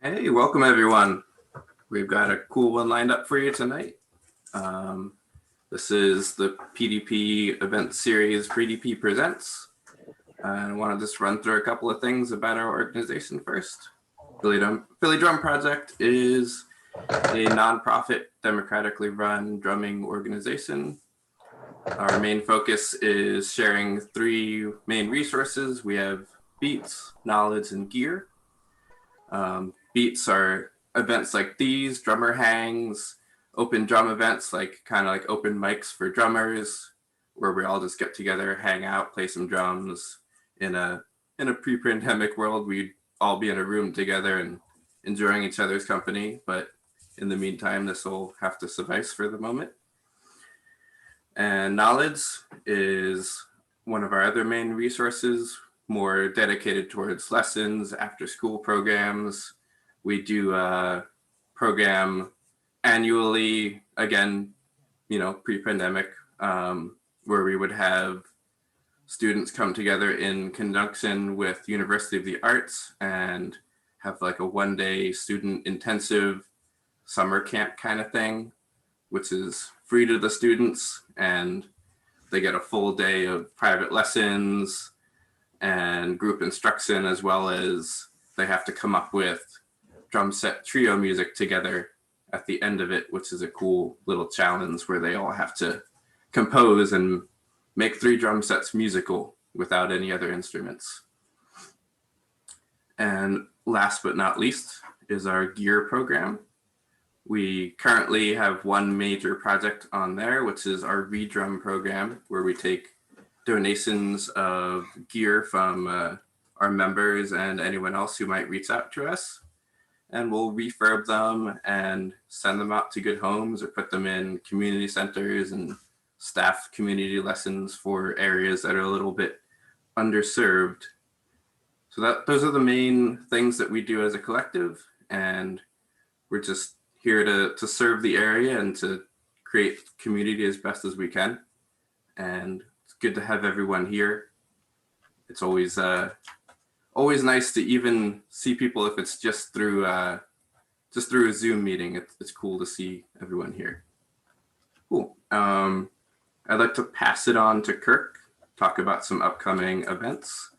Hey, welcome everyone. We've got a cool one lined up for you tonight. This is the PDP event series, PDP Presents. I want to just run through a couple of things about our organization first. Philly Drum Project is a nonprofit, democratically run drumming organization. Our main focus is sharing three main resources. We have beats, knowledge, and gear. Beats are events like these, drummer hangs, open drum events, like kind of like open mics for drummers, where we all just get together, hang out, play some drums. In a pre-pandemic world, we'd all be in a room together and enjoying each other's company. But in the meantime, this will have to suffice for the moment. And knowledge is one of our other main resources, more dedicated towards lessons, after school programs. We do a program annually, again, pre-pandemic, where we would have students come together in conjunction with University of the Arts and have like a one-day student intensive summer camp kind of thing, which is free to the students, and they get a full day of private lessons and group instruction, as well as they have to come up with drum set trio music together at the end of it, which is a cool little challenge where they all have to compose and make 3 drum sets musical without any other instruments. And last but not least is our gear program, We currently have one major project on there, which is our Redrum program, where we take donations of gear from our members and anyone else who might reach out to us. And we'll refurb them and send them out to good homes or put them in community centers and staff community lessons for areas that are a little bit underserved. So those are the main things that we do as a collective, and we're just here to serve the area and to create community as best as we can. And it's good to have everyone here. It's always nice to even see people if it's just through a Zoom meeting. It's cool to see everyone here. Cool. I'd like to pass it on to Kirk, talk about some upcoming events.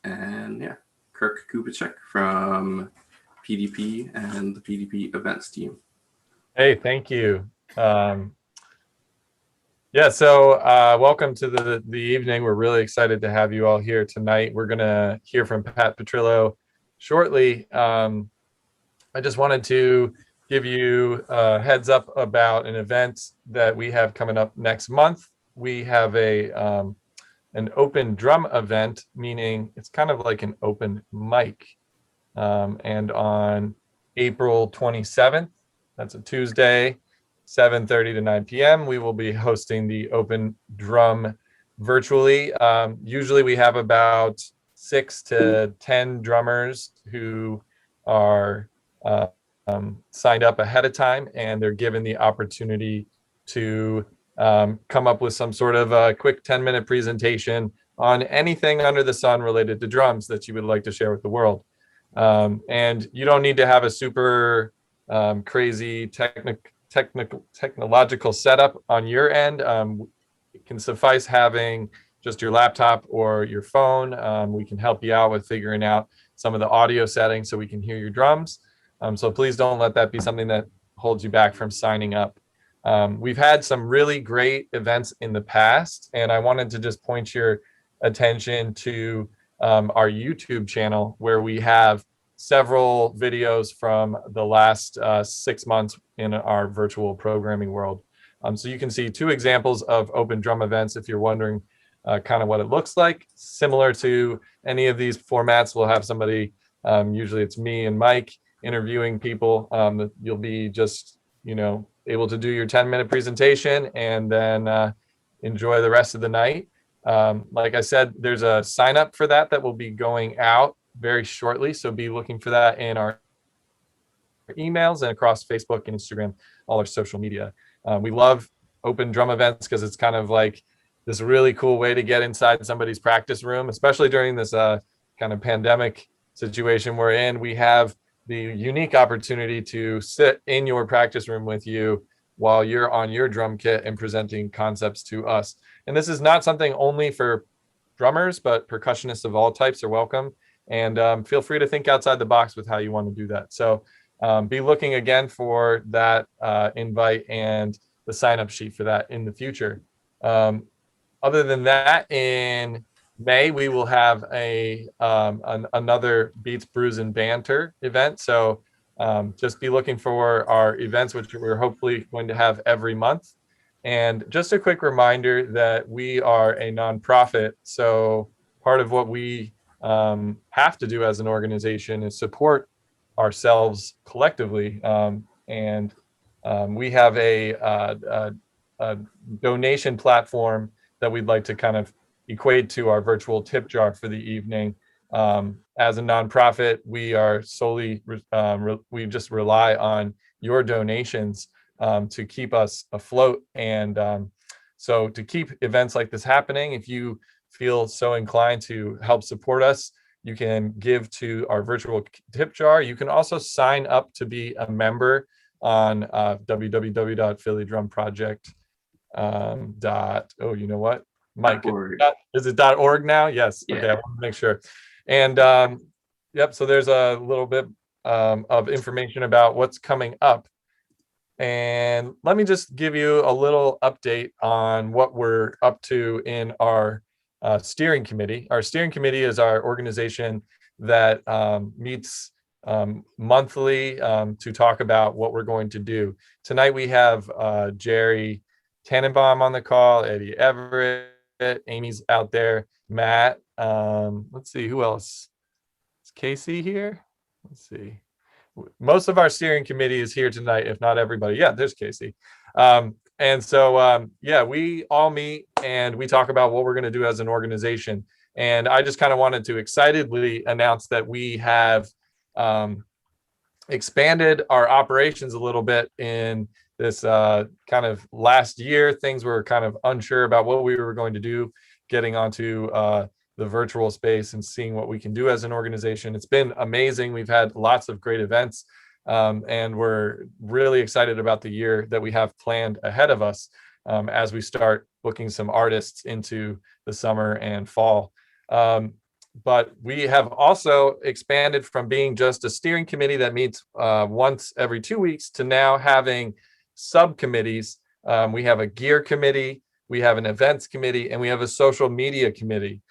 And yeah, Kirk Kubicek from PDP and the PDP events team. Hey, thank you. Yeah, so welcome to the evening. We're really excited to have you all here tonight. We're going to hear from Pat Petrillo shortly. I just wanted to give you a heads up about an event that we have coming up next month. We have an open drum event, meaning it's kind of like an open mic. And on April 27th, that's a Tuesday, 7:30 to 9 p.m. we will be hosting the open drum virtually. Usually we have about 6 to 10 drummers who are signed up ahead of time, and they're given the opportunity to come up with some sort of a quick 10-minute presentation on anything under the sun related to drums that you would like to share with the world. And you don't need to have a super crazy technological setup on your end. It can suffice having just your laptop or your phone. We can help you out with figuring out some of the audio settings so we can hear your drums. So please don't let that be something that holds you back from signing up. We've had some really great events in the past, and I wanted to just point your attention to our YouTube channel, where we have several videos from the last 6 months in our virtual programming world. So you can see 2 examples of open drum events if you're wondering kind of what it looks like. Similar to any of these formats, we'll have somebody, usually it's me and Mike, interviewing people. You'll be just, able to do your 10-minute presentation and then enjoy the rest of the night. Like I said, there's a sign up for that will be going out very shortly. So be looking for that in our emails and across Facebook and Instagram, all our social media. We love open drum events because it's kind of like this really cool way to get inside somebody's practice room, especially during this kind of pandemic situation we're in. We have the unique opportunity to sit in your practice room with you while you're on your drum kit and presenting concepts to us. And this is not something only for drummers, but percussionists of all types are welcome. And feel free to think outside the box with how you want to do that. So be looking again for that invite and the sign-up sheet for that in the future. Other than that, in May, we will have another Beats, Brews, and Banter event. So just be looking for our events, which we're hopefully going to have every month. And just a quick reminder that we are a nonprofit. So part of what we have to do as an organization is support ourselves collectively. And we have a donation platform that we'd like to kind of equate to our virtual tip jar for the evening. As a nonprofit, we are solely, we just rely on your donations to keep us afloat. And so to keep events like this happening, if you feel so inclined to help support us, you can give to our virtual tip jar. You can also sign up to be a member on www.phillydrumproject. You know what, Mike, is it .org now? Yes. Yeah. Okay, I want to make sure. And yep, so there's a little bit of information about what's coming up. And let me just give you a little update on what we're up to in our steering committee. Our steering committee is our organization that meets monthly to talk about what we're going to do. Tonight we have Jerry Tannenbaum on the call, Eddie Everett, Amy's out there, Matt. Let's see, who else? Is Casey here? Let's see. Most of our steering committee is here tonight, if not everybody. Yeah, there's Casey. And so, yeah, we all meet and we talk about what we're going to do as an organization. And I just kind of wanted to excitedly announce that we have expanded our operations a little bit in this kind of last year. Things were kind of unsure about what we were going to do, getting onto the virtual space and seeing what we can do as an organization. It's been amazing. We've had lots of great events, and we're really excited about the year that we have planned ahead of us as we start booking some artists into the summer and fall. But we have also expanded from being just a steering committee that meets once every 2 weeks to now having subcommittees. We have a gear committee, we have an events committee, and we have a social media committee.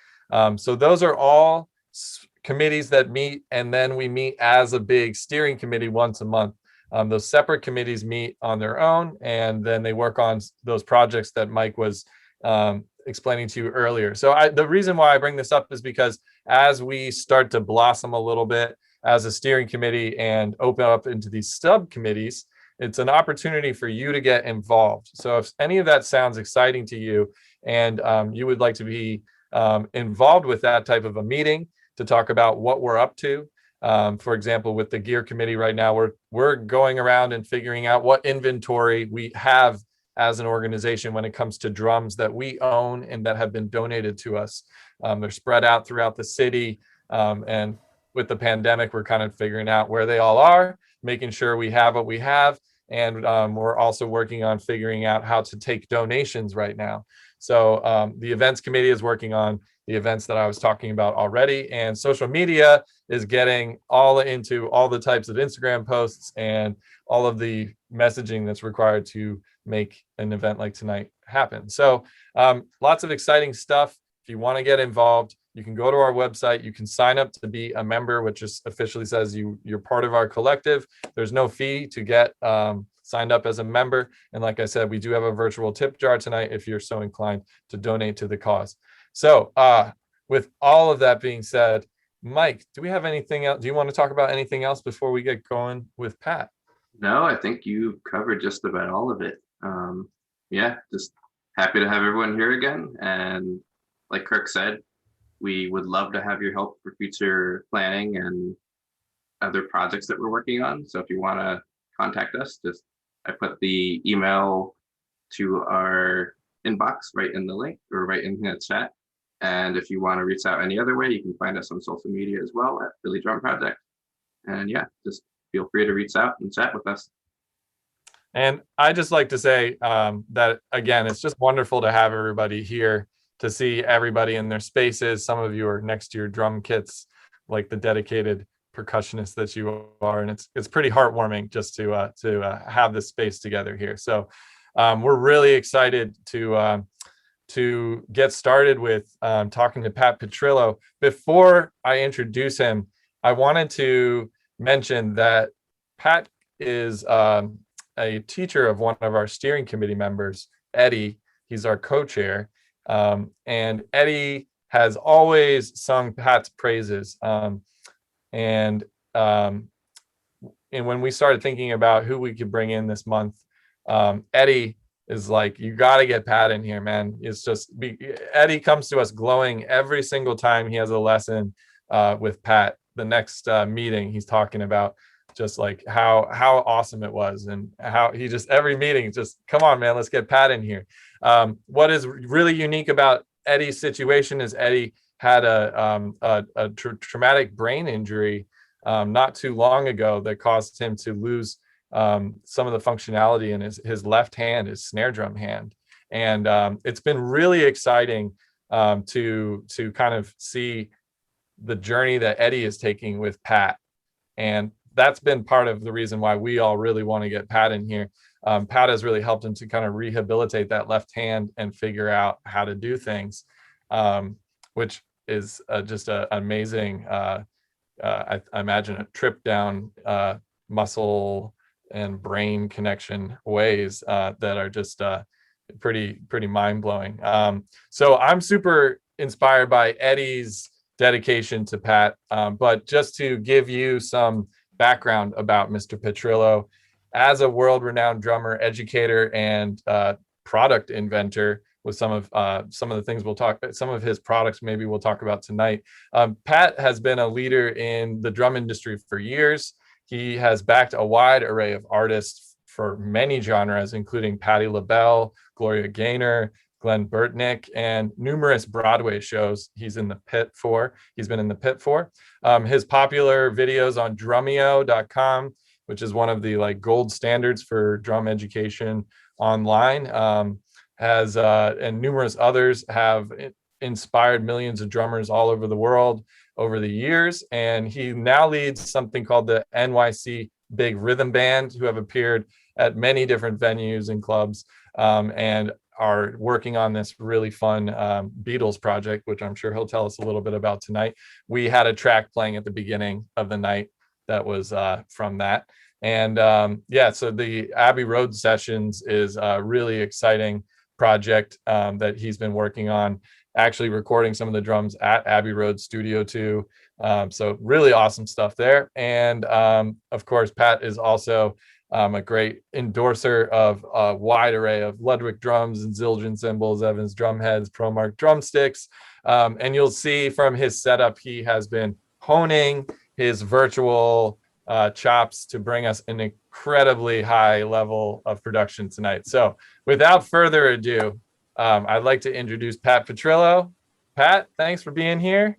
So those are all committees that meet, and then we meet as a big steering committee once a month. Those separate committees meet on their own, and then they work on those projects that Mike was explaining to you earlier. So the reason why I bring this up is because as we start to blossom a little bit as a steering committee and open up into these subcommittees, it's an opportunity for you to get involved. So if any of that sounds exciting to you and you would like to be involved with that type of a meeting to talk about what we're up to, for example, with the gear committee right now, we're going around and figuring out what inventory we have as an organization when it comes to drums that we own and that have been donated to us. They're spread out throughout the city, and with the pandemic, we're kind of figuring out where they all are, making sure we have what we have, and we're also working on figuring out how to take donations right now. So the events committee is working on the events that I was talking about already, and social media is getting all into all the types of Instagram posts and all of the messaging that's required to make an event like tonight happen. So lots of exciting stuff. If you want to get involved, you can go to our website. You can sign up to be a member, which just officially says you're part of our collective. There's no fee to get signed up as a member. And like I said, we do have a virtual tip jar tonight if you're so inclined to donate to the cause. So with all of that being said, Mike, do we have anything else? Do you want to talk about anything else before we get going with Pat? No, I think you covered just about all of it. Yeah, just happy to have everyone here again. And like Kirk said, we would love to have your help for future planning and other projects that we're working on. So if you want to contact us, I put the email to our inbox right in the link or right in the chat. And if you want to reach out any other way, you can find us on social media as well at Philly Drum Project. And yeah, just feel free to reach out and chat with us. And I just like to say that, again, it's just wonderful to have everybody here, to see everybody in their spaces. Some of you are next to your drum kits, like the dedicated percussionist that you are. And it's pretty heartwarming just to have this space together here. So we're really excited to get started with talking to Pat Petrillo. Before I introduce him, I wanted to mention that Pat is a teacher of one of our steering committee members, Eddie. He's our co-chair. And Eddie has always sung Pat's praises. And when we started thinking about who we could bring in this month, Eddie is like, you got to get Pat in here, man. It's just Eddie comes to us glowing every single time he has a lesson with Pat. The next meeting, he's talking about just like how awesome it was, and how he just every meeting just, come on, man, let's get Pat in here. What is really unique about Eddie's situation is Eddie had a traumatic brain injury not too long ago that caused him to lose some of the functionality in his left hand, his snare drum hand. And it's been really exciting to kind of see the journey that Eddie is taking with Pat. And that's been part of the reason why we all really want to get Pat in here. Pat has really helped him to kind of rehabilitate that left hand and figure out how to do things, which is just an amazing I imagine a trip down muscle and brain connection ways that are just pretty mind-blowing. So I'm super inspired by Eddie's dedication to Pat, but just to give you some background about Mr. Petrillo, as a world-renowned drummer, educator, and product inventor, with some of the things some of his products maybe we'll talk about tonight. Pat has been a leader in the drum industry for years. He has backed a wide array of artists for many genres, including Patti LaBelle, Gloria Gaynor, Glen Burtnik, and numerous Broadway shows he's been in the pit for. His popular videos on Drumeo.com, which is one of the like gold standards for drum education online, and numerous others have inspired millions of drummers all over the world over the years. And he now leads something called the NYC Big Rhythm Band, who have appeared at many different venues and clubs, and are working on this really fun Beatles project, which I'm sure he'll tell us a little bit about tonight. We had a track playing at the beginning of the night that was from that. And so the Abbey Road Sessions is a really exciting project that he's been working on, actually recording some of the drums at Abbey Road Studio too. So really awesome stuff there. And of course, Pat is also a great endorser of a wide array of Ludiwg Drums and Zildjian Cymbals, Evans Drumheads, Promark Drumsticks. And you'll see from his setup, he has been honing his virtual chops to bring us an incredibly high level of production tonight. So without further ado, I'd like to introduce Pat Petrillo. Pat, thanks for being here.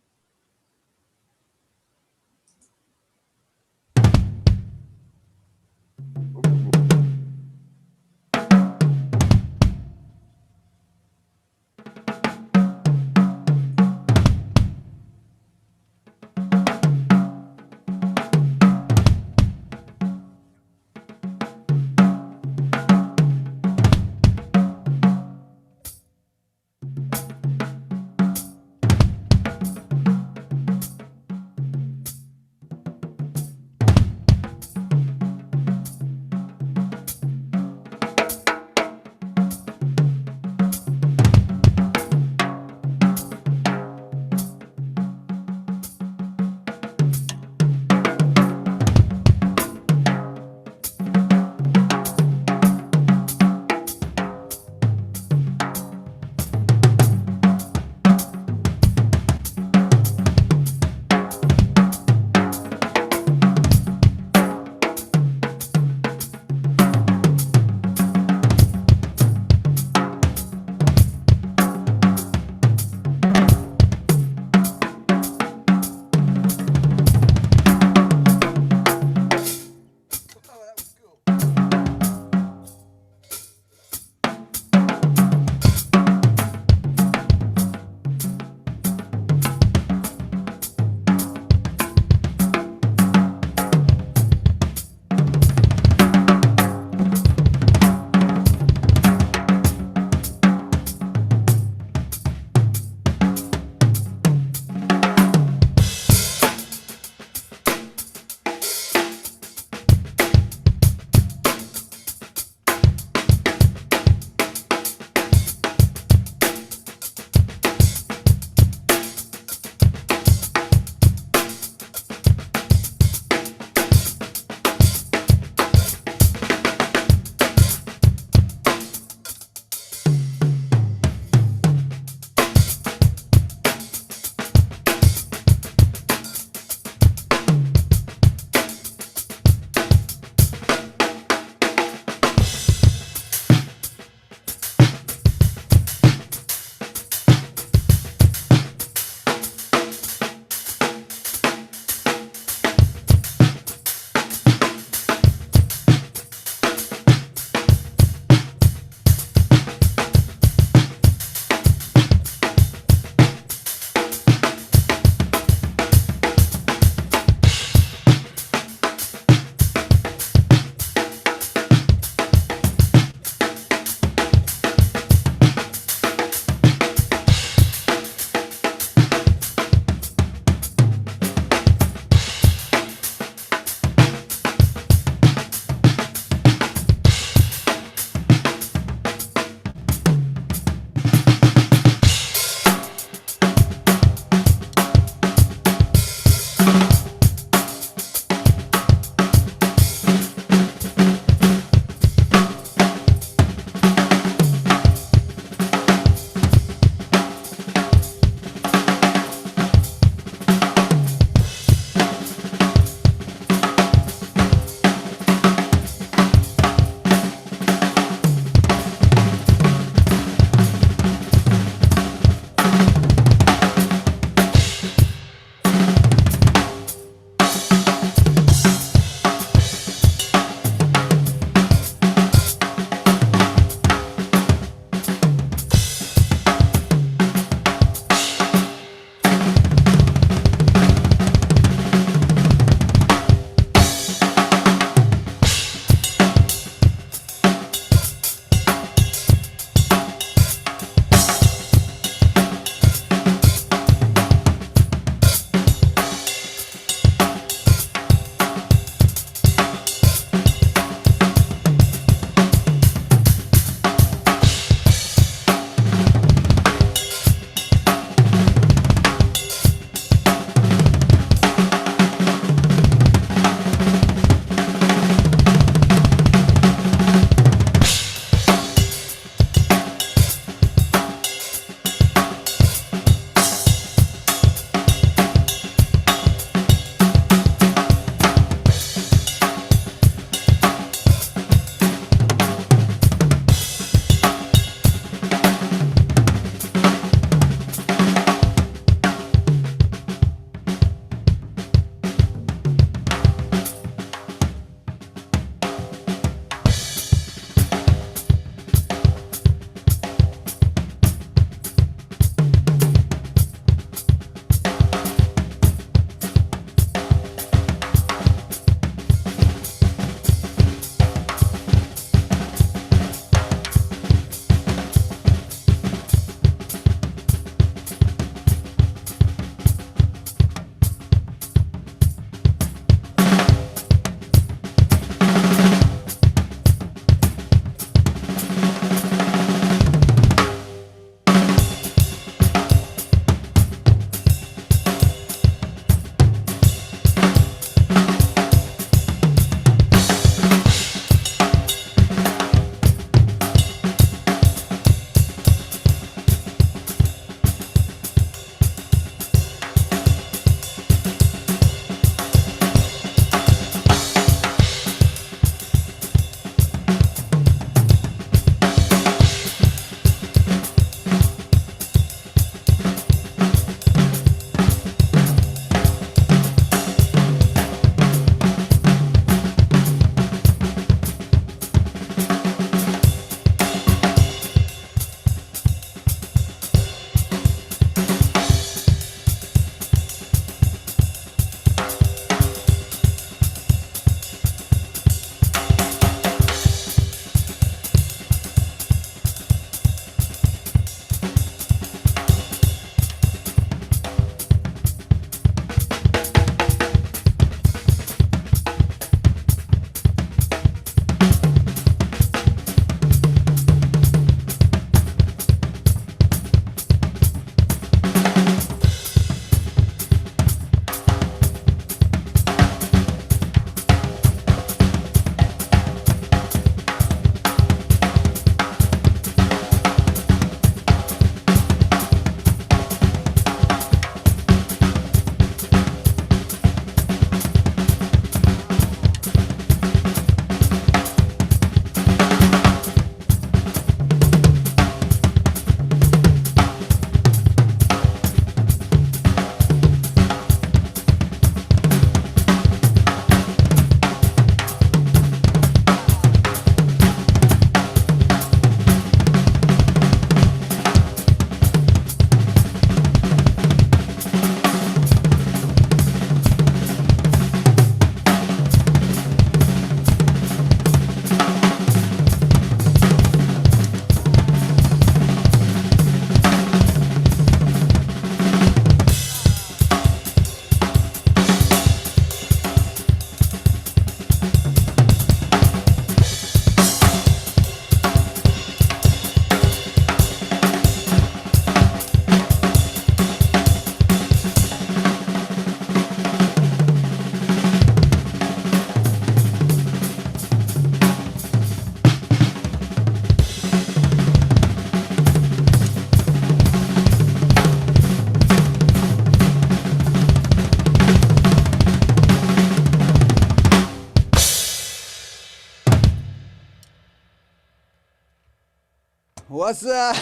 What's up?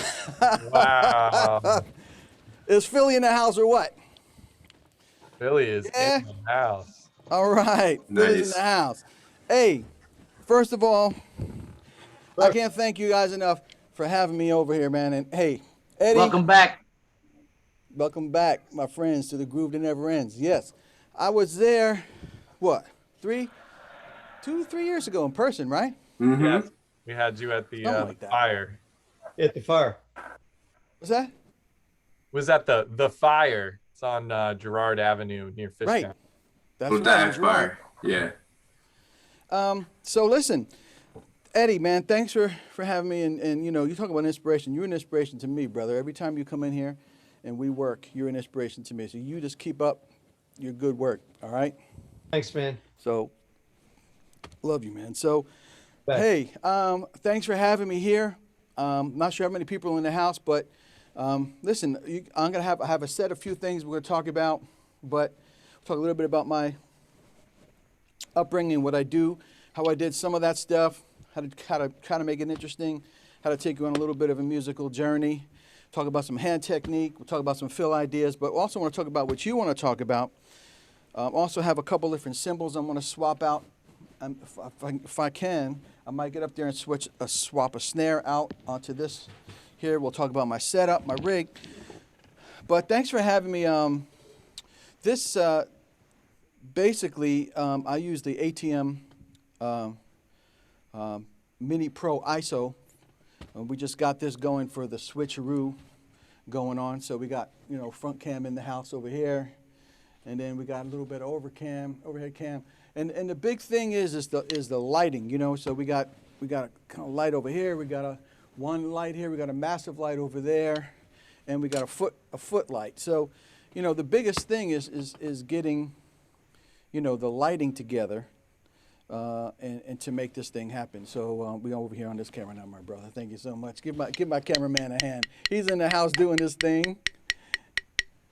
Wow. Is Philly in the house or what? Philly is Yeah. in the house. All right. Philly's in Nice. the house. Hey, first of all, I can't thank you guys enough for having me over here, man. And hey, Eddie. Welcome back. Welcome back, my friends, to the Groove That Never Ends. Yes, I was there, what, 3 years ago in person, right? Mm-hmm. Yes. We had you at the Something like that. fire. At the fire. What's that? Was at the fire. It's on Girard Avenue near Fishtown. Right. That's Well, right. dive Gerard. bar. Yeah. So listen, Eddie, man, thanks for having me. And you know, you talk about inspiration. You're an inspiration to me, brother. Every time you come in here and we work, you're an inspiration to me. So you just keep up your good work, all right? Thanks, man. So, love you, man. So, Thanks. hey, thanks for having me here. Not sure how many people are in the house, but listen, I'm gonna have a set of few things we're gonna talk about, but talk a little bit about my upbringing, what I do, how I did some of that stuff, how to make it interesting, how to take you on a little bit of a musical journey. Talk about some hand technique. We'll talk about some fill ideas, but also want to talk about what you want to talk about. Also have a couple different cymbals I'm going to swap out. If I can, I might get up there and swap a snare out onto this here. We'll talk about my setup, my rig. But thanks for having me. This basically, I use the ATM Mini Pro ISO. We just got this going for the switcheroo going on. So we got, you know, front cam in the house over here. And then we got a little bit of overhead cam. And the big thing is the lighting, you know. So we got a kind of light over here. We got one light here. We got a massive light over there. And we got a foot light. So, you know, the biggest thing is getting, you know, the lighting together. And to make this thing happen. So we over here on this camera now, my brother. Thank you so much. Give my cameraman a hand. He's in the house doing this thing.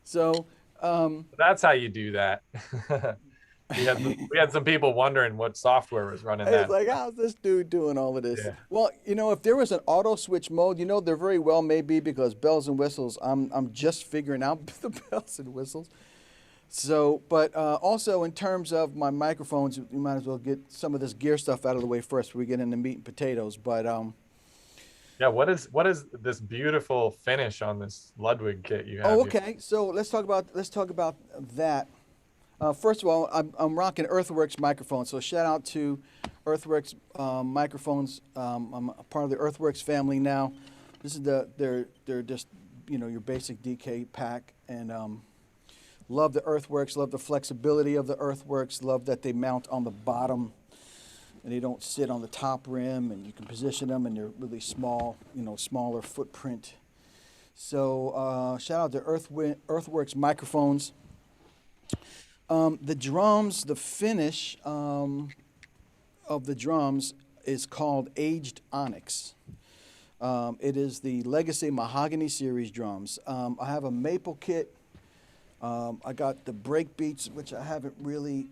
So That's how you do that. we had some people wondering what software was running that. it's like, how's this dude doing all of this? Yeah. Well, you know, if there was an auto switch mode, you know, there very well may be, because bells and whistles, I'm just figuring out the bells and whistles. So, but also in terms of my microphones, you might as well get some of this gear stuff out of the way first before we get into meat and potatoes. But Yeah, what is this beautiful finish on this Ludwig kit you have? oh, here? okay. So let's talk about that. First of all, I'm rocking Earthworks microphones. So shout out to Earthworks microphones. I'm a part of the Earthworks family now. This is they're just, you know, your basic DK pack, and love the Earthworks, love the flexibility of the Earthworks, love that they mount on the bottom and they don't sit on the top rim, and you can position them and they're really small, you know, smaller footprint. So shout out to Earthworks microphones. The drums, the finish of the drums is called Aged Onyx. It is the Legacy Mahogany Series drums. I have a maple kit. I got the break beats, which I haven't really,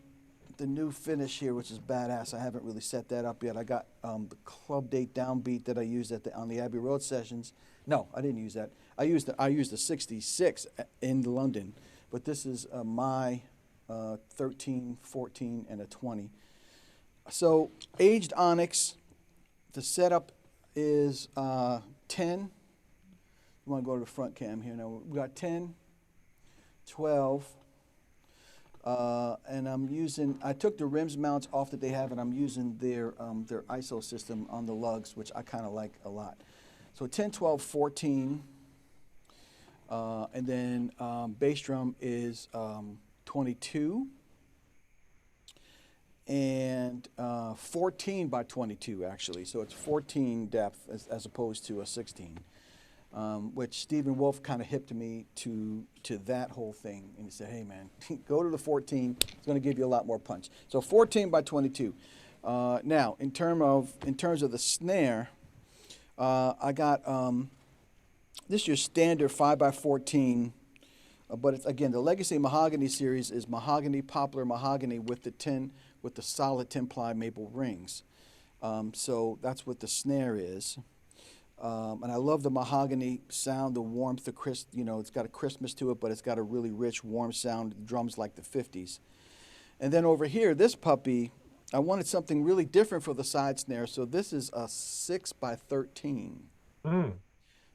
the new finish here, which is badass. I haven't really set that up yet. I got the club date downbeat that I used on the Abbey Road Sessions. No, I didn't use that. I used the 66 in London, but this is my 13, 14, and a 20. So Aged Onyx, the setup is 10. You want to go to the front cam here now. We got 10. 12, and I took the rims mounts off that they have, and I'm using their ISO system on the lugs, which I kind of like a lot. So 10, 12, 14, and then bass drum is 22, and 14 by 22 actually. So it's 14 depth as opposed to a 16. Which Stephen Wolf kind of hipped me to that whole thing, and he said, "Hey man, go to the 14. It's going to give you a lot more punch." So 14 by 22. Now, in terms of the snare, I got this is your standard 5 by 14, but it's, again, the Legacy Mahogany series is mahogany, poplar mahogany with the solid 10-ply maple rings. So that's what the snare is. And I love the mahogany sound, the warmth, the crisp, it's got a crispness to it, but it's got a really rich, warm sound, drums like the 50s. And then over here, this puppy, I wanted something really different for the side snare. So this is a 6x13. Mm.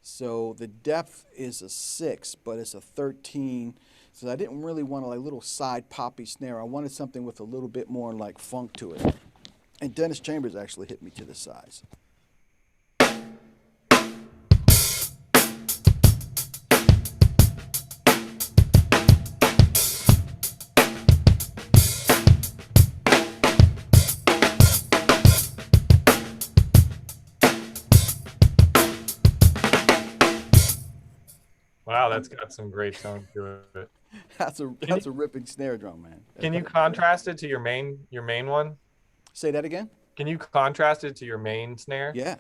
So the depth is a 6, but it's a 13. So I didn't really want a little side poppy snare. I wanted something with a little bit more like funk to it. And Dennis Chambers actually hit me to the size. Wow, that's got some great tone to it. That's a ripping snare drum, man. Can you contrast it to your main one? Say that again? Can you contrast it to your main snare? Yeah.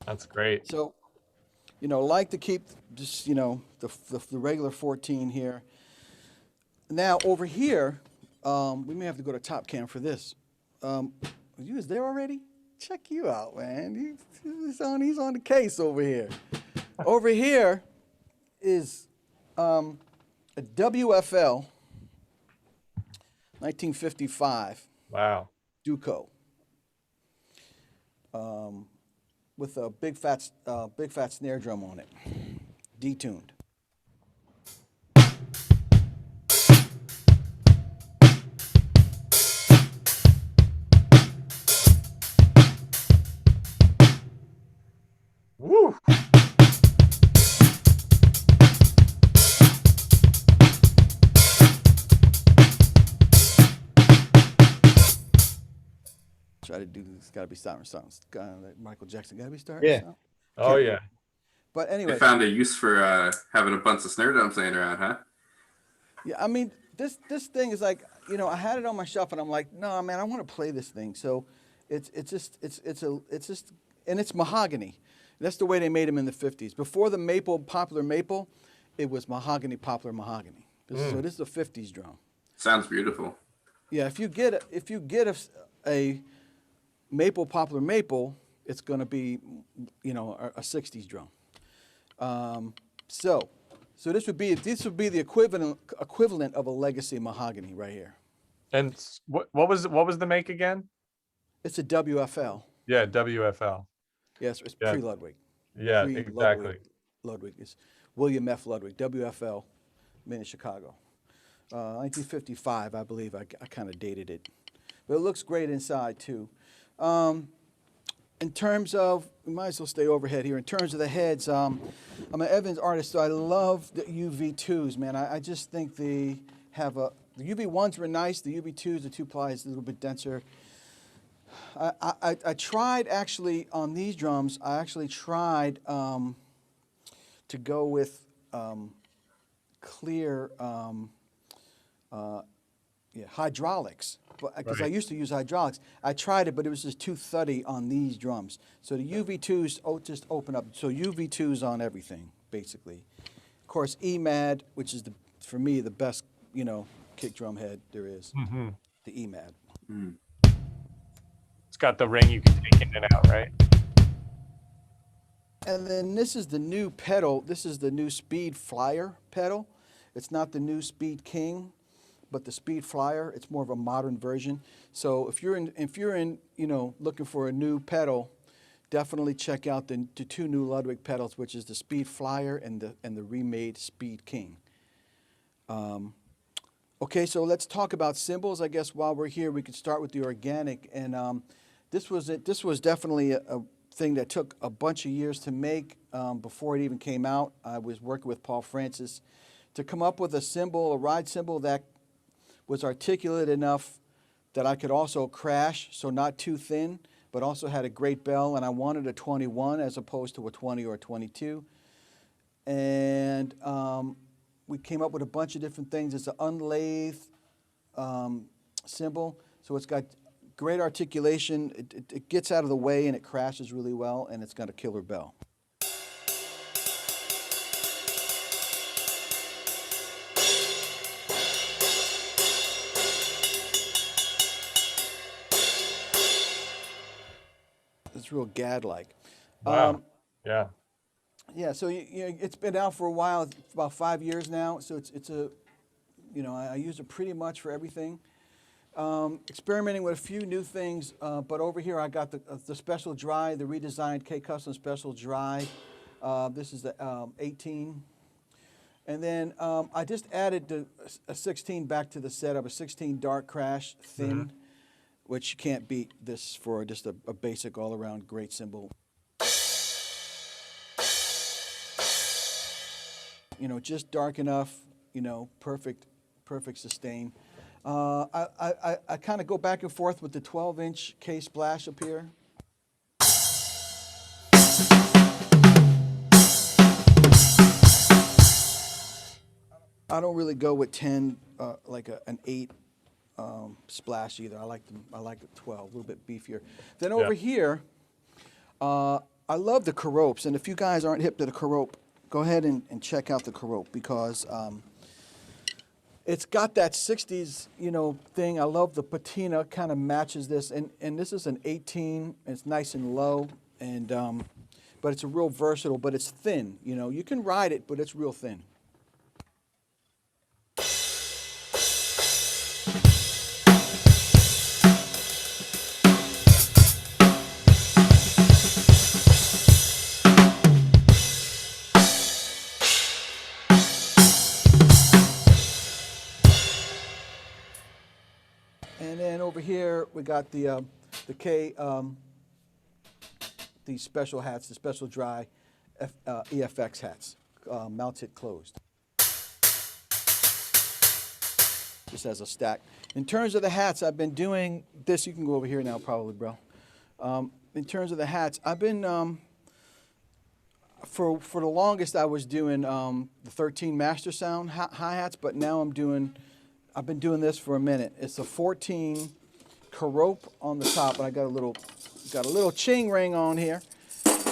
That's great. So, like to keep just, the regular 14 here. Now over here, we may have to go to top cam for this. You was there already? Check you out, man. He's on the case over here. Over here is a WFL 1955 Wow. Duco. With a big fat snare drum on it, detuned. Woo! Try to do this. Got to be starting something. Like Michael Jackson. Got to be starting. Yeah. Something. Oh yeah. But They anyway, found a use for having a bunch of snare drums laying around, huh? yeah. I mean, this thing is like, I had it on my shelf, and I'm like, no, man, I want to play this thing. So, it's just, and it's mahogany. That's the way they made them in the 50s. Before the popular maple, it was mahogany, poplar mahogany. So this is a 50s drum. Sounds beautiful. Yeah, if you get a maple, poplar maple, it's going to be, a 60s drum. So this would be the equivalent of a legacy mahogany right here. And what was the make again? It's a WFL. Yeah, WFL. Yes, it's Yeah. pre-Ludwig. Yeah, exactly. Ludwig is William F. Ludwig, WFL, made in Chicago. 1955, I believe. I kind of dated it. But it looks great inside, too. In terms of, we might as well stay overhead here. In terms of the heads, I'm an Evans artist, so I love the UV2s, man. I just think the UV1s were nice. The UV2s, the 2-ply is a little bit denser. I tried actually on these drums. I actually tried to go with clear hydraulics, because I used to use hydraulics. I tried it, but it was just too thuddy on these drums. So the UV2s just open up. So UV2s on everything, basically. Of course, EMAD, which is for me the best kick drum head there is. Mm-hmm. The EMAD. Mm. It's got the ring you can take in and out, right? And then this is the new pedal. This is the new Speed Flyer pedal. It's not the new Speed King, but the Speed Flyer. It's more of a modern version. So if you're in looking for a new pedal, definitely check out the two new Ludiwg pedals, which is the Speed Flyer and the remade Speed King. Okay, so let's talk about cymbals. I guess while we're here, we could start with the organic. And this was definitely a thing that took a bunch of years to make before it even came out. I was working with Paul Francis to come up with a ride cymbal that was articulate enough that I could also crash, so not too thin, but also had a great bell. And I wanted a 21 as opposed to a 20 or a 22. and we came up with a bunch of different things. It's an unlathed cymbal, so it's got great articulation. It gets out of the way and it crashes really well, and it's got a killer bell. It's real GAD-like. Wow. Yeah. Yeah, so it's been out for a while, about 5 years now. So it's a, I use it pretty much for everything. Experimenting with a few new things, but over here I got the special dry, the redesigned K-Custom Special Dry. This is the 18. And then I just added a 16 back to the setup, a 16 dark crash thin, which you can't beat this for just a basic all-around great cymbal. Just dark enough, perfect sustain. I kind of go back and forth with the 12-inch K splash up here. I don't really go with 10, like an 8 splash either. I like the 12, a little bit beefier. Then over here, I love the Caropes, and if you guys aren't hip to the Carope, go ahead and check out the Carope, because it's got that 60s, thing. I love the patina, kind of matches this, and this is an 18. It's nice and low, and but it's a real versatile, but it's thin. You can ride it, but it's real thin. And then over here we got the K, the special hats, the special dry EFX hats, mounted closed. Just as a stack. In terms of the hats, I've been doing this. You can go over here now, probably, bro. In terms of the hats, I've been for the longest I was doing the 13 Master Sound hi-hats, but now I've been doing this for a minute. It's a 14 Carope on the top, and I got a little ching ring on here.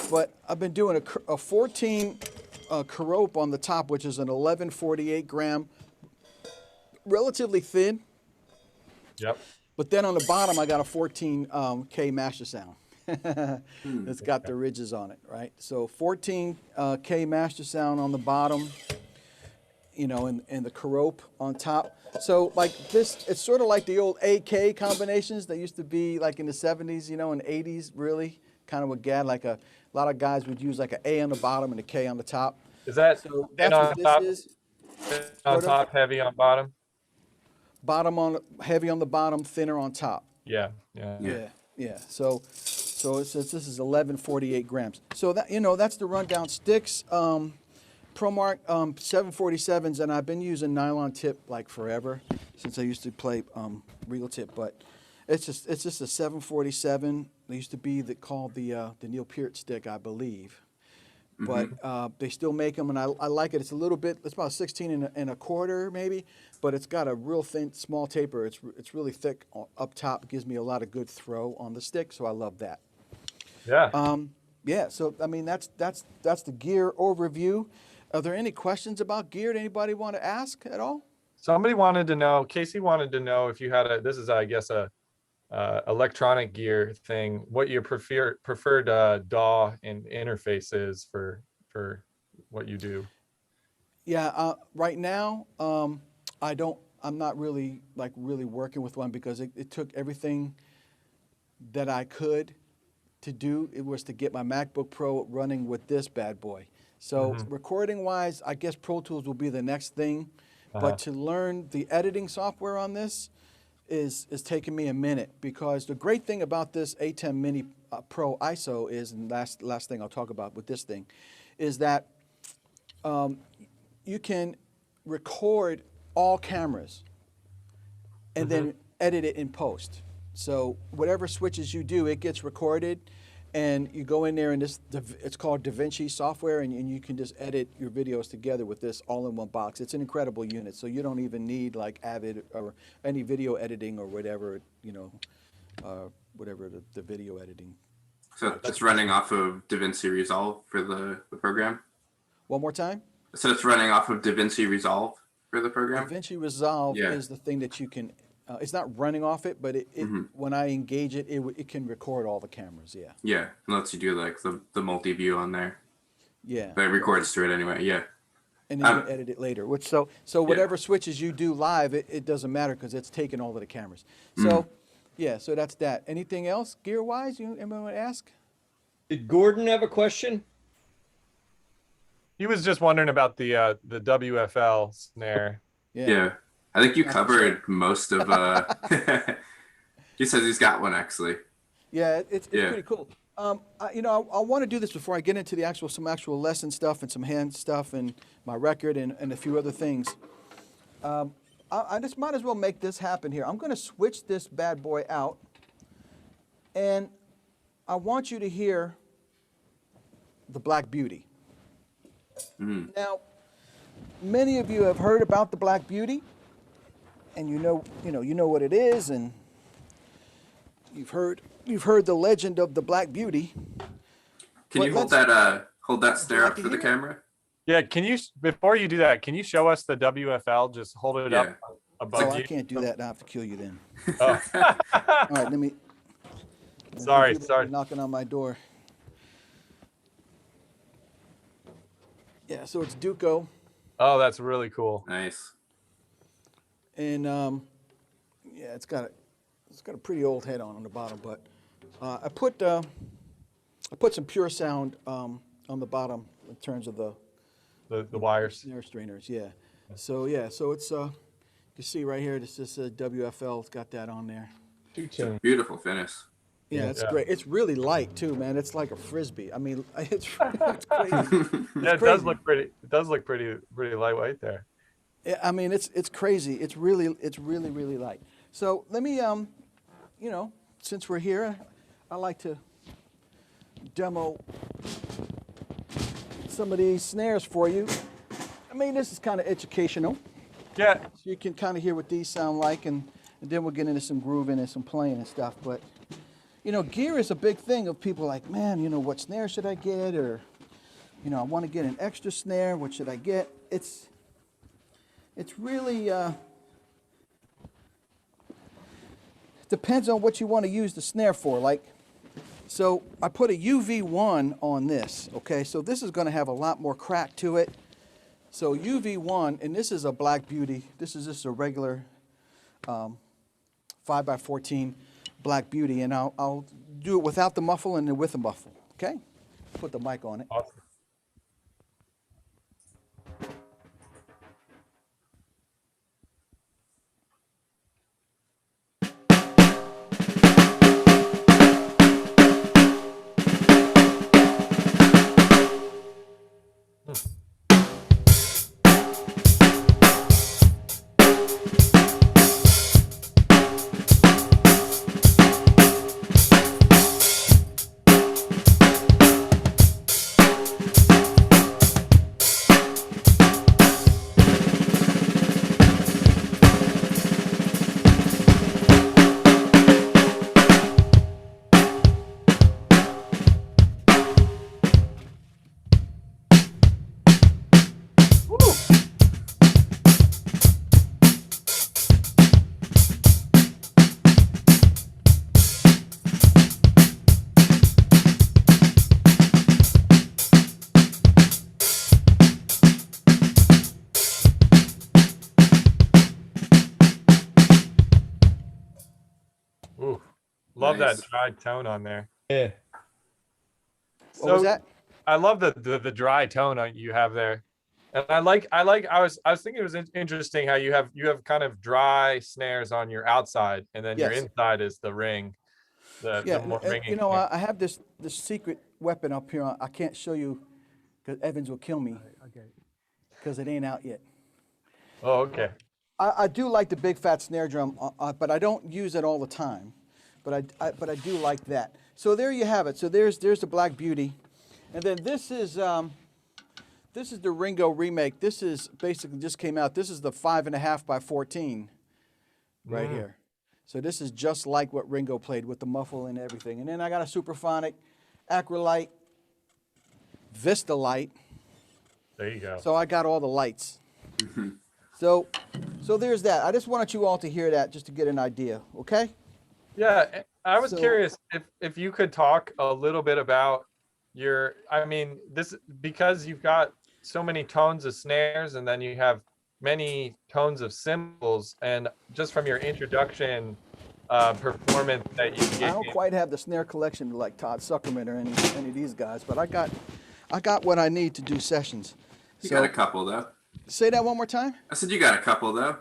But I've been doing a 14 Carope on the top, which is an 1148 gram, relatively thin. Yep. But then on the bottom, I got a 14 K Master Sound. It's got the ridges on it, right? So 14 K Master Sound on the bottom, and the Carope on top. So like this, it's sort of like the old AK combinations that used to be like in the 70s, and 80s, really kind of with GAD. Like a lot of guys would use like an A on the bottom and a K on the top. Is that So that's on what this top? is. On top, heavy on bottom? Heavy on the bottom, thinner on top. Yeah. So this is 1148 grams. So that that's the rundown sticks. Promark 747s, and I've been using nylon tip like forever since I used to play real tip. But it's just a 747. They used to be called the Neil Peart stick, I believe. But they still make them, and I like it. It's a little bit. It's about 16 and a quarter maybe, but it's got a real thin, small taper. It's really thick up top. It gives me a lot of good throw on the stick, so I love that. Yeah. Yeah. So I mean, that's the gear overview. Are there any questions about gear that anybody want to ask at all? Somebody wanted to know. Casey wanted to know if you had this is, I guess, a electronic gear thing, what your preferred DAW and interface is for what you do. Yeah, right now I'm not really working with one, because it took everything that I could to do. It was to get my MacBook Pro running with this bad boy. So recording wise, I guess Pro Tools will be the next thing, but to learn the editing software on this is taking me a minute, because the great thing about this A10 Mini Pro ISO is, and last thing I'll talk about with this thing, is that you can record all cameras and then edit it in post. So whatever switches you do, it gets recorded, And you go in there and it's called DaVinci software, and you can just edit your videos together with this all in one box. It's an incredible unit. So you don't even need like Avid or any video editing or whatever, whatever the video editing. So it's running off of DaVinci Resolve for the program? One more time? So it's running off of DaVinci Resolve for the program? DaVinci Resolve Yeah. is the thing that you can, it's not running off it, but when I engage it, it can record all the cameras, yeah. Yeah, it lets you do like the multi-view on there. Yeah. But it records through it anyway, yeah. And then you can edit it later. So whatever switches you do live, it doesn't matter because it's taking all of the cameras. So, yeah, so that's that. Anything else gear-wise anyone want to ask? Did Gordon have a question? He was just wondering about the WFL snare. Yeah. I think you covered most of he says he's got one actually. Yeah, it's pretty cool. I want to do this before I get into some actual lesson stuff and some hand stuff and my record and a few other things. I just might as well make this happen here. I'm going to switch this bad boy out, and I want you to hear the Black Beauty. Now, many of you have heard about the Black Beauty, and you know what it is, and you've heard the legend of the Black Beauty. Can you hold that snare up for the camera? Yeah, can you, before you do that, can you show us the WFL? Just hold it up above Oh, you. I can't do that. I have to kill you then. Oh. All right, let me. Sorry. Knocking on my door. Yeah, so it's Duco, Oh, that's really cool. Nice. and yeah, it's got a pretty old head on the bottom, but I put some pure sound on the bottom in terms of the The wires. snare strainers. Yeah, so it's you can see right here. This is WFL. It's got that on there. Beautiful finish. Yeah, it's great. It's really light too, man. It's like a frisbee. I mean, it's crazy. Yeah, it does look pretty. It does look pretty lightweight there. Yeah, I mean, it's crazy. It's really light. So let me, since we're here, I like to demo some of these snares for you. I mean, this is kind of educational. Yeah. So you can kind of hear what these sound like, and then we'll get into some grooving and some playing and stuff. But gear is a big thing of people like, man, what snare should I get? Or, I want to get an extra snare. What should I get? It's really depends on what you want to use the snare for. Like, so I put a UV1 on this. Okay, so this is going to have a lot more crack to it. So UV1, and this is a Black Beauty. This is just a regular 5x14 Black Beauty, and I'll do it without the muffle and then with the muffle. Okay, put the mic on it. Awesome. Love Nice. that dry tone on there. Yeah. What was that? I love the dry tone you have there. And I was thinking it was interesting how you have kind of dry snares on your outside, and then your Yes. inside is the ring. The more ringing snare. I have this secret weapon up here. I can't show you because Evans will kill me. Because it ain't out yet. Oh, okay. I do like the big fat snare drum, but I don't use it all the time. But I do like that. So there you have it. So there's the Black Beauty, and then this is the Ringo remake. This is basically just came out. This is the 5.5 by 14 right here. So this is just like what Ringo played with the muffle and everything. And then I got a Superphonic, Acrolite, Vista light. There you go. So I got all the lights. So there's that. I just wanted you all to hear that just to get an idea, okay? Yeah, I was So- curious if you could talk a little bit about your, I mean, this, because you've got so many tones of snares and then you have many tones of cymbals, and just from your introduction performance that you I gave. don't quite have the snare collection like Todd Suckerman or any of these guys, but I got what I need to do sessions. You got a couple though. Say that one more time. I said you got a couple though.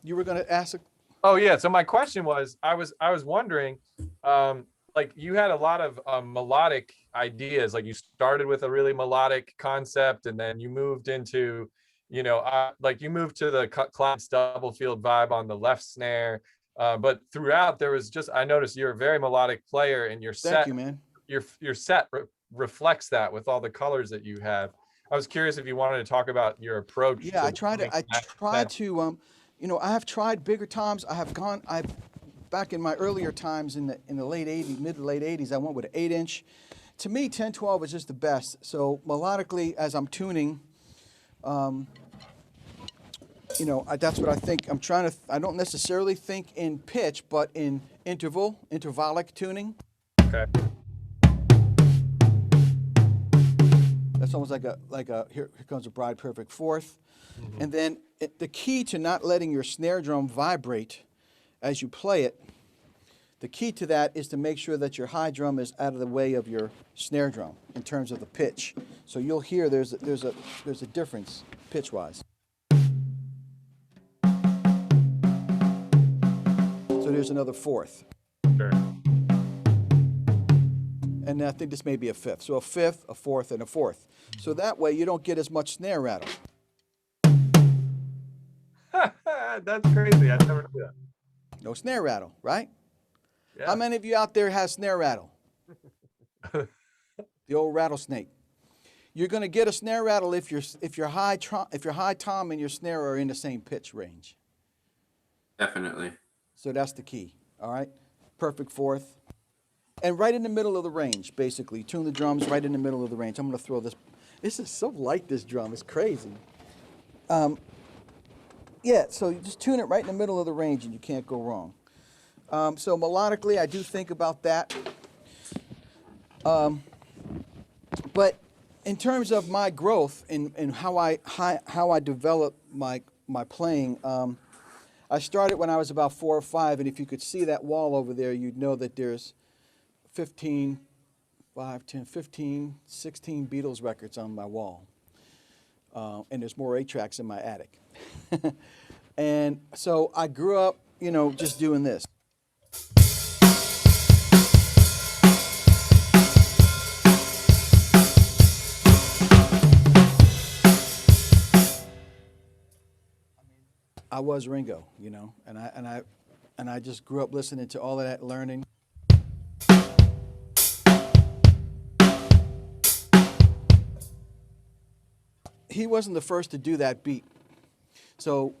You were going to ask Oh yeah. So my question was, I was wondering, like you had a lot of melodic ideas. Like you started with a really melodic concept, and then you moved into, like you moved to the Clarence Stubblefield vibe on the left snare. But throughout there was just, I noticed you're a very melodic player, and your Thank set, you, man. your set reflects that with all the colors that you have. I was curious if you wanted to talk about your approach. Yeah, I try making that to I have tried bigger toms. Back in my earlier times in the late 80s, mid to late 80s, I went with an 8-inch. To me, 10/12 is just the best. So melodically, as I'm tuning, that's what I think. I don't necessarily think in pitch, but in intervallic tuning. Okay. That's almost like a here comes a bride perfect fourth. And then the key to not letting your snare drum vibrate as you play it, the key to that is to make sure that your high drum is out of the way of your snare drum in terms of the pitch. So you'll hear there's a difference pitch wise. So there's another fourth. Sure. And I think this may be a fifth. So a fifth, a fourth, and a fourth. So that way you don't get as much snare rattle. That's crazy. I never knew that. No snare rattle, right? Yeah. How many of you out there have snare rattle? The old rattlesnake. You're going to get a snare rattle if your high tom and your snare are in the same pitch range. Definitely. So that's the key. All right, perfect fourth, and right in the middle of the range. Basically, tune the drums right in the middle of the range. I'm going to throw this. This is so light. This drum is crazy. Yeah, so you just tune it right in the middle of the range, and you can't go wrong. So melodically, I do think about that. But in terms of my growth and how I develop my playing, I started when I was about 4 or 5, and if you could see that wall over there, you'd know that there's 15, 16 Beatles records on my wall. And there's more 8-tracks in my attic. And so I grew up, just doing this. I was Ringo, and I just grew up listening to all of that, learning. He wasn't the first to do that beat. So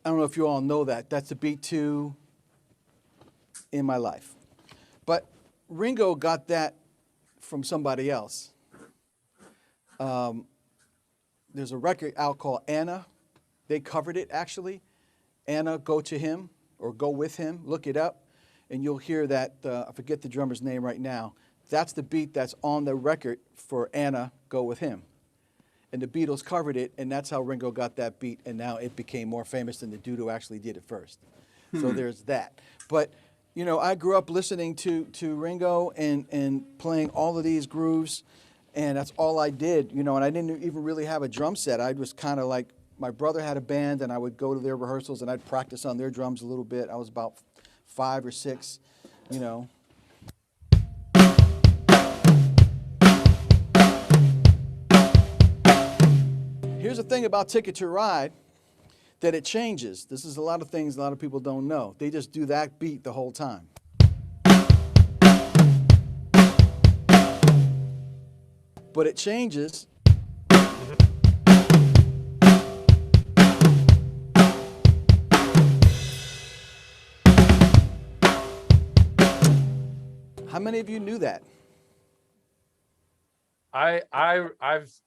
I don't know if you all know that. That's a beat 2 in my life. But Ringo got that from somebody else. There's a record out called Anna. They covered it, actually. Anna, Go to Him, or Go with Him. Look it up, and you'll hear that. I forget the drummer's name right now. That's the beat that's on the record for Anna, Go with Him. And the Beatles covered it, and that's how Ringo got that beat, and now it became more famous than the dude who actually did it first. So there's that. But, I grew up listening to Ringo and playing all of these grooves, and that's all I did, and I didn't even really have a drum set. I was kind of like, my brother had a band, and I would go to their rehearsals, and I'd practice on their drums a little bit. I was about 5 or 6, Here's the thing about Ticket to Ride, that it changes. This is a lot of things a lot of people don't know. They just do that beat the whole time. but it changes. How many of you knew that?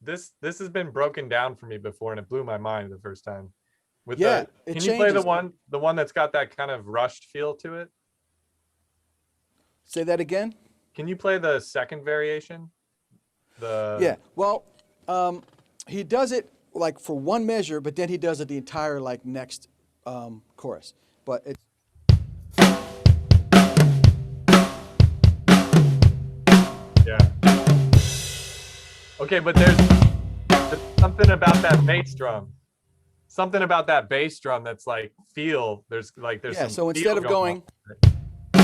This has been broken down for me before, and it blew my mind the first time. Yeah, it can you play changes. the one that's got that kind of rushed feel to it? Say that again. Can you play the second variation? Yeah. Well, he does it like for one measure, but then he does it the entire like next chorus. But it's yeah. Okay, but there's something about that bass drum. Something about that bass drum that's like there's yeah. some So instead of feel going, on.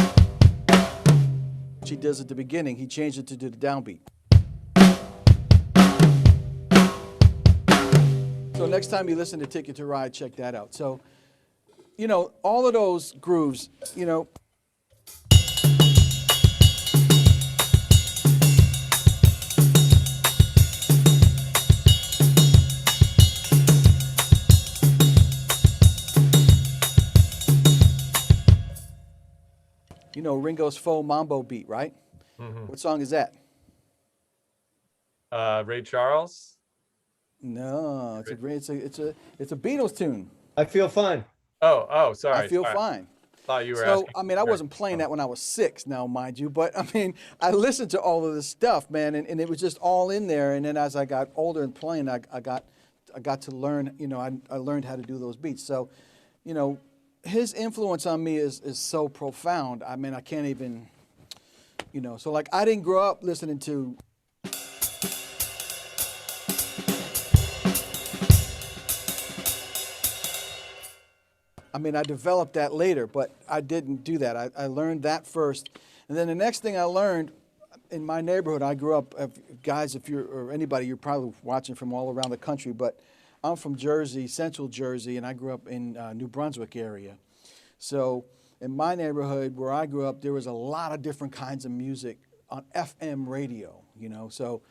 which he does at the beginning, he changed it to do the downbeat. So next time you listen to Ticket to Ride, check that out. So, you know, all of those grooves, you know. You know Ringo's Faux Mambo beat, right? Mm-hmm. What song is that? Ray Charles. No, it's a Beatles tune. I feel fine. Oh, sorry. I feel sorry. fine. Thought you were So, asking. I mean, I wasn't playing that when I was 6 now, mind you, but I mean, I listened to all of this stuff, man, and it was just all in there. And then as I got older and playing, I got to learn, you know, I learned how to do those beats. So, you know, his influence on me is so profound. I mean, I can't even, you know, so like I didn't grow up listening to I mean, I developed that later, but I didn't do that. I learned that first. And then the next thing I learned in my neighborhood, I grew up, guys, if you're, or anybody, you're probably watching from all around the country, but I'm from Jersey, Central Jersey, and I grew up in New Brunswick area. So in my neighborhood where I grew up, there was a lot of different kinds of music on FM radio, you know. So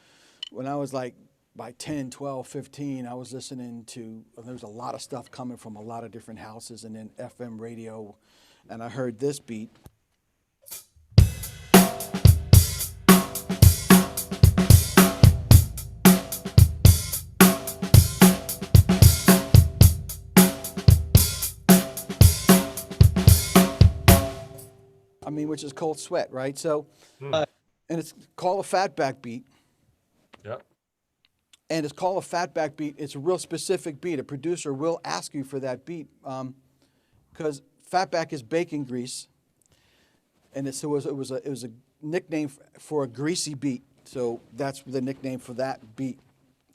when I was like, by 10, 12, 15, I was listening to, there was a lot of stuff coming from a lot of different houses and then FM radio, and I heard this beat. I mean, which is Cold Sweat, right? So, and it's called a fatback beat. Yep. And it's called a fatback beat. It's a real specific beat. A producer will ask you for that beat because fatback is bacon grease, and it was a nickname for a greasy beat. So that's the nickname for that beat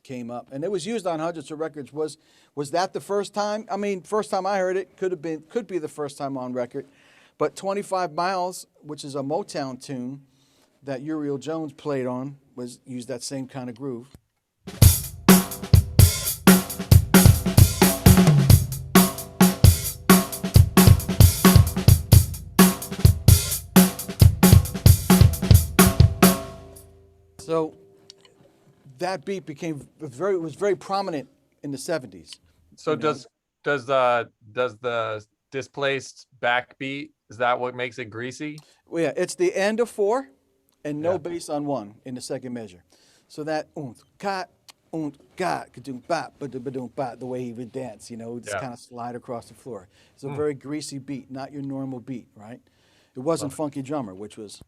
came up, and it was used on hundreds of records. Was that the first time? I mean, first time I heard it could be the first time on record, but 25 Miles, which is a Motown tune that Uriel Jones played on, was used that same kind of groove. So that beat was very prominent in the 70s. So does the displaced backbeat, is that what makes it greasy? Well, yeah, it's the end of 4 and no bass on 1 in the second measure. So that kat kat kadoom bop ba-doom bop, the way he would dance, you know, just kind of slide across the floor. It's a very greasy beat, not your normal beat, right? It wasn't Funky Drummer, which was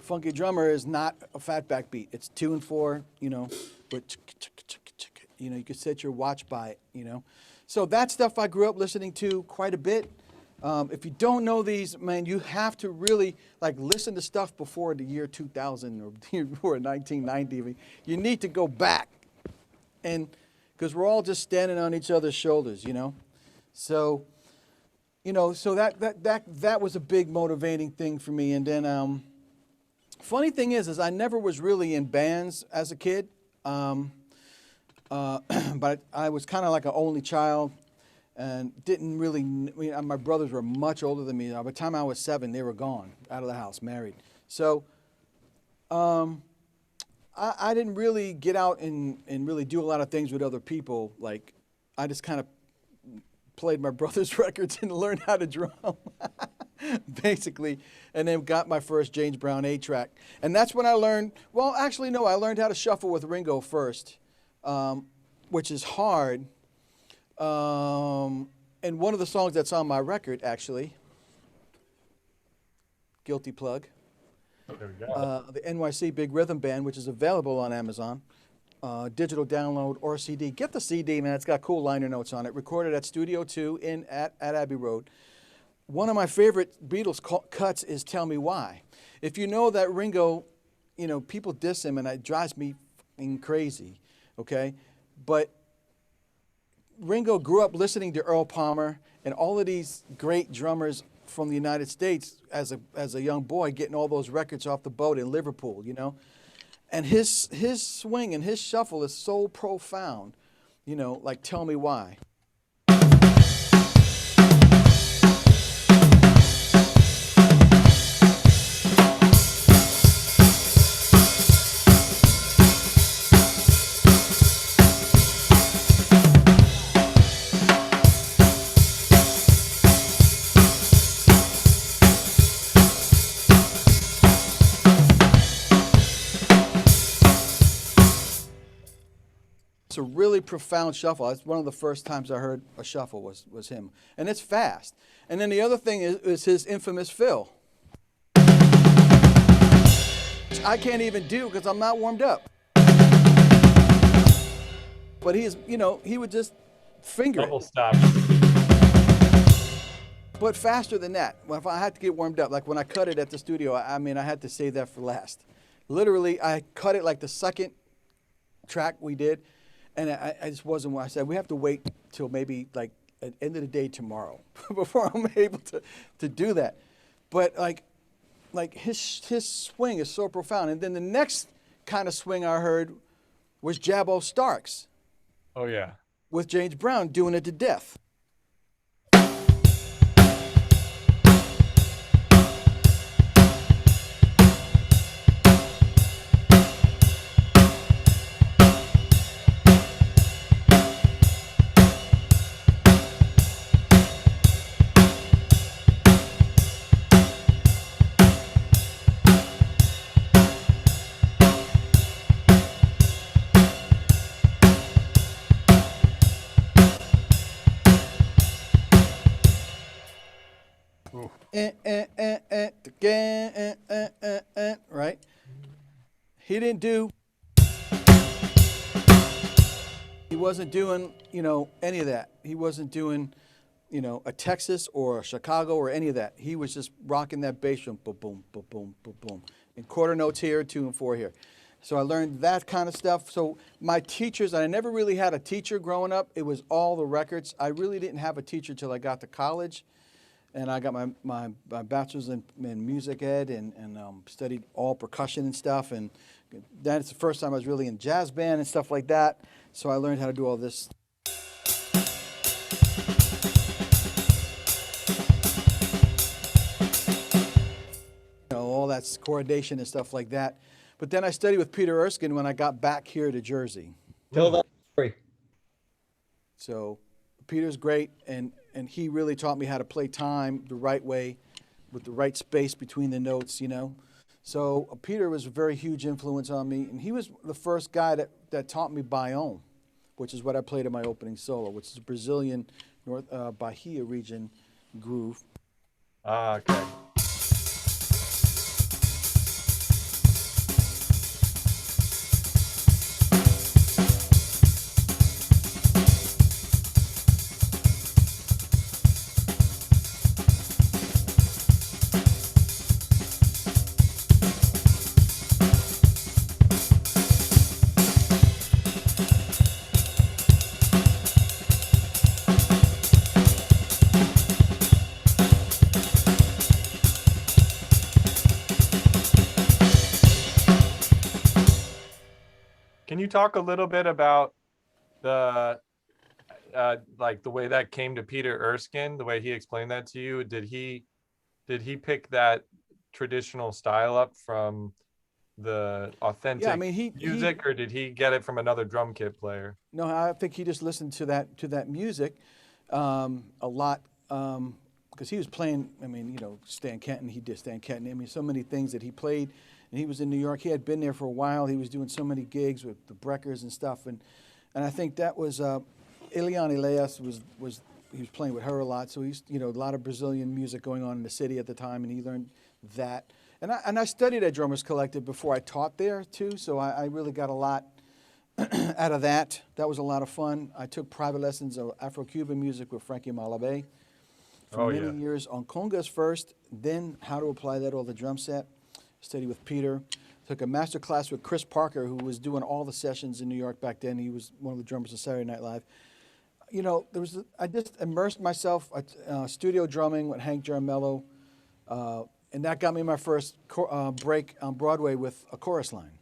Funky Drummer is not a fatback beat. It's 2 and 4, you know, but you know, you could set your watch by it, you know. So that stuff I grew up listening to quite a bit. If you don't know these, man, you have to really like listen to stuff before the year 2000 or before 1990. I mean, you need to go back, and because we're all just standing on each other's shoulders, you know. So, you know, so that was a big motivating thing for me. And then Funny thing is I never was really in bands as a kid, but I was kind of like an only child and didn't really, my brothers were much older than me. By the time I was 7, they were gone, out of the house, married. So I didn't really get out and really do a lot of things with other people. Like, I just kind of played my brother's records and learned how to drum, basically, and then got my first James Brown 8-track. And that's when I learned, well, actually, no, I learned how to shuffle with Ringo first, which is hard. And one of the songs that's on my record, actually, guilty plug, There we go. the NYC Big Rhythm Band, which is available on Amazon, digital download or CD. Get the CD, man. It's got cool liner notes on it. Recorded at Studio 2 at Abbey Road. One of my favorite Beatles cuts is Tell Me Why. If you know that Ringo, people diss him, and it drives me f***ing crazy, okay? But Ringo grew up listening to Earl Palmer and all of these great drummers from the United States as a young boy, getting all those records off the boat in Liverpool, And his swing and his shuffle is so profound, like Tell Me Why. A really profound shuffle. That's one of the first times I heard a shuffle was him, and it's fast. And then the other thing is his infamous fill, which I can't even do because I'm not warmed up. But he would just finger Double it, stop. but faster than that. If I had to get warmed up, like when I cut it at the studio, I had to save that for last. Literally, I cut it like the second track we did. And I just wasn't. I said we have to wait till maybe like at the end of the day tomorrow before I'm able to do that. But like his swing is so profound. And then the next kind of swing I heard was Jabbo Starks Oh yeah. with James Brown doing it to death. Right? He didn't do. He wasn't doing, any of that. He wasn't doing, a Texas or a Chicago or any of that. He was just rocking that bass drum, boom, boom, boom, boom, boom, boom, and quarter notes here, 2 and 4 here. So I learned that kind of stuff. So my teachers, I never really had a teacher growing up. It was all the records. I really didn't have a teacher till I got to college. And I got my bachelor's in music ed and studied all percussion and stuff. And that's the first time I was really in jazz band and stuff like that. So I learned how to do all this. All that coordination and stuff like that. But then I studied with Peter Erskine when I got back here to Jersey. Tell that story. So Peter's great, and he really taught me how to play time the right way with the right space between the notes, So Peter was a very huge influence on me, and he was the first guy that taught me Baião, which is what I played in my opening solo, which is a Brazilian North Bahia region groove. Ah, okay. you talk a little bit about the like the way that came to Peter Erskine, the way he explained that to you? Did he pick that traditional style up from the authentic Yeah, I mean, music, or did he get it from another drum kit player? no, I think he just listened to that music a lot because he was playing. I mean, you know, Stan Kenton. He did Stan Kenton. I mean, so many things that he played, and he was in New York. He had been there for a while. He was doing so many gigs with the Breckers and stuff, and I think that was Eliane Elias was he was playing with her a lot. So he's, you know, a lot of Brazilian music going on in the city at the time, and he learned that. And I studied at Drummers Collective before I taught there too, so I really got a lot out of that. That was a lot of fun. I took private lessons of Afro-Cuban music with Frankie Malabé for many years on congas first, then how to apply that to the drum set. Studied with Peter. Took a master class with Chris Parker, who was doing all the sessions in New York back then. He was one of the drummers of Saturday Night Live. You know, I just immersed myself at studio drumming with Hank Jaramello, and that got me my first break on Broadway with a chorus line.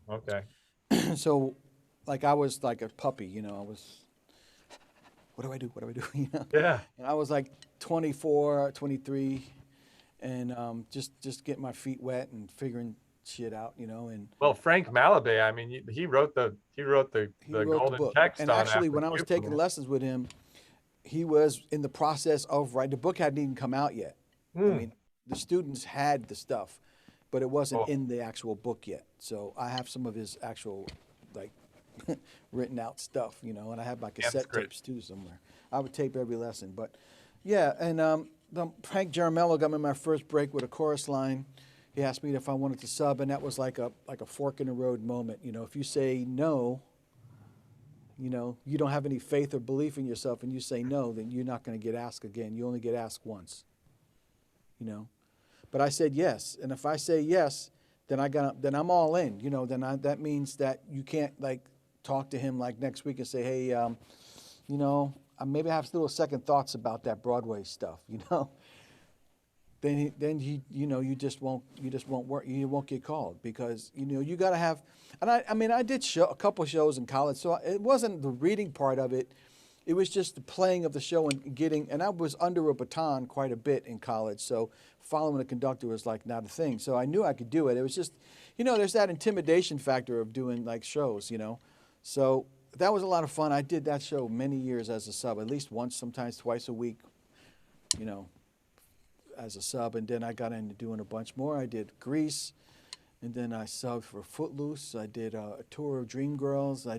Okay. So, like, I was like a puppy, you know. I was, what do I do? What do I do? You know? Yeah. And I was like 24, 23, and just getting my feet wet and figuring shit out, you know. And well, Frank Malabé, I mean, he wrote the golden book. text and on actually, when I was Afro-Cuban. taking lessons with him, he was in the process of writing. The book hadn't even come out yet. I mean, the students had the stuff, but it wasn't in the actual book yet. So I have some of his actual, like, written out stuff, you know, and I have my cassette tapes too somewhere. I would tape every lesson, but yeah. And Hank Jaramello got me my first break with a chorus line. He asked me if I wanted to sub, and that was like a fork in the road moment. You know, if you say no, you know, you don't have any faith or belief in yourself, and you say no, then you're not going to get asked again. You only get asked once. You know, but I said yes, and if I say yes, then I'm all in. You know, that means that you can't like talk to him like next week and say, hey, you know, maybe I have little second thoughts about that Broadway stuff. You know, then you just won't work. You won't get called because, you know, you got to have. And I mean, I did a couple shows in college, so it wasn't the reading part of it. It was just the playing of the show and I was under a baton quite a bit in college, so following a conductor was like not a thing. So I knew I could do it. It was just, you know, there's that intimidation factor of doing like shows, you know. So that was a lot of fun. I did that show many years as a sub, at least once, sometimes twice a week, you know, as a sub. And then I got into doing a bunch more. I did Grease, and then I subbed for Footloose. I did a tour of Dreamgirls. I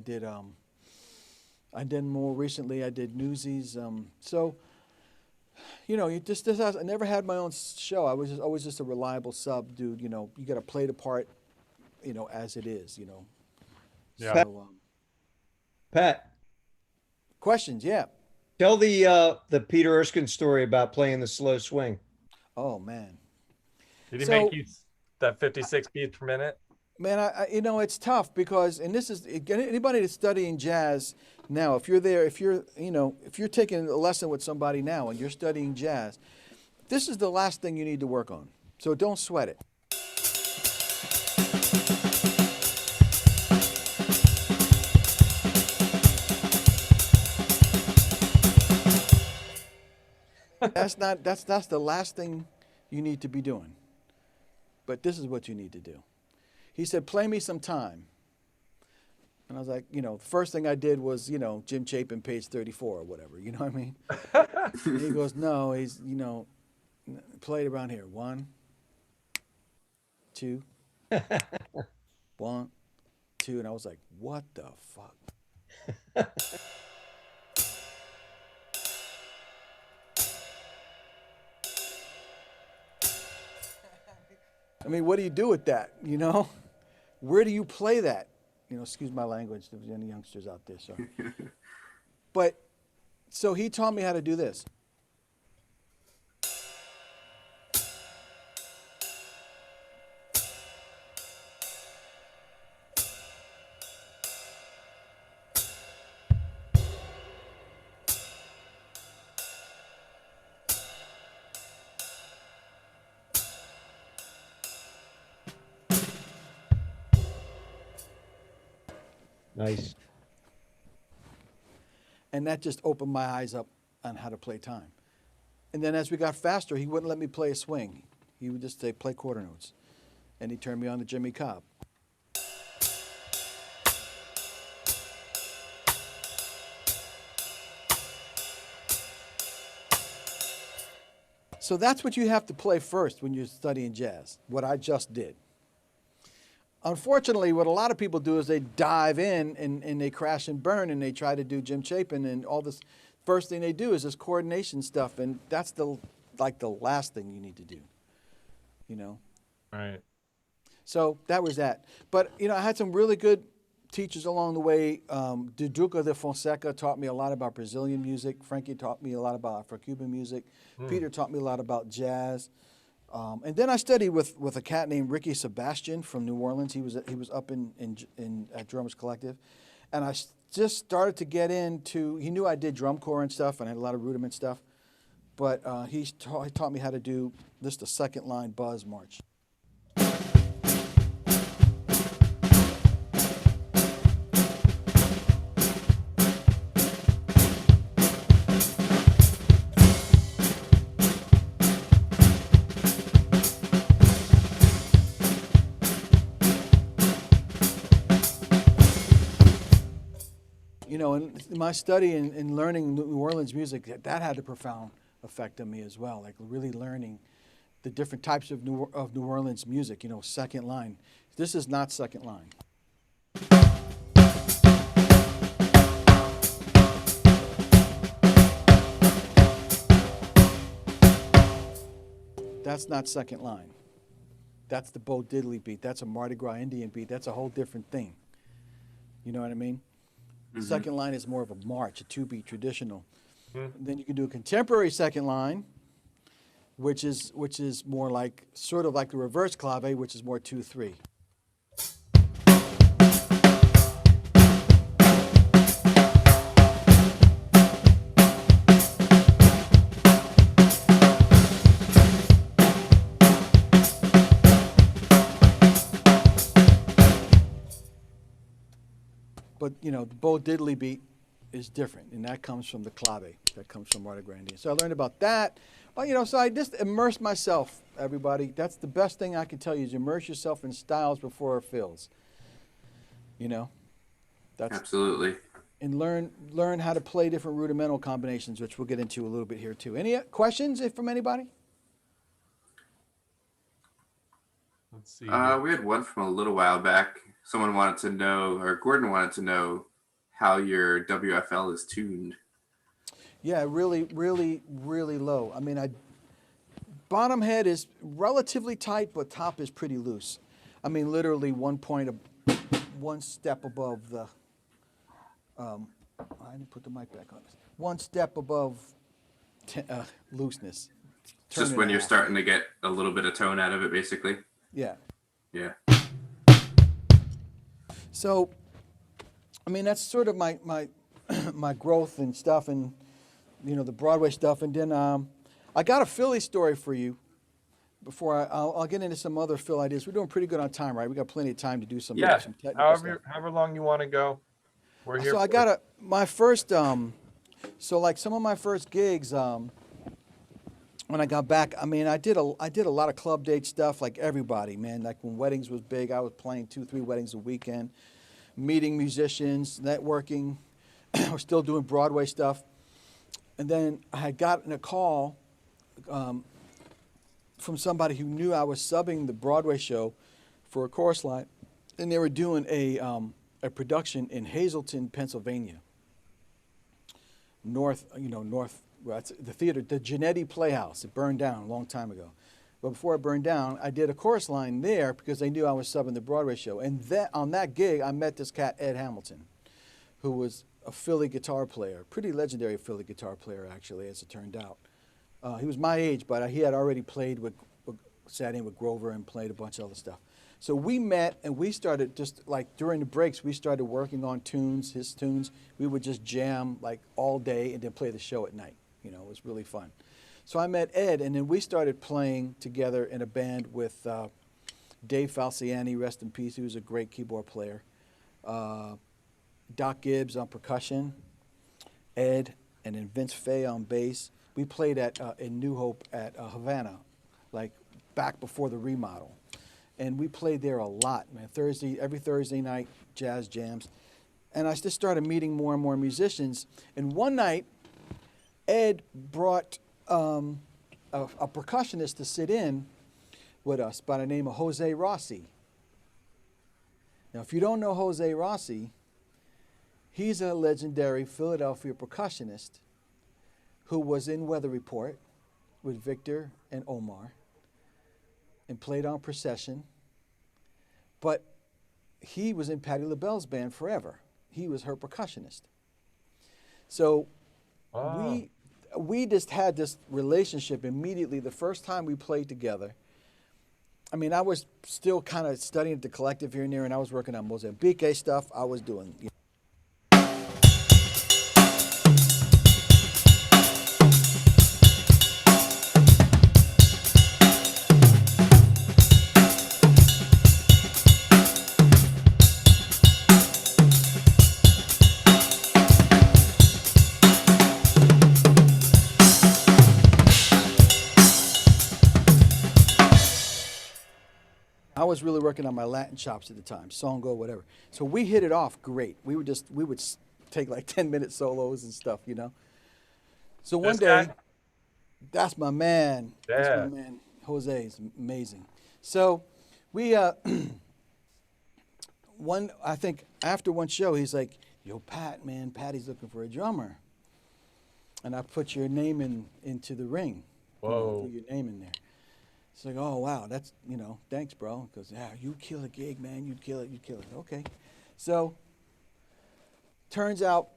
did more recently. I did Newsies. So, you know, I never had my own show. I was always just a reliable sub dude. You know, you got to play the part, you know, as it is. You know. Yeah. So, Pat, questions? Yeah. tell the Peter Erskine story about playing the slow swing. Oh man. Did he make you that 56 beats per minute? Man, I you know, it's tough because, and this is anybody that's studying jazz now. If you're there, if you're taking a lesson with somebody now and you're studying jazz, this is the last thing you need to work on. So don't sweat it. That's the last thing you need to be doing. But this is what you need to do. He said, play me some time. And I was like, you know, the first thing I did was, you know, Jim Chapin, page 34 or whatever, you know what I mean? And he goes, no, he's, you know, play it around here. 1, 2, 1, 2. And I was like, what the fuck? I mean, what do you do with that, you know? Where do you play that? You know, excuse my language, if there's any youngsters out there, sorry. But, so he taught me how to do this. Nice. And that just opened my eyes up on how to play time. And then as we got faster, he wouldn't let me play a swing. He would just say, play quarter notes. And he turned me on to Jimmy Cobb. So that's what you have to play first when you're studying jazz, what I just did. Unfortunately, what a lot of people do is they dive in and they crash and burn and they try to do Jim Chapin and all this. First thing they do is this coordination stuff, and that's the last thing you need to do, you know. Right. So that was that. But you know, I had some really good teachers along the way. Duduca de Fonseca taught me a lot about Brazilian music. Frankie taught me a lot about Afro-Cuban music. Peter taught me a lot about jazz. And then I studied with a cat named Ricky Sebastian from New Orleans. He was up at Drummers Collective, and I just started to get into. He knew I did drum corps and stuff, and I had a lot of rudiment stuff, but he taught me how to do the second line buzz march. You know, in my study and learning New Orleans music, that had a profound effect on me as well. Like really learning the different types of New Orleans music. You know, second line. This is not second line. That's not second line. That's the Bo Diddley beat. That's a Mardi Gras Indian beat. That's a whole different thing. You know what I mean? Mm-hmm. Second line is more of a march, a two-beat traditional. Mm-hmm. Then you can do a contemporary second line, which is more like sort of like the reverse clave, which is more 2-3. But, you know, the Bo Diddley beat is different, and that comes from the clave. That comes from Mardi Gras Indian. So I learned about that. Well, you know, so I just immersed myself, everybody. That's the best thing I can tell you is immerse yourself in styles before it fills. You know? That's absolutely. And learn how to play different rudimental combinations, which we'll get into a little bit here, too. Any questions from anybody? Let's see. We had one from a little while back. Someone wanted to know, or Gordon wanted to know, how your WFL is tuned. Yeah, really, really, really low. I mean, bottom head is relatively tight, but top is pretty loose. I mean, literally one step above the. I didn't put the mic back on. One step above looseness. Just when you're starting to get a little bit of tone out of it, basically. Yeah. Yeah. So, I mean, that's sort of my my growth and stuff, and you know, the Broadway stuff. And then I got a Philly story for you. Before I'll get into some other Phil ideas. We're doing pretty good on time, right? We got plenty of time to do some. Yeah. Some technical stuff. However long you want to go. We're here. So I got my first. So like some of my first gigs. When I got back, I mean, I did a lot of club date stuff, like everybody, man. Like when weddings was big, I was playing 2-3 weddings a weekend, meeting musicians, networking. We're still doing Broadway stuff. And then I had gotten a call from somebody who knew I was subbing the Broadway show for a chorus line, and they were doing a production in Hazleton, Pennsylvania. North. Well, it's the theater, the Genetti Playhouse. It burned down a long time ago. But before it burned down, I did a chorus line there because they knew I was subbing the Broadway show. And on that gig, I met this cat, Ed Hamilton, who was a Philly guitar player, pretty legendary Philly guitar player, actually, as it turned out. He was my age, but he had already sat in with Grover and played a bunch of other stuff. So we met, and we started just, like, during the breaks, we started working on his tunes. We would just jam, like, all day and then play the show at night. You know, it was really fun. So I met Ed, and then we started playing together in a band with Dave Falciani, rest in peace. He was a great keyboard player. Doc Gibbs on percussion, Ed, and then Vince Fay on bass. We played at in New Hope at Havana, like back before the remodel. And we played there a lot, man. Every Thursday night, jazz jams. And I just started meeting more and more musicians. And one night, Ed brought a percussionist to sit in with us by the name of Jose Rossi. Now, if you don't know Jose Rossi, he's a legendary Philadelphia percussionist who was in Weather Report with Victor and Omar and played on Procession. But he was in Patti LaBelle's band forever. He was her percussionist. So we just had this relationship immediately the first time we played together. I mean, I was still kind of studying at the collective here and there, and I was working on Mozambique stuff. I was doing, you know. I was really working on my Latin chops at the time, songo, whatever. So we hit it off great. We would take like 10-minute solos and stuff, you know. So one day, that's my man. Yeah. That's my man. Jose is amazing. So we I think after one show, he's like, "Yo, Pat, man, Patty's looking for a drummer." And I put your name into the ring. Whoa. Put your name in there. It's like, oh, wow, that's, you know, thanks, bro. Because, yeah, you kill a gig, man. You'd kill it. Okay. So, turns out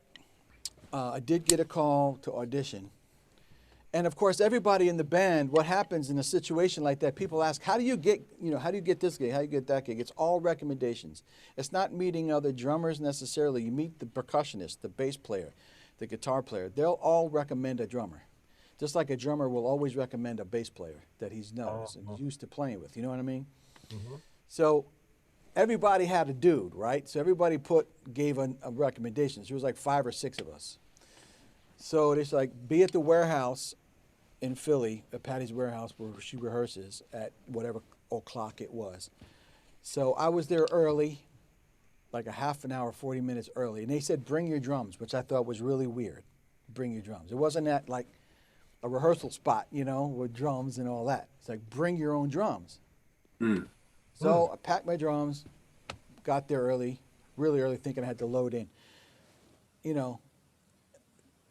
I did get a call to audition. And, of course, everybody in the band, what happens in a situation like that, people ask, how do you get this gig? How do you get that gig? It's all recommendations. It's not meeting other drummers necessarily. You meet the percussionist, the bass player, the guitar player. They'll all recommend a drummer. Just like a drummer will always recommend a bass player that he knows and is used to playing with. You know what I mean? Mm-hmm. So everybody had a dude, right? So everybody gave a recommendation. There was like 5 or 6 of us. So it's like, be at the warehouse in Philly, at Patty's warehouse where she rehearses at whatever o'clock it was. So I was there early, like a half an hour, 40 minutes early. And they said, bring your drums, which I thought was really weird. Bring your drums. It wasn't that like a rehearsal spot, you know, with drums and all that. It's like, bring your own drums. So I packed my drums, got there early, really early, thinking I had to load in. You know,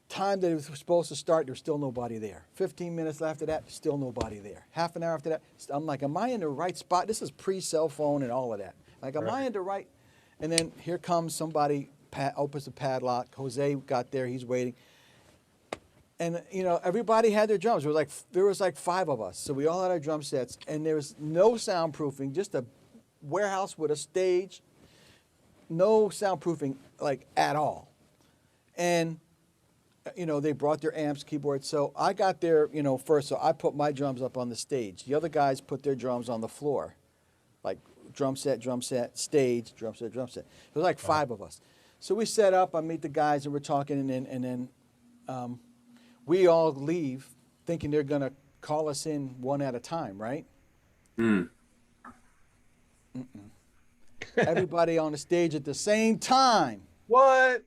time that it was supposed to start, there's still nobody there. 15 minutes after that, still nobody there. Half an hour after that, I'm like, am I in the right spot? This is pre-cell phone and all of that. Like, am I in the right? And then here comes somebody, opens the padlock. Jose got there, he's waiting. And, you know, everybody had their drums. There was like 5 of us. So we all had our drum sets. And there was no soundproofing, just a warehouse with a stage. No soundproofing, like, at all. And, you know, they brought their amps, keyboards. So I got there, you know, first. So I put my drums up on the stage. The other guys put their drums on the floor. Like, drum set, stage, drum set. There was like 5 of us. So we set up. I meet the guys, and we're talking. And then we all leave thinking they're going to call us in one at a time, right? Everybody on the stage at the same time. What?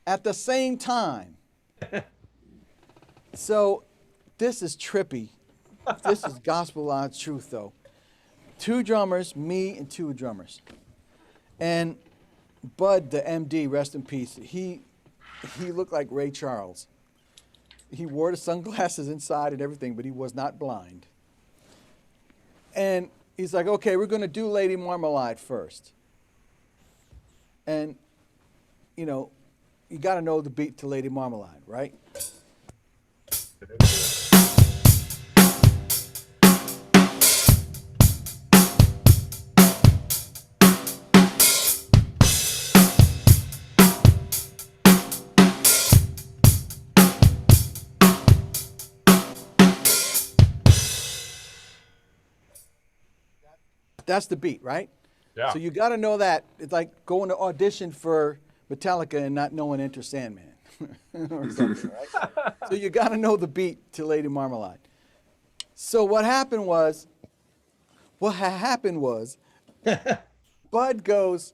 At the same time. So this is trippy. This is gospel on truth, though. 2 drummers, me and 2 drummers. And Bud, the MD, rest in peace, he looked like Ray Charles. He wore the sunglasses inside and everything, but he was not blind. And he's like, okay, we're going to do Lady Marmalade first. And, you know, you got to know the beat to Lady Marmalade, right? That's the beat, right? Yeah. So you got to know that. It's like going to audition for Metallica and not knowing Enter Sandman or something, right? So you got to know the beat to Lady Marmalade. So what happened was, Bud goes,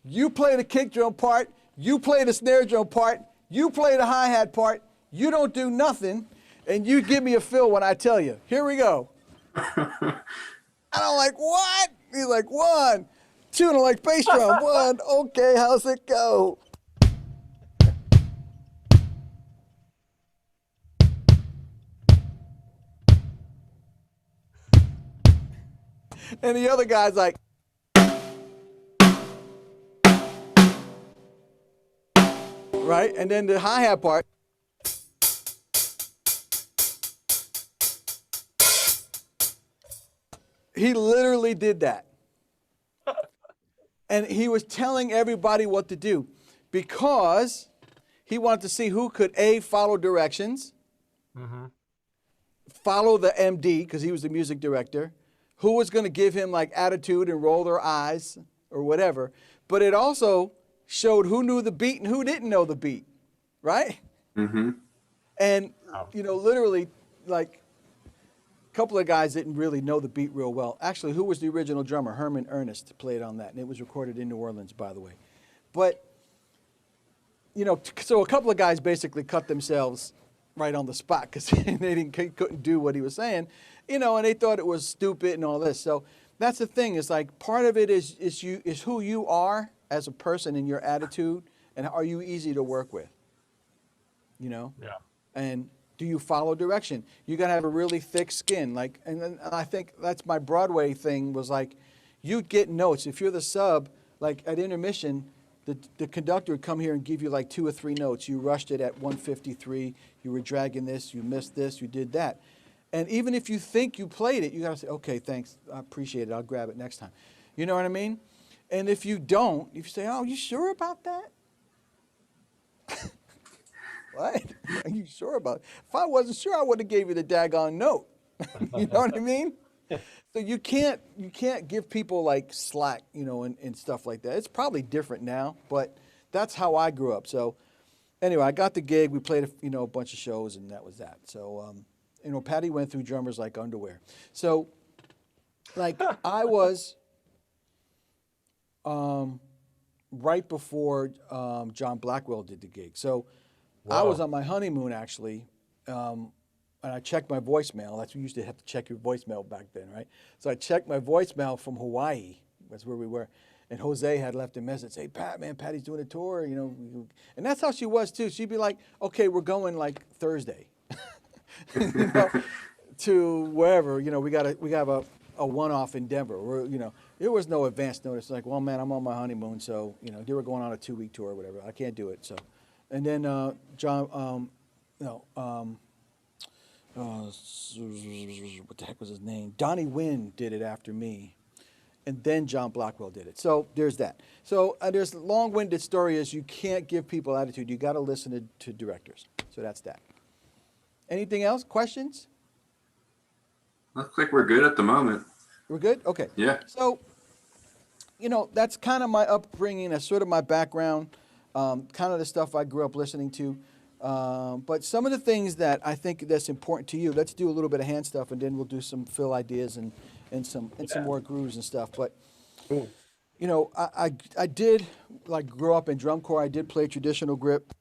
you play the kick drum part, you play the snare drum part, you play the hi-hat part, you don't do nothing, and you give me a fill when I tell you. Here we go. And I'm like, what? He's like, 1, 2, and I'm like, bass drum, 1, okay, how's it go? And the other guy's like, right? And then the hi-hat part. He literally did that. And he was telling everybody what to do because he wanted to see who could, A, follow directions, follow the MD, because he was the music director, who was going to give him like attitude and roll their eyes or whatever. But it also showed who knew the beat and who didn't know the beat, right? Mm-hmm. And, you know, literally, like, a couple of guys didn't really know the beat real well. Actually, who was the original drummer? Herman Ernest played on that, and it was recorded in New Orleans, by the way. But, you know, so a couple of guys basically cut themselves right on the spot because they couldn't do what he was saying, you know, and they thought it was stupid and all this. So that's the thing. It's like part of it is who you are as a person and your attitude, and are you easy to work with, you know? Yeah. And do you follow direction? You got to have a really thick skin. Like, and I think that's my Broadway thing was like, you get notes. If you're the sub, like at intermission, the conductor would come here and give you like 2 or 3 notes. You rushed it at 153. You were dragging this. You missed this. You did that. And even if you think you played it, you got to say, okay, thanks. I appreciate it. I'll grab it next time. You know what I mean? And if you don't, if you say, oh, you sure about that? What? Are you sure about it? If I wasn't sure, I would have gave you the daggone note. You know what I mean? So you can't give people like slack, you know, and stuff like that. It's probably different now, but that's how I grew up. So anyway, I got the gig. We played, a bunch of shows, and that was that. So, you know, Patti went through drummers like underwear. So, like, I was right before John Blackwell did the gig. So I was on my honeymoon, actually, and I checked my voicemail. That's we used to have to check your voicemail back then, right? So I checked my voicemail from Hawaii. That's where we were. And Jose had left a message, hey, Pat, man, Patty's doing a tour, you know. And that's how she was, too. She'd be like, okay, we're going, like, Thursday. You know, to wherever, you know, we have a one-off in Denver. You know, there was no advance notice. Like, well, man, I'm on my honeymoon, so, you know, they were going on a 2-week tour or whatever. I can't do it, so. And then John, what the heck was his name? Donnie Wynn did it after me. And then John Blackwell did it. So there's that. So there's a long-winded story is you can't give people attitude. You got to listen to directors. So that's that. Anything else? Questions? Looks like we're good at the moment. We're good? Okay. Yeah. So, you know, that's kind of my upbringing. That's sort of my background, kind of the stuff I grew up listening to. But some of the things that I think that's important to you, let's do a little bit of hand stuff, and then we'll do some fill ideas and some more grooves and stuff. But, you know, I did, like, grow up in drum corps. I did play traditional grip.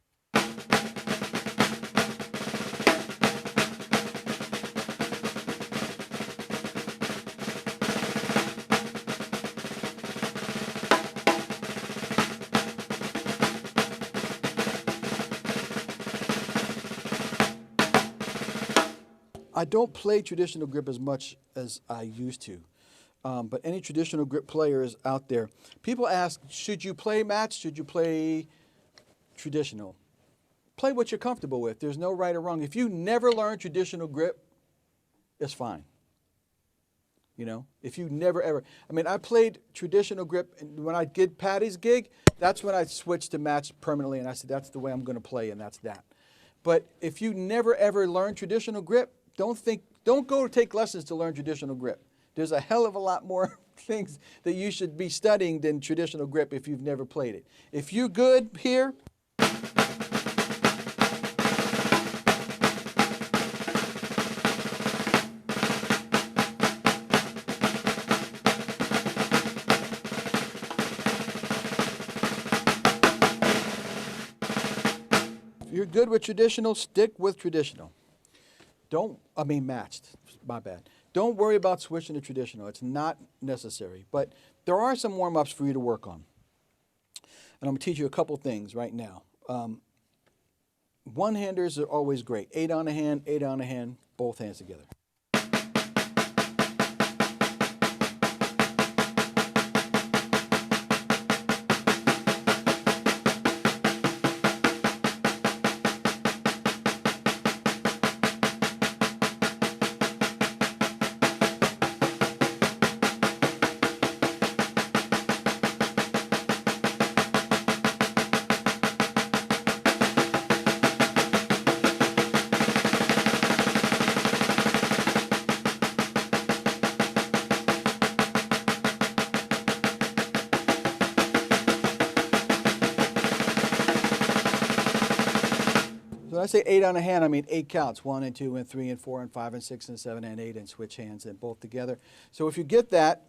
I don't play traditional grip as much as I used to, but any traditional grip players out there, people ask, should you play match? Should you play traditional? Play what you're comfortable with. There's no right or wrong. If you never learn traditional grip, it's fine. You know, if you never ever, I mean, I played traditional grip, and when I did Patty's gig, that's when I switched to match permanently, and I said, that's the way I'm going to play, and that's that. But if you never ever learn traditional grip, don't go take lessons to learn traditional grip. There's a hell of a lot more things that you should be studying than traditional grip if you've never played it. If you're good here, if you're good with traditional, stick with traditional. Matched, my bad. Don't worry about switching to traditional. It's not necessary, but there are some warm-ups for you to work on. And I'm gonna teach you a couple things right now. One-handers are always great. 8 on a hand, 8 on a hand, both hands together. So when I say 8 on a hand, I mean 8 counts. 1 and 2 and 3 and 4 and 5 and 6 and 7 and 8 and switch hands and both together. So if you get that,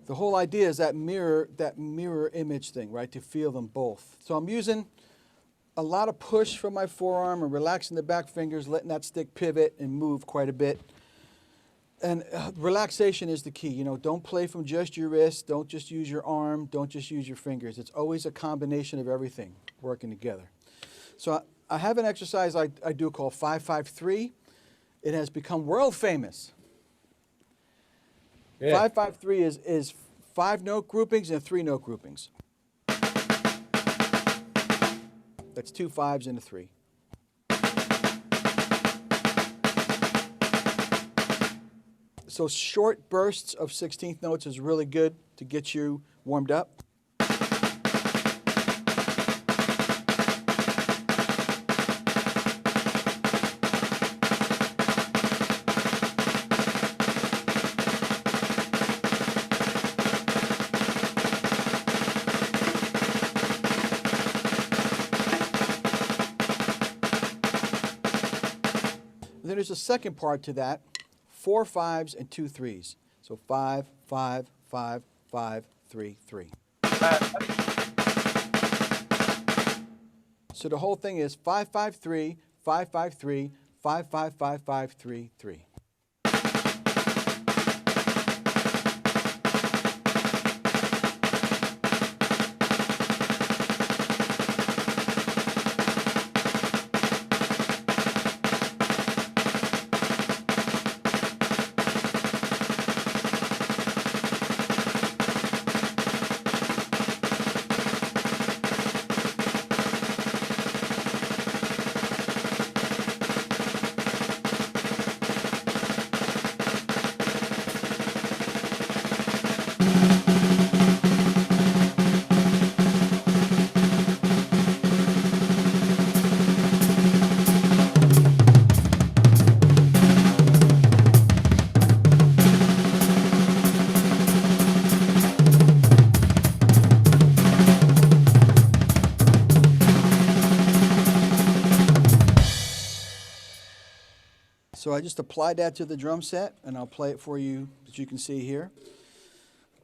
the whole idea is that mirror image thing, right? To feel them both. So I'm using a lot of push from my forearm and relaxing the back fingers, letting that stick pivot and move quite a bit. And relaxation is the key. You know, don't play from just your wrist. Don't just use your arm. Don't just use your fingers. It's always a combination of everything working together. So I have an exercise I do called 5-5-3. It has become world famous. Yeah. 5-5-3 is 5 note groupings and 3 note groupings. That's 2 5s and a 3. So short bursts of 16th notes is really good to get you warmed up. Then there's a second part to that, 4 5s and 2 3s. So 5, 5, 5, 5, 3, 3. So the whole thing is 5-5-3, 5-5-3, 5-5-5-5-3-3. So I just applied that to the drum set, and I'll play it for you, as you can see here.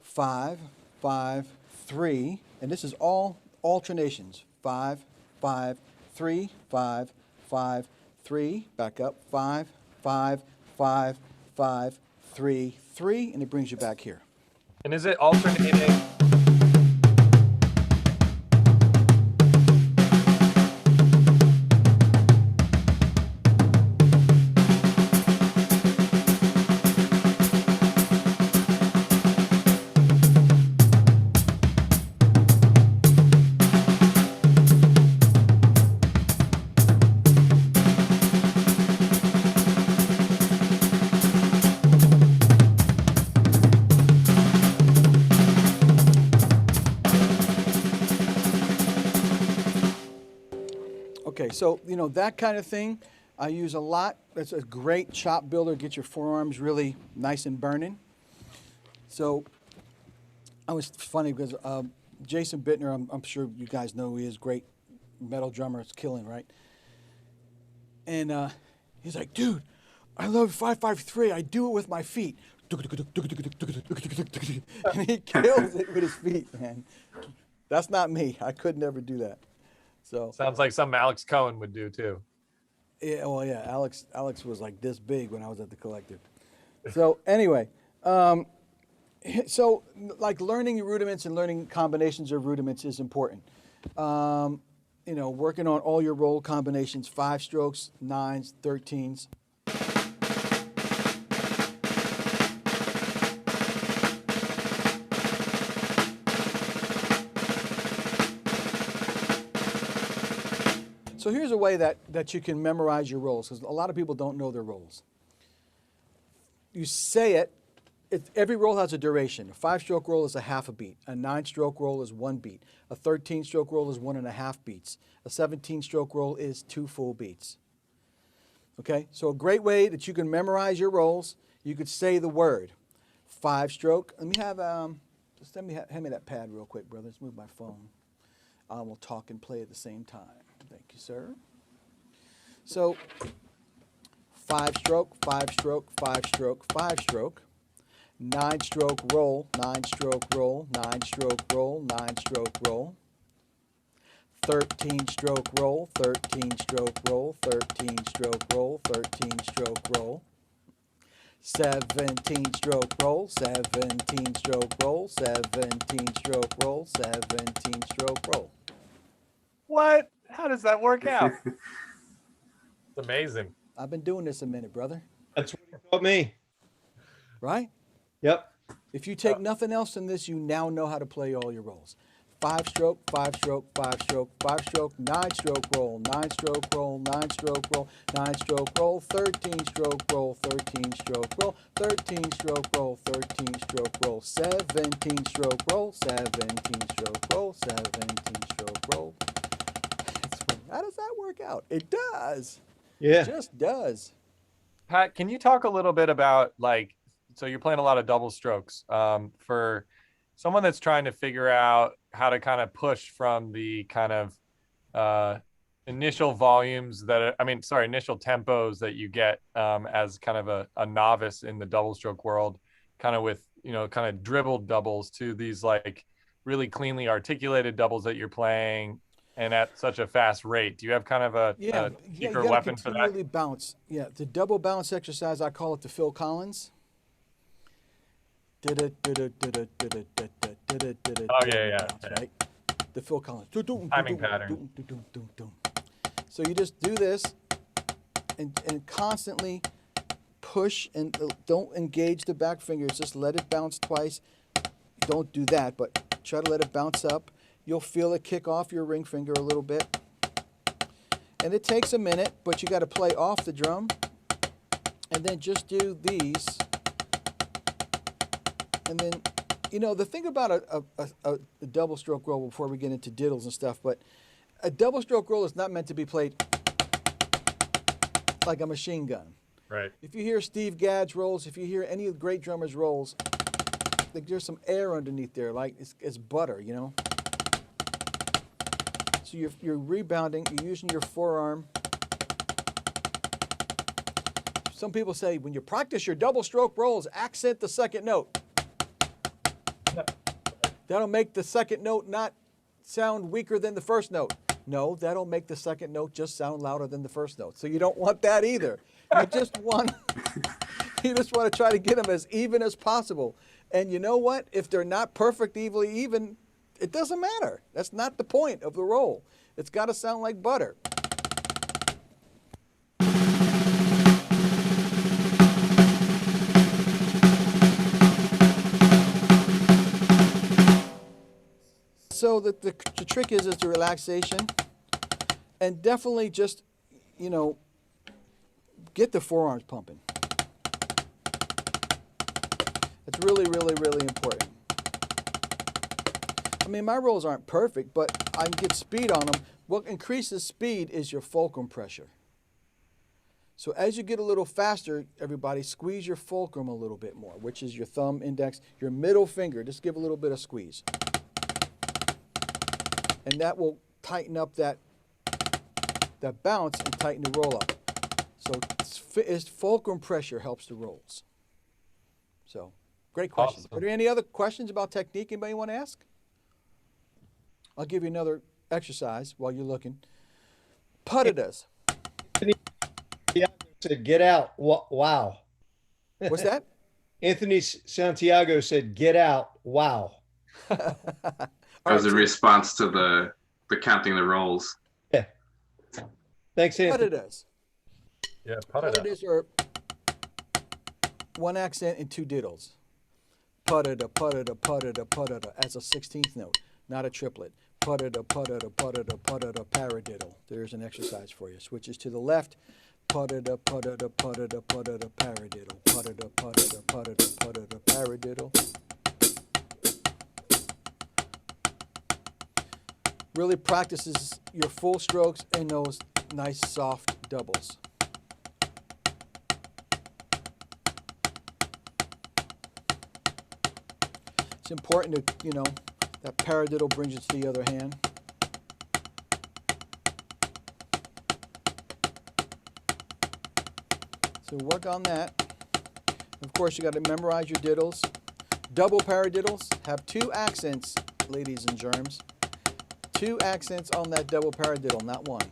5, 5, 3, and this is all alternations. 5, 5, 3, 5, 5, 3, back up. 5, 5, 5, 5, 3, 3, and it brings you back here. And is it alternating? Okay, so, you know, that kind of thing I use a lot. That's a great chop builder. Get your forearms really nice and burning. So, I was funny because Jason Bittner, I'm sure you guys know who he is, great metal drummer. It's killing, right? And he's like, dude, I love 553. I do it with my feet. And he kills it with his feet, man. That's not me. I could never do that. So Sounds like something Alex Cohen would do too. yeah, well, yeah. Alex was like this big when I was at the Collective. So anyway, so like learning rudiments and learning combinations of rudiments is important. You know, working on all your roll combinations, 5 strokes, 9s, 13s. So here's a way that you can memorize your rolls, because a lot of people don't know their rolls. You say it, every roll has a duration. A 5-stroke roll is a half a beat. A 9-stroke roll is 1 beat. A 13-stroke roll is 1.5 beats. A 17-stroke roll is 2 full beats. Okay, so a great way that you can memorize your rolls, you could say the word. 5-stroke, let me have, just hand me that pad real quick, brother. Let's move my phone. We'll talk and play at the same time. Thank you, sir. So, 5-stroke, 5-stroke, 5-stroke, 5-stroke. 9-stroke roll, 9-stroke roll, 9-stroke roll, 9-stroke roll. 13-stroke roll, 13-stroke roll, 13-stroke roll, 13-stroke roll. 17-stroke roll, 17-stroke roll, 17-stroke roll, 17-stroke roll. What? How does that work out? It's amazing. I've been doing this a minute, brother. That's what he taught me. Right? Yep. If you take nothing else from this, you now know how to play all your rolls. 5-stroke, 5-stroke, 5-stroke, 5-stroke, 9-stroke roll, 9-stroke roll, 9-stroke roll, 9-stroke roll, 13-stroke roll, 13-stroke roll, 13-stroke roll, 13-stroke roll, 17-stroke roll, 17-stroke roll, 17-stroke roll. How does that work out? It does. Yeah. It just does. Pat, can you talk a little bit about, like, so you're playing a lot of double strokes, for someone that's trying to figure out how to kind of push from the kind of initial volumes initial tempos that you get as kind of a novice in the double stroke world, kind of with, you know, kind of dribbled doubles to these like really cleanly articulated doubles that you're playing and at such a fast rate. Do you have kind of a You secret gotta weapon for that? continually bounce. Yeah, the double bounce exercise, I call it the Phil Collins. Oh, yeah. Right? The Phil Collins. Timing pattern. So you just do this and constantly push and don't engage the back fingers. Just let it bounce twice. Don't do that, but try to let it bounce up. You'll feel it kick off your ring finger a little bit. And it takes a minute, but you got to play off the drum. And then just do these. And then, you know, the thing about a double stroke roll, before we get into diddles and stuff, but a double stroke roll is not meant to be played like a machine gun. Right. If you hear Steve Gadd's rolls, if you hear any of the great drummers' rolls, like there's some air underneath there, like it's butter, you know? So you're rebounding, you're using your forearm. Some people say, when you practice your double stroke rolls, accent the second note. That'll make the second note not sound weaker than the first note. No, that'll make the second note just sound louder than the first note. So you don't want that either. You just want to try to get them as even as possible. And you know what? If they're not perfectly even, it doesn't matter. That's not the point of the roll. It's got to sound like butter. So the trick is the relaxation, and definitely just, you know, get the forearms pumping. It's really, really, really important. I mean, my rolls aren't perfect, but I can get speed on them. What increases speed is your fulcrum pressure. So as you get a little faster, everybody, squeeze your fulcrum a little bit more, which is your thumb, index, your middle finger. Just give a little bit of squeeze. And that will tighten up that bounce and tighten the roll up. So it's fulcrum pressure helps the rolls. So great question. Awesome. Are there any other questions about technique anybody want to ask? I'll give you another exercise while you're looking. Puttitas. Said, get out. Wow. What's that? Anthony Santiago said, get out. Wow. That was a response to the counting the rolls. Yeah. Thanks, Anthony. Puttitas. Yeah, puttitas. Puttitas are one accent and two diddles. Puttita, puttita, puttita, puttita as a 16th note, not a triplet. Puttita, puttita, puttita, puttita, paradiddle. There's an exercise for you. Switches to the left. Puttita, puttita, puttita, puttita, paradiddle. Puttita, puttita, puttita, puttita, paradiddle. Really practices your full strokes and those nice soft doubles. It's important to, that paradiddle brings it to the other hand. So work on that. Of course, you got to memorize your diddles. Double paradiddles have two accents, ladies and germs. Two accents on that double paradiddle, not one.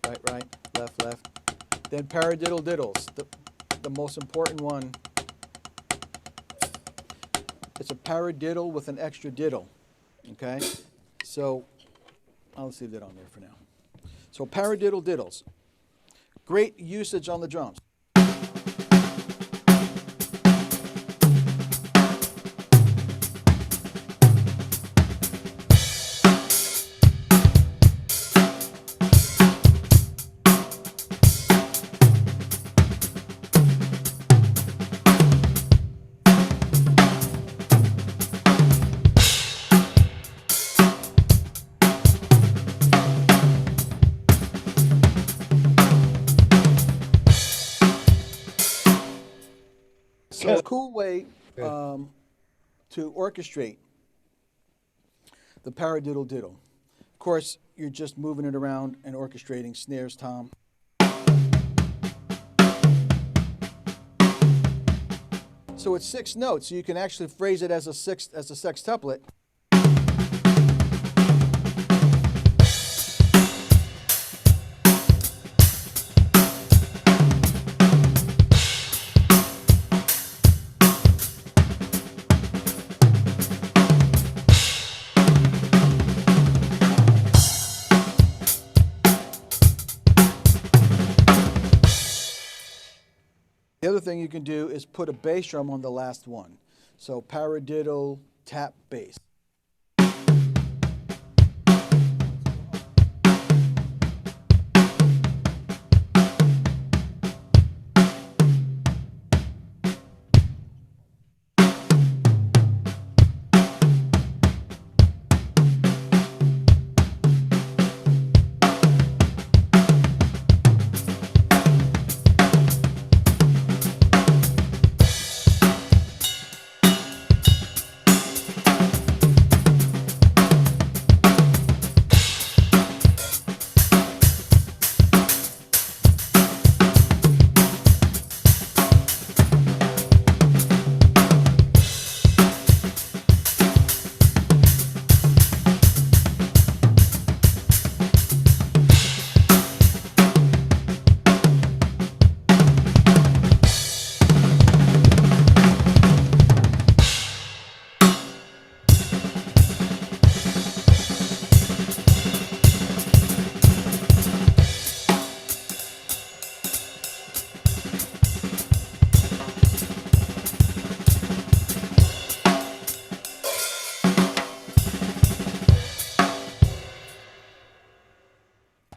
Right, right, left, left. Then paradiddle diddles, the most important one. It's a paradiddle with an extra diddle, okay? So I'll leave that on there for now. So paradiddle diddles, great usage on the drums. So a cool way to orchestrate the paradiddle diddle. Of course, you're just moving it around and orchestrating snares, tom. So it's 6 notes, so you can actually phrase it as a sextuplet. The other thing you can do is put a bass drum on the last one. So paradiddle, tap, bass.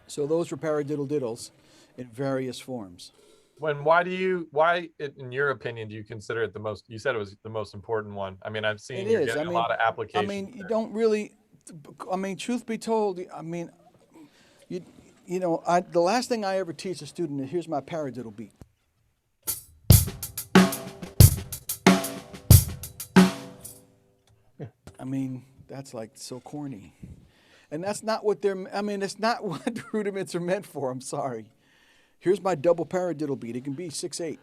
So those were paradiddle diddles in various forms. Why in your opinion, do you consider it the most, you said it was the most important one? I mean, I've seen It you're is. getting I mean, a lot of I applications. mean, you don't really. I mean, truth be told, I mean, you know, the last thing I ever teach a student is here's my paradiddle beat. I mean, that's like so corny, and that's not what they're. I mean, it's not what rudiments are meant for. I'm sorry. Here's my double paradiddle beat. It can be 6/8.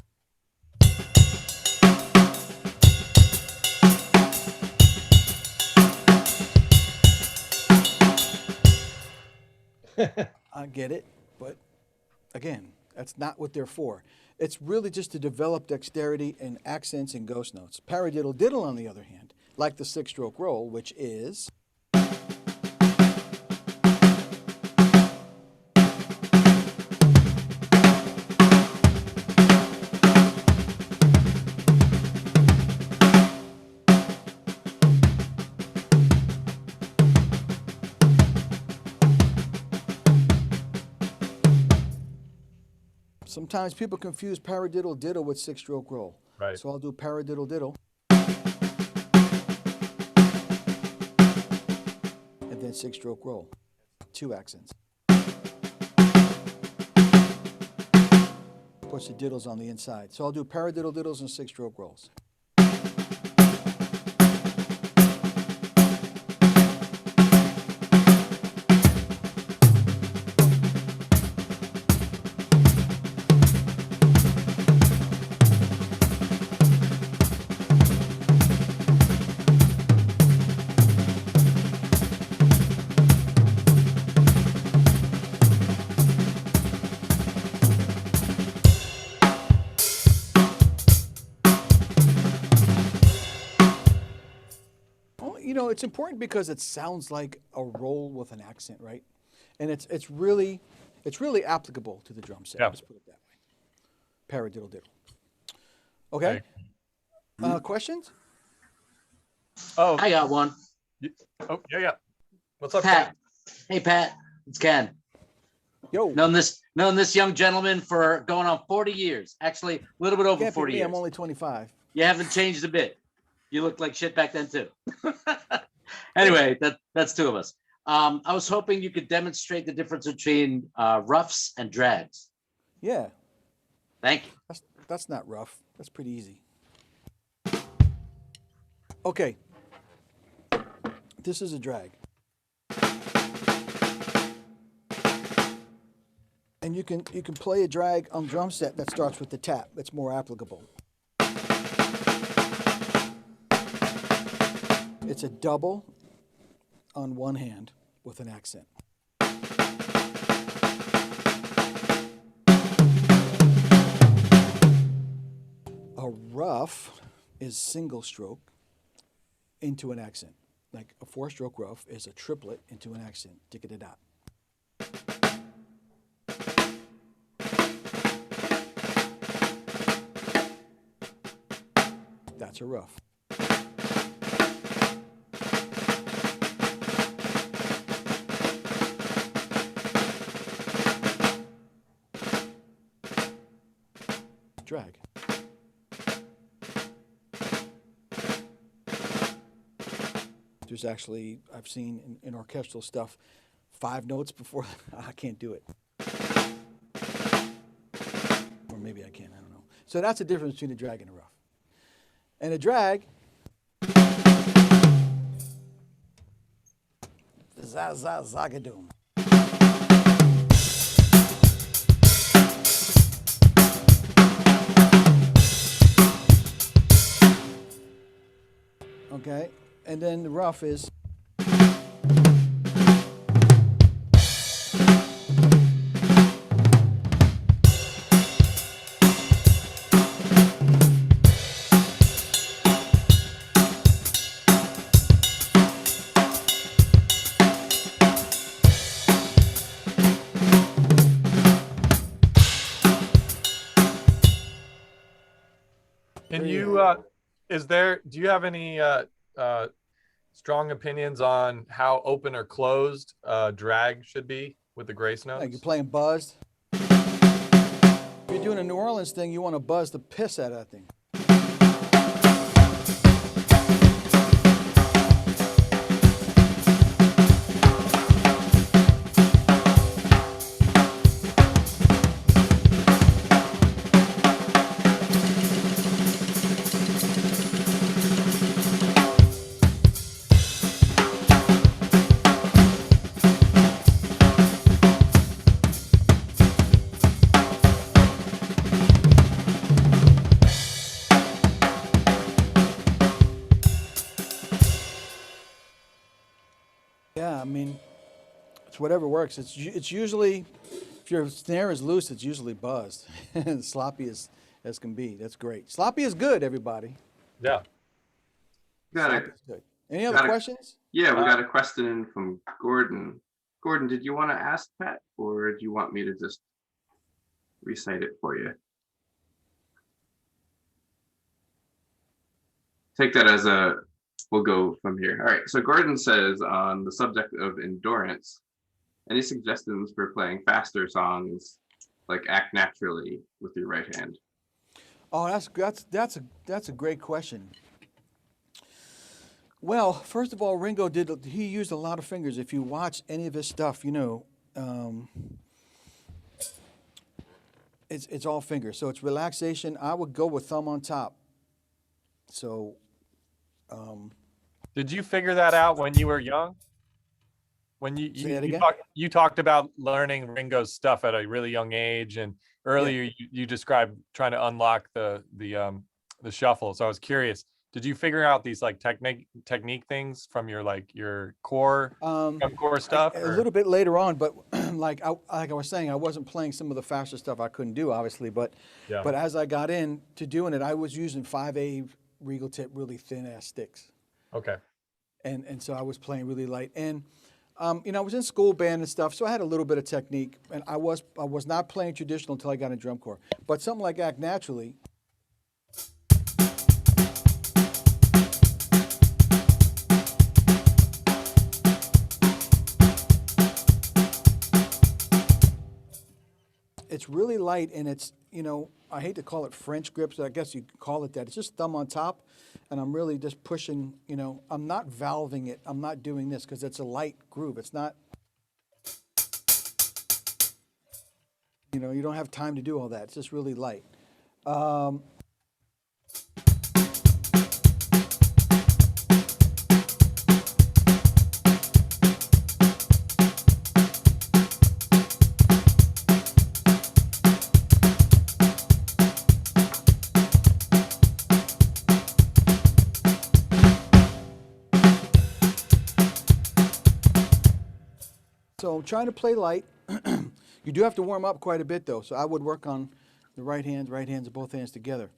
I get it, but again, that's not what they're for. It's really just to develop dexterity and accents and ghost notes. Paradiddle diddle, on the other hand, like the 6-stroke roll, which is. Sometimes people confuse paradiddle diddle with 6-stroke roll. Right. So I'll do paradiddle diddle. And then 6-stroke roll. 2 accents. Puts the diddles on the inside. So I'll do paradiddle diddles and 6-stroke rolls. You know, it's important because it sounds like a roll with an accent, right? And it's really applicable to the drum set. Yeah. Let's put it that way. Paradiddle diddle. Okay. Questions? Oh, I got one. oh yeah. What's up, Pat. Ken? Hey, Pat. It's Ken. Yo. Known this young gentleman for going on 40 years. Actually, a little bit over Can't be 40 me, years. I'm only 25. You haven't changed a bit. You looked like shit back then too. Anyway, that's two of us. I was hoping you could demonstrate the difference between roughs and drags. Yeah. Thank you. That's not rough. That's pretty easy. Okay. This is a drag. And you can play a drag on drum set that starts with the tap. It's more applicable. It's a double on one hand with an accent. A rough is single stroke into an accent. Like a 4-stroke rough is a triplet into an accent. Tick-a-da-da. That's a rough. Drag. There's actually, I've seen in orchestral stuff, 5 notes before. I can't do it. Or maybe I can, I don't know. So that's the difference between a drag and a rough. And a drag, zagadum. Okay, and then the rough is. Can you, do you have any strong opinions on how open or closed drag should be with the grace notes? Like you're playing buzzed. If you're doing a New Orleans thing, you want to buzz the piss out of that thing. Yeah, I mean, it's whatever works. It's usually, if your snare is loose, it's usually buzzed. And sloppy as can be. That's great. Sloppy is good, everybody. Yeah. Got Sloppy it. is good. Any other Got it. questions? Yeah, we got a question in from Gordon. Gordon, did you want to ask Pat, or do you want me to just recite it for you? Take that as a, we'll go from here. All right, so Gordon says, on the subject of endurance, any suggestions for playing faster songs like Act Naturally with your right hand? Oh, that's a great question. Well, first of all, Ringo he used a lot of fingers. If you watch any of his stuff, you know, it's all fingers. So it's relaxation. I would go with thumb on top. So, Did you figure that out when you were young? When Say that again? you talked about learning Ringo's stuff at a really young age, and earlier you described trying to unlock the shuffle. So I was curious, did you figure out these like technique things from your core core stuff? a little bit later on, but like I was saying, I wasn't playing some of the faster stuff I couldn't do, obviously. But Yeah. but as I got into doing it, I was using 5A Regal tip, really thin ass sticks. Okay. And so I was playing really light. And you know, I was in school band and stuff, so I had a little bit of technique. And I was not playing traditional until I got in drum corps. But something like Act Naturally. It's really light, and it's, you know, I hate to call it French grips, I guess you could call it that. It's just thumb on top, and I'm really just pushing, you know, I'm not valving it. I'm not doing this because it's a light groove. It's not, you know, you don't have time to do all that. It's just really light. So I'm trying to play light. You do have to warm up quite a bit though. So I would work on the right hands, and both hands together.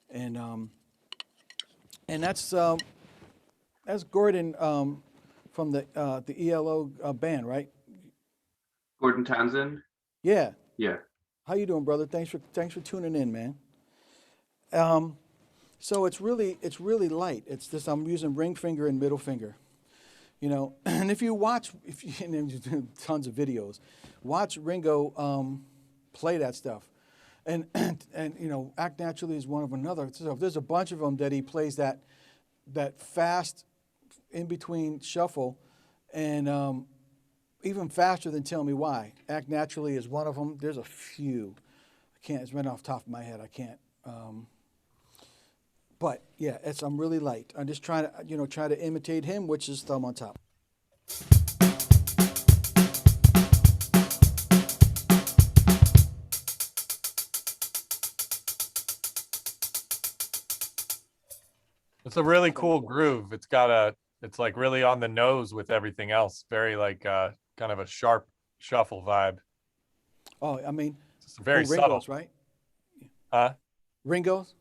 And that's Gordon from the ELO band, right? Gordon Townsend? Yeah. Yeah. How you doing, brother? Thanks for tuning in, man. So it's really light. It's just I'm using ring finger and middle finger. You know, and if you watch, and tons of videos, watch Ringo play that stuff, and you know, Act Naturally is one of another. So there's a bunch of them that he plays that fast in between shuffle, and even faster than Tell Me Why. Act Naturally is one of them. There's a few. I can't. It's right off the top of my head. I can't. But yeah, I'm really light. I'm just trying to imitate him, which is thumb on top. It's a really cool groove. It's like really on the nose with everything else. Very like kind of a sharp shuffle vibe. Oh, I mean, It's very subtle. Ringo's, right? Huh? Ringo's?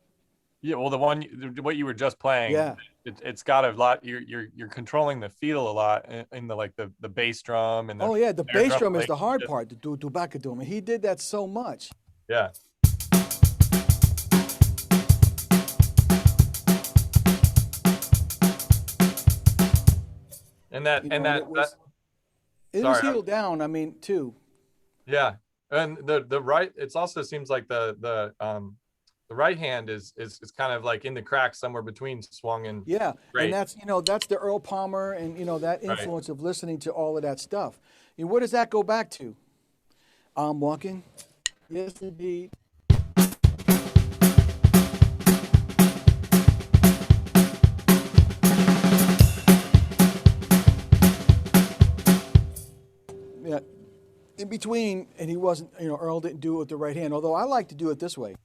Yeah, well, what you were just playing, Yeah. it's got a lot. You're controlling the feel a lot in the like the bass drum and Oh yeah, the snare bass drum is the hard just- part. The do back of doom, and he did that so much. Yeah, and that You and know, that, it was Sorry, healed down. I mean, too. yeah, And the right, it also seems like the right hand is kind of like in the crack somewhere between swung and Yeah, great. and that's, that's the Earl Palmer and, that Right. influence of listening to all of that stuff. And what does that go back to? I'm walking. Yes, indeed. Yeah, in between, and he wasn't, Earl didn't do it with the right hand, although I like to do it this way.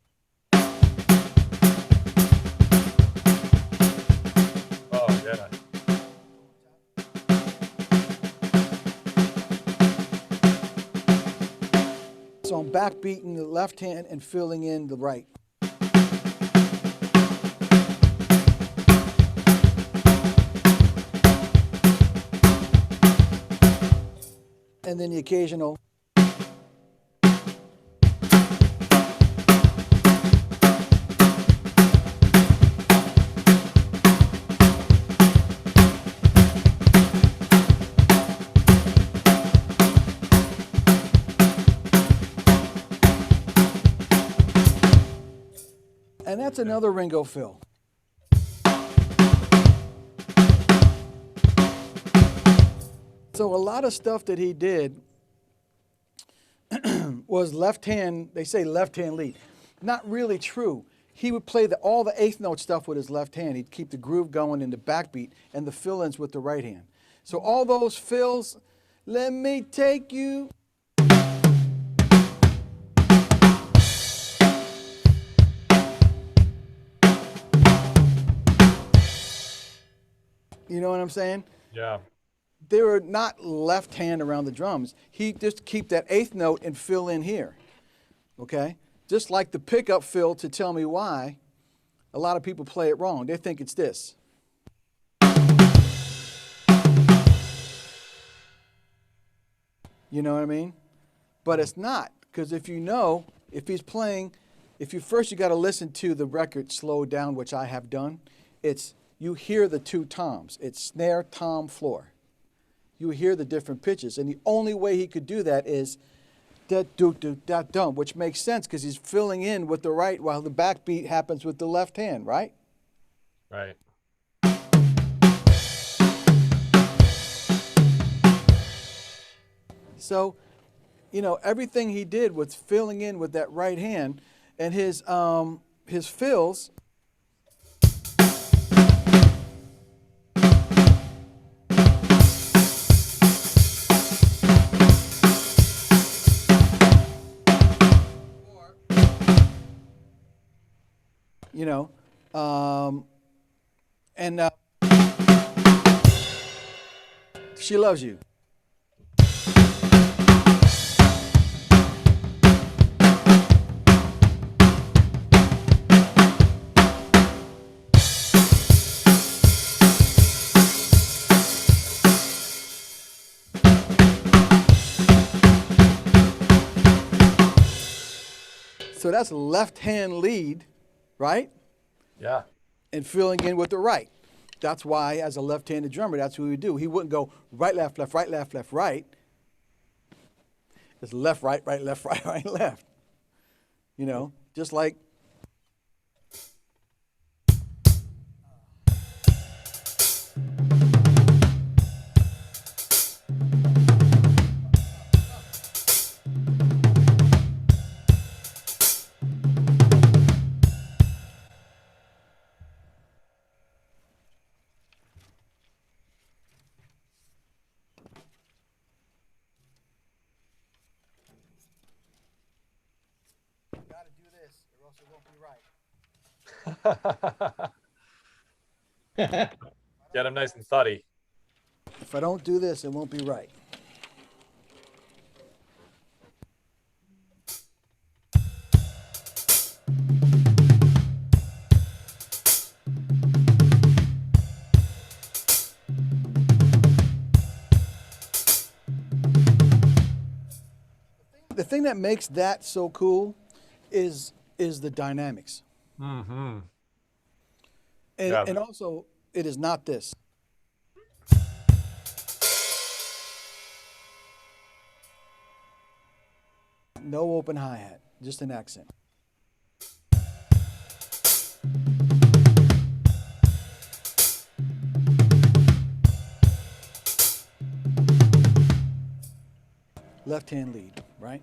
Oh yeah. So I'm backbeating the left hand and filling in the right. And then the occasional. And that's another Ringo fill. So a lot of stuff that he did was left hand, they say left hand lead. Not really true. He would play all the eighth note stuff with his left hand. He'd keep the groove going in the backbeat and the fill-ins with the right hand. So all those fills, let me take you. You know what I'm saying? Yeah. They were not left hand around the drums. He just keep that eighth note and fill in here. Okay? Just like the pickup fill to Tell Me Why, a lot of people play it wrong. They think it's this. You know what I mean? But it's not, because if he's playing, you got to listen to the record slowed down, which I have done. You hear the two toms. It's snare, tom, floor. You hear the different pitches, and the only way he could do that is da do do da dum, which makes sense because he's filling in with the right while the backbeat happens with the left hand, right? Right. So, everything he did was filling in with that right hand, and his fills. And She Loves You. So that's left hand lead, right? Yeah. And filling in with the right. That's why, as a left-handed drummer, that's what he would do. He wouldn't go right, left, left, right, left, left, right. It's left, right, right, left, right, right, left. Just like. Gotta do this, or else it won't be right. Get him nice and thuddy. If I don't do this, it won't be right. The thing that makes that so cool is the dynamics. Mm-hmm. And, Yeah. and also, it is not this. No open hi-hat, just an accent. Left hand lead, right?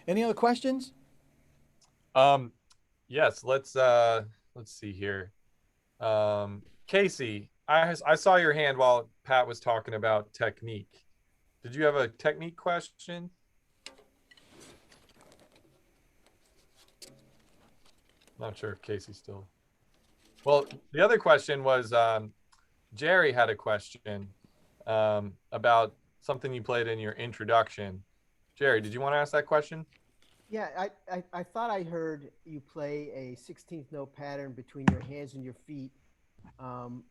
Any other questions? Yes, let's see here. Casey, I saw your hand while Pat was talking about technique. Did you have a technique question? Not sure if Casey's still. Well, the other question was Jerry had a question about something you played in your introduction. Jerry, did you want to ask that question? Yeah, I thought I heard you play a 16th note pattern between your hands and your feet. You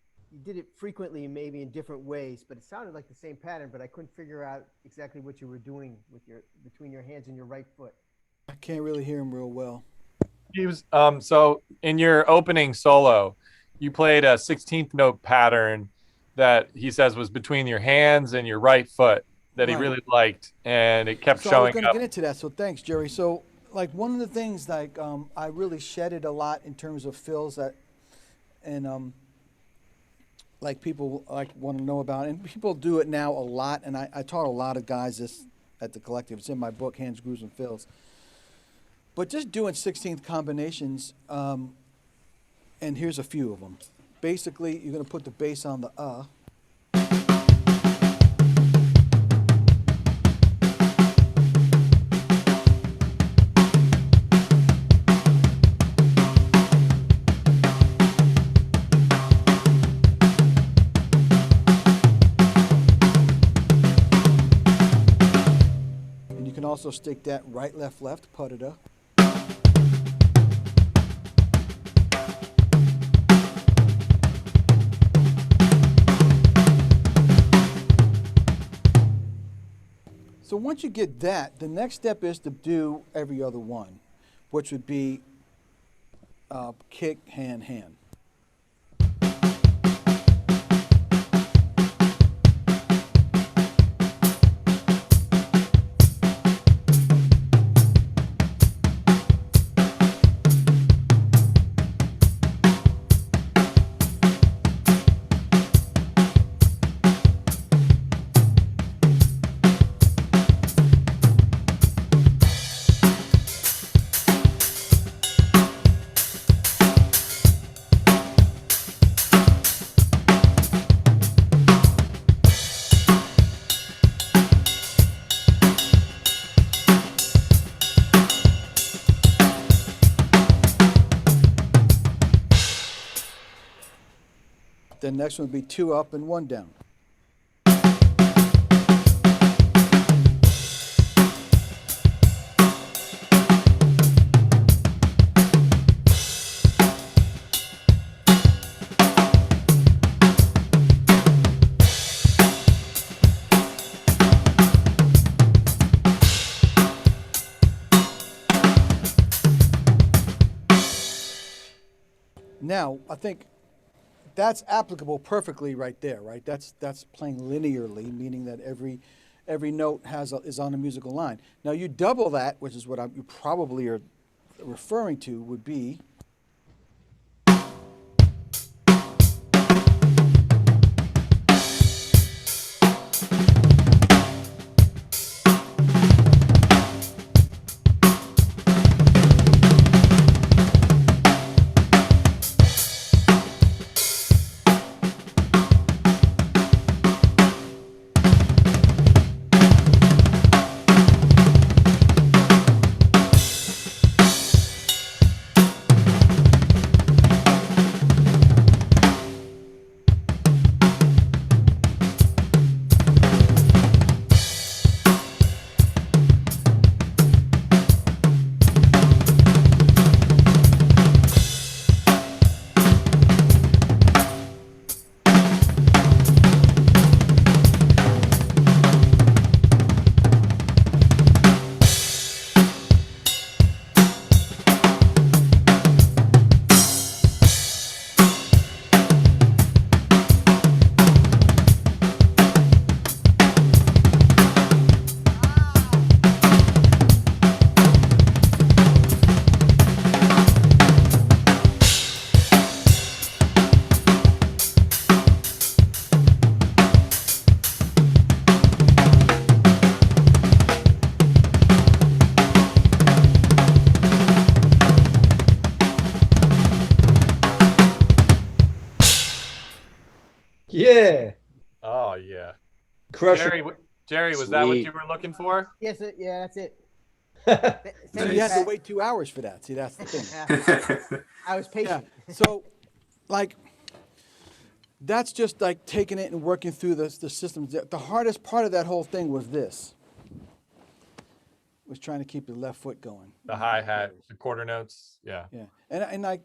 did it frequently, maybe in different ways, but it sounded like the same pattern, but I couldn't figure out exactly what you were doing with between your hands and your right foot. I can't really hear him real well. He was so in your opening solo, you played a 16th note pattern that he says was between your hands and your right foot that he Right. really liked, and it kept So I was showing going to up. get into that. So thanks, Jerry. So like one of the things like I really shedded a lot in terms of fills that, and like people like want to know about, and people do it now a lot. And I taught a lot of guys this at the collective. It's in my book, Hands, Grooves, and Fills. But just doing 16th combinations, and here's a few of them. Basically, you're going to put the bass on the And you can also stick that right, left, left, put-it-a. So once you get that, the next step is to do every other one, which would be kick, hand, hand. The next one would be 2 up and 1 down. Now, I think that's applicable perfectly right there, right? That's playing linearly, meaning that every note is on a musical line. Now you double that, which is what you probably are referring to, would be yeah. Crush Jerry, was that what Sweet. you were looking for? Yes, yeah, that's it. it. So Thank you had to Pat. wait 2 hours for that. See, that's the thing. I was Yeah. patient. So, like, that's just like taking it and working through the systems. The hardest part of that whole thing was this. Was trying to keep the left foot going. The hi-hat, the quarter notes. Yeah. Yeah, and like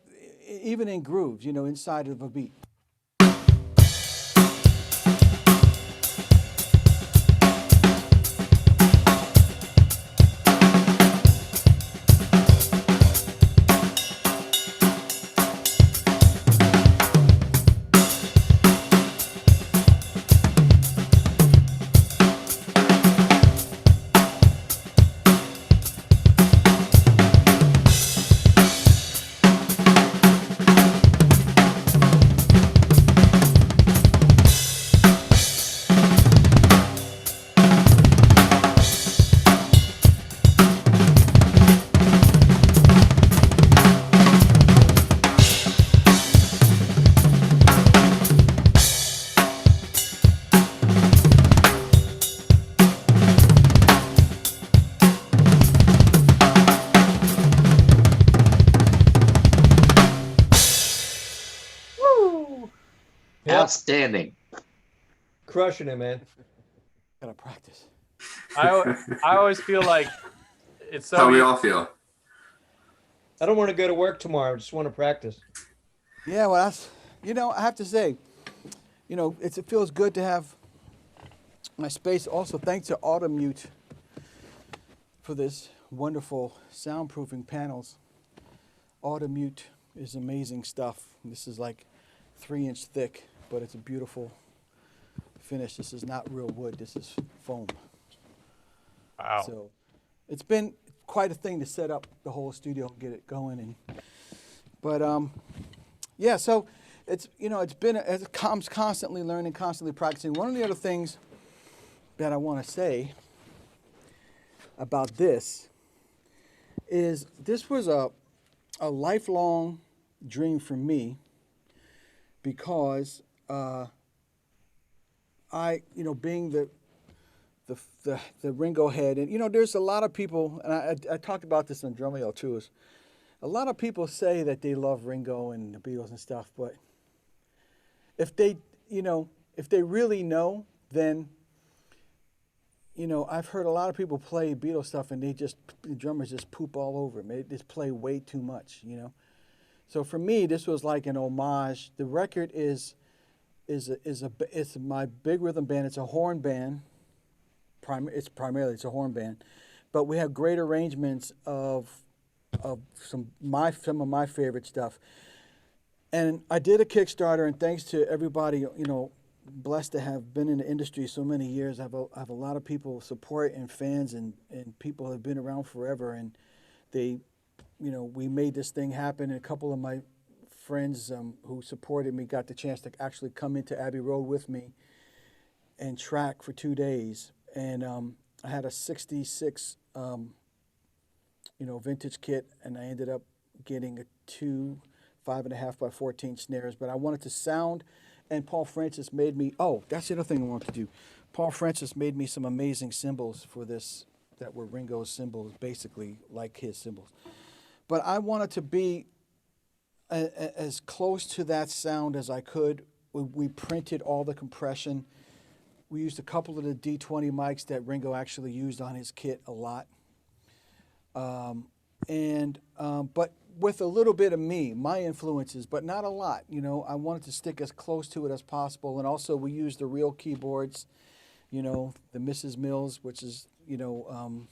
even in grooves, you know, inside of a beat. Yep. Outstanding. Crushing it, man. Gotta practice. I always feel like it's so How we easy- all feel. I don't want to go to work tomorrow. I just want to practice. Yeah, well, that's, you know, I have to say, you know, it feels good to have my space. Also, thanks to Automute for this wonderful soundproofing panels. Automute is amazing stuff. This is like 3-inch thick, but it's a beautiful finish. This is not real wood. This is foam. Wow. So it's been quite a thing to set up the whole studio and get it going. But yeah, so it's, you know, it's constantly learning, constantly practicing. One of the other things that I want to say about this is this was a lifelong dream for me because I, you know, being the Ringo head, and you know, there's a lot of people, and I talked about this on Drumheads too. Is a lot of people say that they love Ringo and the Beatles and stuff, but if they, you know, if they really know, then, you know, I've heard a lot of people play Beatles stuff and the drummers just poop all over them. They just play way too much, you know. So for me, this was like an homage. The record is my Big Rhythm Band. It's a horn band. It's a horn band, but we have great arrangements of some of my favorite stuff. And I did a Kickstarter, and thanks to everybody, you know, blessed to have been in the industry so many years. I have a lot of people support and fans and people have been around forever, and they, you know, we made this thing happen. And a couple of my friends who supported me got the chance to actually come into Abbey Road with me and track for 2 days. And I had a 66, you know, vintage kit, and I ended up getting two 5.5 by 14 snares. But I wanted to sound, and Paul Francis made me. Oh, that's the other thing I wanted to do. Paul Francis made me some amazing cymbals for this that were Ringo's cymbals, basically like his cymbals. But I wanted to be as close to that sound as I could. We printed all the compression. We used a couple of the D20 mics that Ringo actually used on his kit a lot. But with a little bit of me, my influences, but not a lot. You know, I wanted to stick as close to it as possible. And also we used the real keyboards, you know, the Mrs. Mills, which is, you know,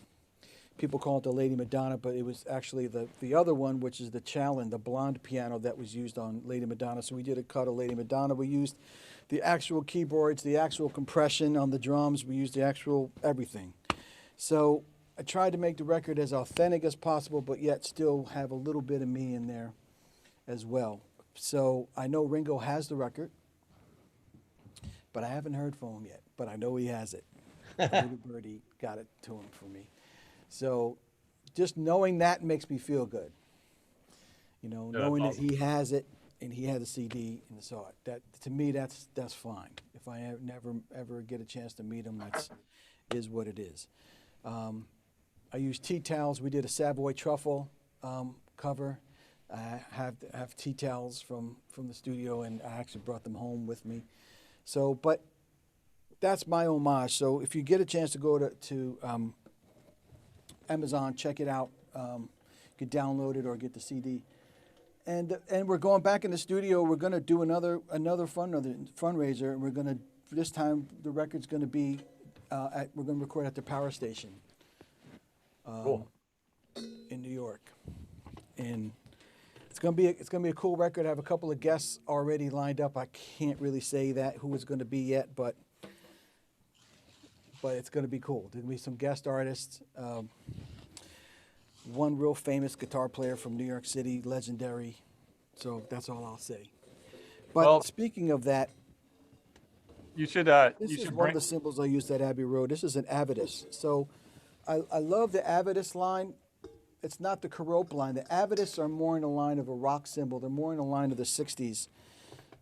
people call it the Lady Madonna, but it was actually the other one, which is the Challen, the blonde piano that was used on Lady Madonna. So we did a cut of Lady Madonna. We used the actual keyboards, the actual compression on the drums. We used the actual everything. So I tried to make the record as authentic as possible, but yet still have a little bit of me in there as well. So I know Ringo has the record, but I haven't heard from him yet, but I know he has it. Little Birdie got it to him for me. So just knowing that makes me feel good. You know, Yeah, knowing that's that he has it and he had the CD and saw it. That to me, that's fine. If I never ever get a chance to meet him, that's is what it is. I use tea towels. We did a Savoy truffle cover. I have tea towels from the studio, and I actually brought them home with me. So, but that's my homage. So if you get a chance to go to Amazon, check it out. You can download it or get the CD. And we're going back in the studio. We're going to do another fundraiser. And we're going to, this time the record's going to be we're going to record at the Power Station Cool. in New York. And it's going to be a cool record. I have a couple of guests already lined up. I can't really say who it's going to be yet, but it's going to be cool. There'll be some guest artists. One real famous guitar player from New York City, legendary. So that's all I'll say. But Well, speaking of that, You should this you is should one bring, of the cymbals I used at Abbey Road. This is an Avidus. So I love the Avidus line. It's not the Carope line. The Avidus are more in the line of a rock cymbal. They're more in the line of the 60s.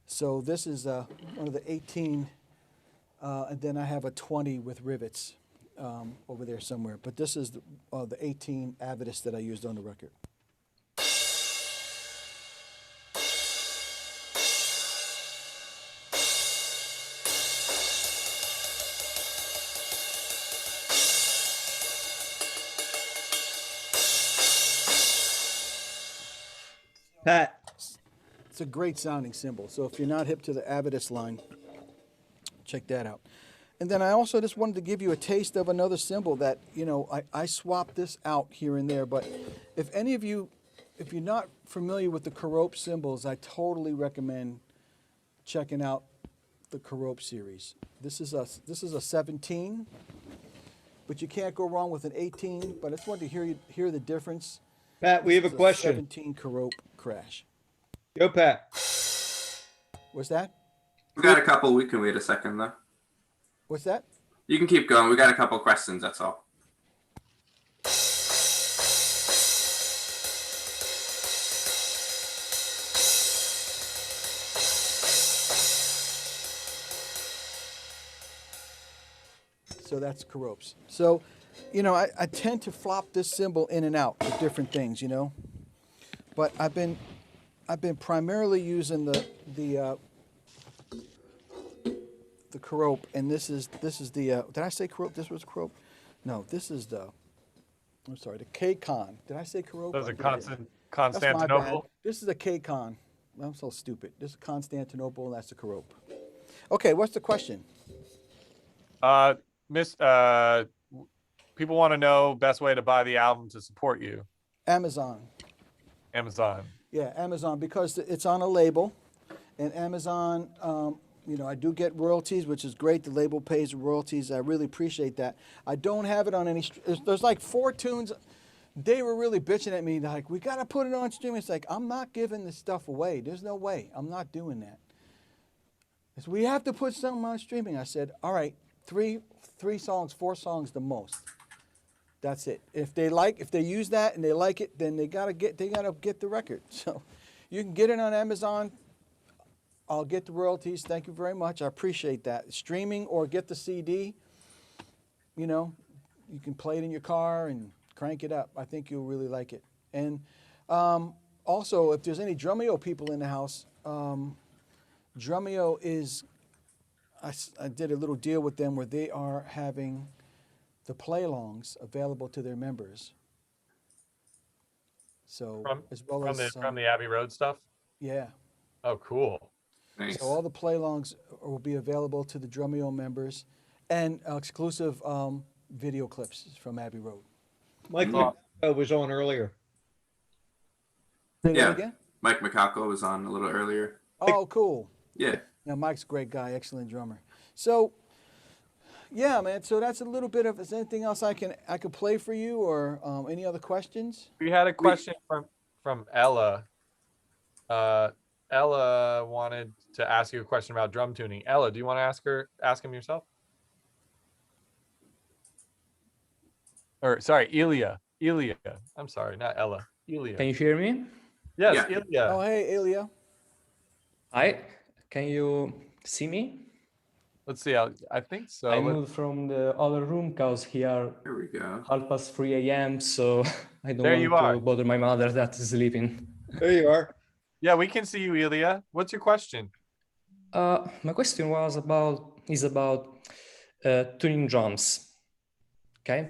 So this is one of the 18, and then I have a 20 with rivets over there somewhere. But this is the 18 Avidus that I used on the record. Pat, It's a great sounding cymbal. So if you're not hip to the Avidus line, check that out. And then I also just wanted to give you a taste of another cymbal that, I swapped this out here and there. But if any of you, if you're not familiar with the Carope cymbals, I totally recommend checking out the Carope series. This is a 17, but you can't go wrong with an 18. But I just wanted to hear the difference. Pat, we have a This is question. 17 Carope crash. Yo, Pat. What's that? We got a couple. We can wait a second though. What's that? You can keep going. We got a couple questions. That's all. So that's Caropes. So, I tend to flop this cymbal in and out with different things, But I've been primarily using the Carope, and this is the did I say Carope? This was Carope? No, this is the K-Con. Did I say Carope? those are I did. That's my bad. Constantinople. This is a K-Con. I'm so stupid. This is Constantinople, and that's the Carope. Okay, what's the question? People want to know best way to buy the album to support you. Amazon. Amazon. Yeah, Amazon, because it's on a label, and Amazon, I do get royalties, which is great. The label pays royalties. I really appreciate that. I don't have it on any. There's like 4 tunes. They were really bitching at me, like, we got to put it on streaming. It's like, I'm not giving this stuff away. There's no way. I'm not doing that. It's, we have to put something on streaming. I said, all right, 3 songs, 4 songs the most. That's it. If they use that and they like it, then they gotta get the record. So you can get it on Amazon. I'll get the royalties. Thank you very much. I appreciate that. Streaming or get the CD. You can play it in your car and crank it up. I think you'll really like it. And also, if there's any Drumeo people in the house, Drumeo is. I did a little deal with them where they are having the play-alongs available to their members. So as well as from the Abbey Road stuff. yeah. Oh, cool. Nice. So all the play-alongs will be available to the Drumeo members, and exclusive video clips from Abbey Road. Mike was on earlier. Say that Yeah. again? Mike McCalco was on a little earlier. Oh, cool. Yeah. Now Mike's a great guy, excellent drummer. So yeah, man. So that's a little bit of. Is there anything else I could play for you, or any other questions? We had a question from Ella. Ella wanted to ask you a question about drum tuning. Ella, do you want to ask him yourself? Or sorry, Elia. I'm sorry, not Ella. Elia. Can you hear me? Yes, Yeah. Elia. Oh, hey, Ilya. Hi, can you see me? Let's see. I think so. I moved from the other room because here There we go. 3:30 a.m. So I don't There you want are. to bother my mother that's sleeping. There you are. Yeah, we can see you, Ilya. What's your question? My question is about tuning drums. Okay,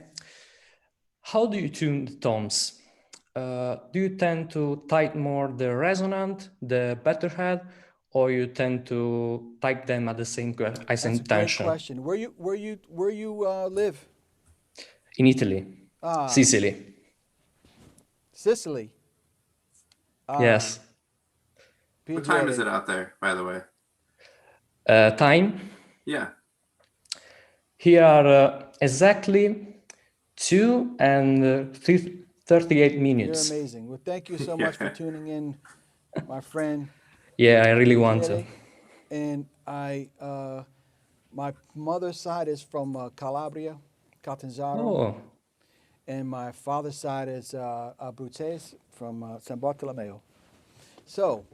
how do you tune the toms? Do you tend to tighten more the resonant, the better head, or you tend to tighten them at the same That's a great tension? question. Where you live? In Italy, Ah, Sicily. Sicily. Ah, Yes. What time is piacere. it out there, by the way? Time. Yeah. Here are exactly 2 and 38 You're minutes. amazing. Well, thank you so much for Yeah. tuning in, my friend. Yeah, I really want to. Piacere. And my mother's side is from Calabria, Catanzaro, Oh, and my father's side is Abruzzese from San Bartolomeo. So,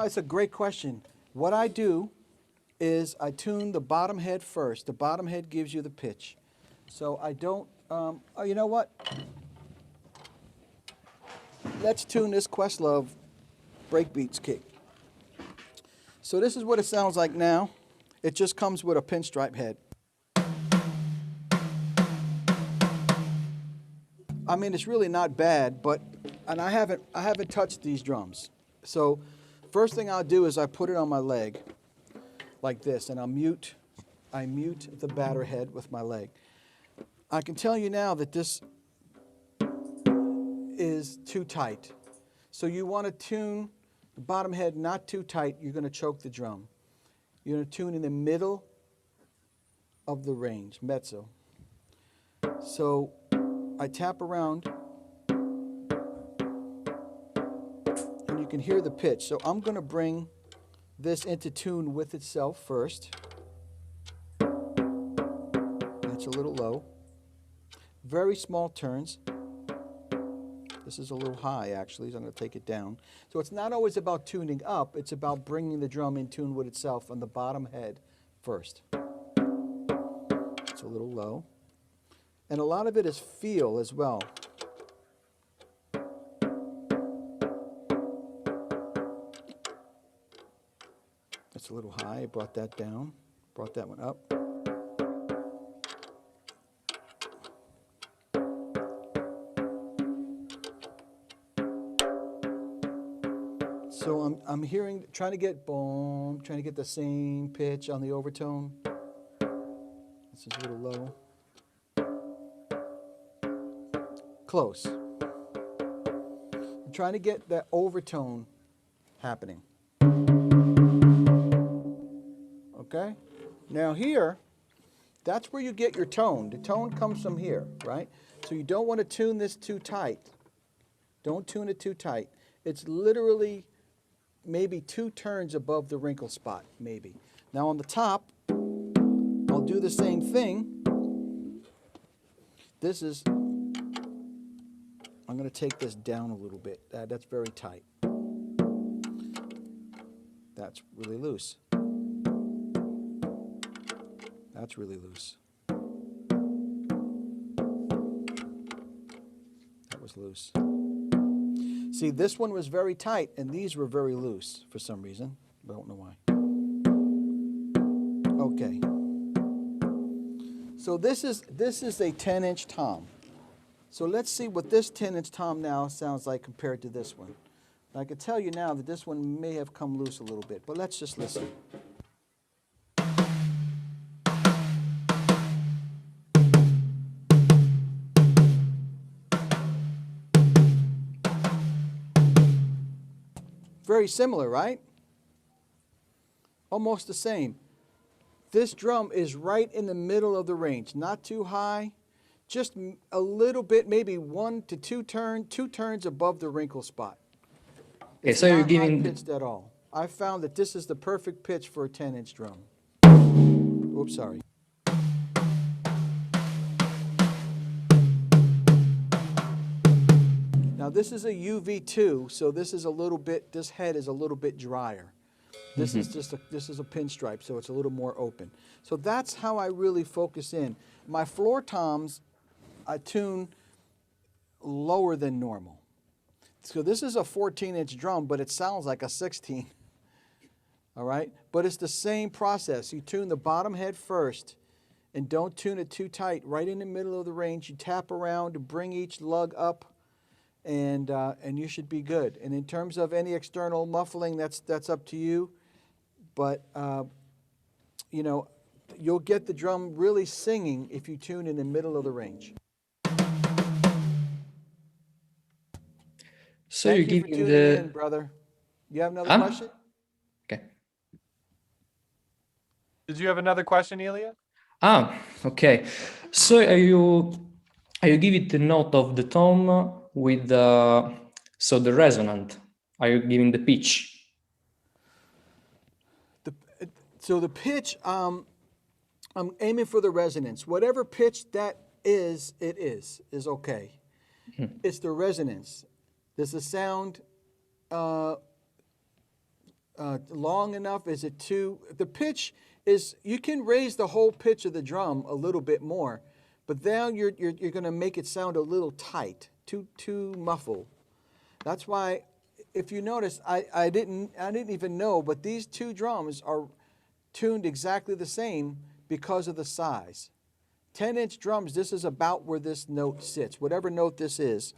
it's a great question. What I do is I tune the bottom head first. The bottom head gives you the pitch. So I don't, oh, you know what? Let's tune this Questlove breakbeats kick. So this is what it sounds like now. It just comes with a pinstripe head. I mean, it's really not bad, but, and I haven't touched these drums. So first thing I'll do is I put it on my leg like this, and I mute the batter head with my leg. I can tell you now that this is too tight. So you want to tune the bottom head not too tight. You're going to choke the drum. You're going to tune in the middle of the range, mezzo. So I tap around, and you can hear the pitch. So I'm going to bring this into tune with itself first. That's a little low. Very small turns. This is a little high, actually, so I'm going to take it down. So it's not always about tuning up. It's about bringing the drum in tune with itself on the bottom head first. It's a little low. And a lot of it is feel as well. That's a little high. I brought that down. Brought that one up. So I'm hearing, trying to get boom, trying to get the same pitch on the overtone. This is a little low. Close. I'm trying to get that overtone happening. Okay? Now here, that's where you get your tone. The tone comes from here, right? So you don't want to tune this too tight. Don't tune it too tight. It's literally maybe 2 turns above the wrinkle spot, maybe. Now on the top, I'll do the same thing. This is, I'm going to take this down a little bit. That's very tight. That's really loose. That's really loose. That was loose. See, this one was very tight, and these were very loose for some reason. I don't know why. Okay. So this is a 10-inch tom. So let's see what this 10-inch tom now sounds like compared to this one. I can tell you now that this one may have come loose a little bit, but let's just listen. Very similar, right? Almost the same. This drum is right in the middle of the range, not too high, just a little bit, maybe 1 to 2 turns above the wrinkle spot. okay, It's so you're not giving high-pitched at all. I found that this is the perfect pitch for a 10-inch drum. Oops, sorry. Now this is a UV2, so this is a little bit, this head is a little bit drier. This is just this is a pinstripe, so it's a little more open. So that's how I really focus in. My floor toms, I tune lower than normal. So this is a 14-inch drum, but it sounds like a 16. All right, but it's the same process. You tune the bottom head first, and don't tune it too tight. Right in the middle of the range, you tap around to bring each lug up, and you should be good. And in terms of any external muffling, that's up to you. But you know, you'll get the drum really singing if you tune in the middle of the range. So Thank you're you for giving tuning in, brother. You have another question? Okay. Did you have another question, Ilya? Okay. So are you giving the note of the tom with the resonant? Are you giving the pitch? So the pitch, I'm aiming for the resonance. Whatever pitch that is, it is okay. It's the resonance. Does the sound long enough? Is it too? The pitch is, you can raise the whole pitch of the drum a little bit more, but now you're going to make it sound a little tight, too muffled. That's why, if you notice, I didn't even know, but these two drums are tuned exactly the same because of the size. 10-inch drums, this is about where this note sits, whatever note this is.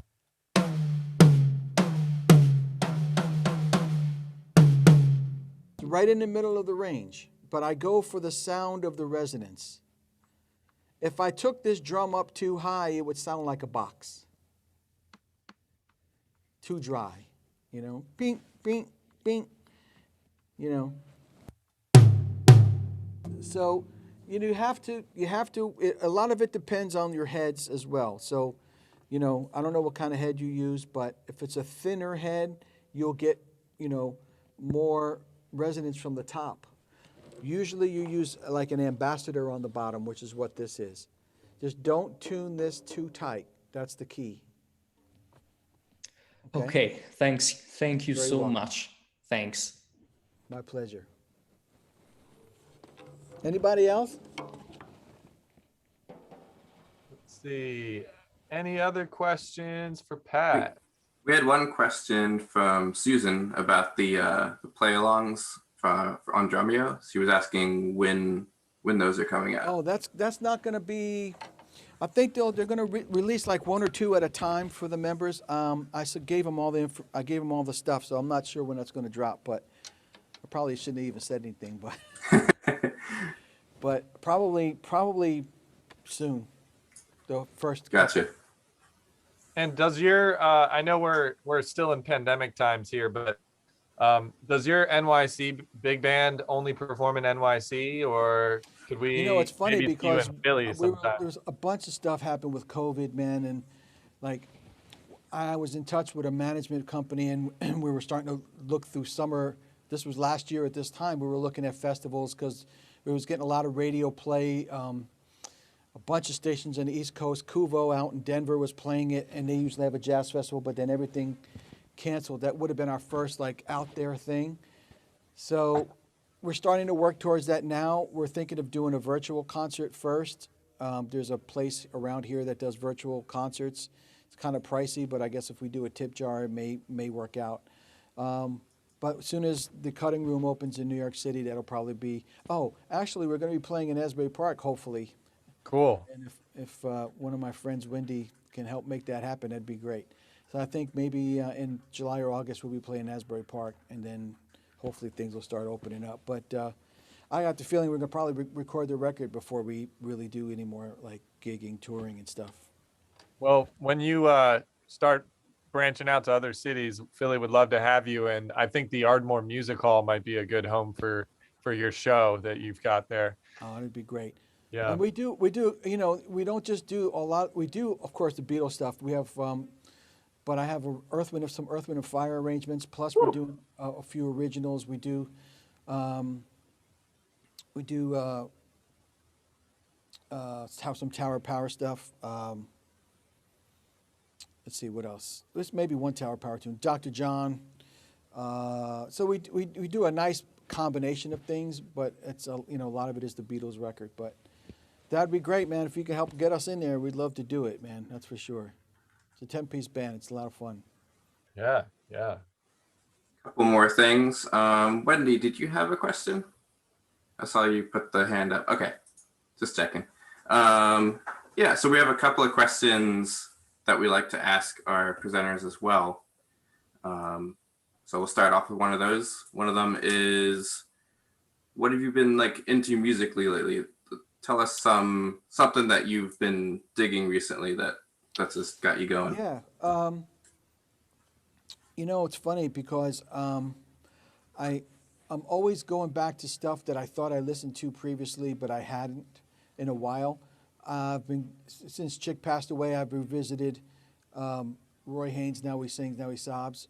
Right in the middle of the range, but I go for the sound of the resonance. If I took this drum up too high, it would sound like a box. Too dry, you know, bing, bing, bing, you know. So you have to, a lot of it depends on your heads as well. So, you know, I don't know what kind of head you use, but if it's a thinner head, you'll get, you know, more resonance from the top. Usually you use like an ambassador on the bottom, which is what this is. Just don't tune this too tight. That's the key. Okay, thanks. Thank you Very so welcome. much. Thanks. My pleasure. Anybody else? Let's see. Any other questions for Pat? We had one question from Susan about the play-alongs on Drumeo. She was asking when those are coming out. Oh, that's not going to be. I think they're going to release like one or two at a time for the members. I gave them all the stuff, so I'm not sure when that's going to drop. But I probably shouldn't have even said anything. But but probably soon. The first. Gotcha. And does your I know we're still in pandemic times here, but does your NYC big band only perform in NYC, or could we? You know, it's funny maybe see you because in Philly sometime? there's a bunch of stuff happened with COVID, man, and like I was in touch with a management company, and we were starting to look through summer. This was last year at this time. We were looking at festivals because we was getting a lot of radio play. A bunch of stations on the East Coast. Kuvo out in Denver was playing it, and they usually have a jazz festival, but then everything canceled. That would have been our first like out there thing. So we're starting to work towards that now. We're thinking of doing a virtual concert first. There's a place around here that does virtual concerts. It's kind of pricey, but I guess if we do a tip jar, it may work out. But as soon as the cutting room opens in New York City, that'll probably be. Oh, actually, we're going to be playing in Asbury Park, hopefully. Cool. And if one of my friends, Wendy, can help make that happen, that'd be great. So I think maybe in July or August we'll be playing Asbury Park, and then hopefully things will start opening up. But I got the feeling we're gonna probably record the record before we really do any more like gigging, touring, and stuff. Well, when you start branching out to other cities, Philly would love to have you, and I think the Ardmore Music Hall might be a good home for your show that you've got there. Oh, it'd be great. Yeah. And we do, you know, we don't just do a lot. We do, of course, the Beatles stuff. We have, but I have some Earth, Wind and Fire arrangements. Plus, we do a few originals. We do have some Tower Power stuff. Let's see what else. There's maybe one Tower Power tune. Dr. John. So we do a nice combination of things, but it's a lot of it is the Beatles record. But that'd be great, man. If you could help get us in there, we'd love to do it, man. That's for sure. It's a 10-piece band. It's a lot of fun. Yeah, yeah. Couple more things. Wendy, did you have a question? I saw you put the hand up. Okay, just checking. Yeah, so we have a couple of questions that we like to ask our presenters as well. So we'll start off with one of those. One of them is, what have you been like into musically lately? Tell us something that you've been digging recently that's just got you going. Yeah. It's funny because I'm always going back to stuff that I thought I listened to previously, but I hadn't in a while. Since Chick passed away, I've revisited Roy Haynes' Now He Sings, Now He Sobs.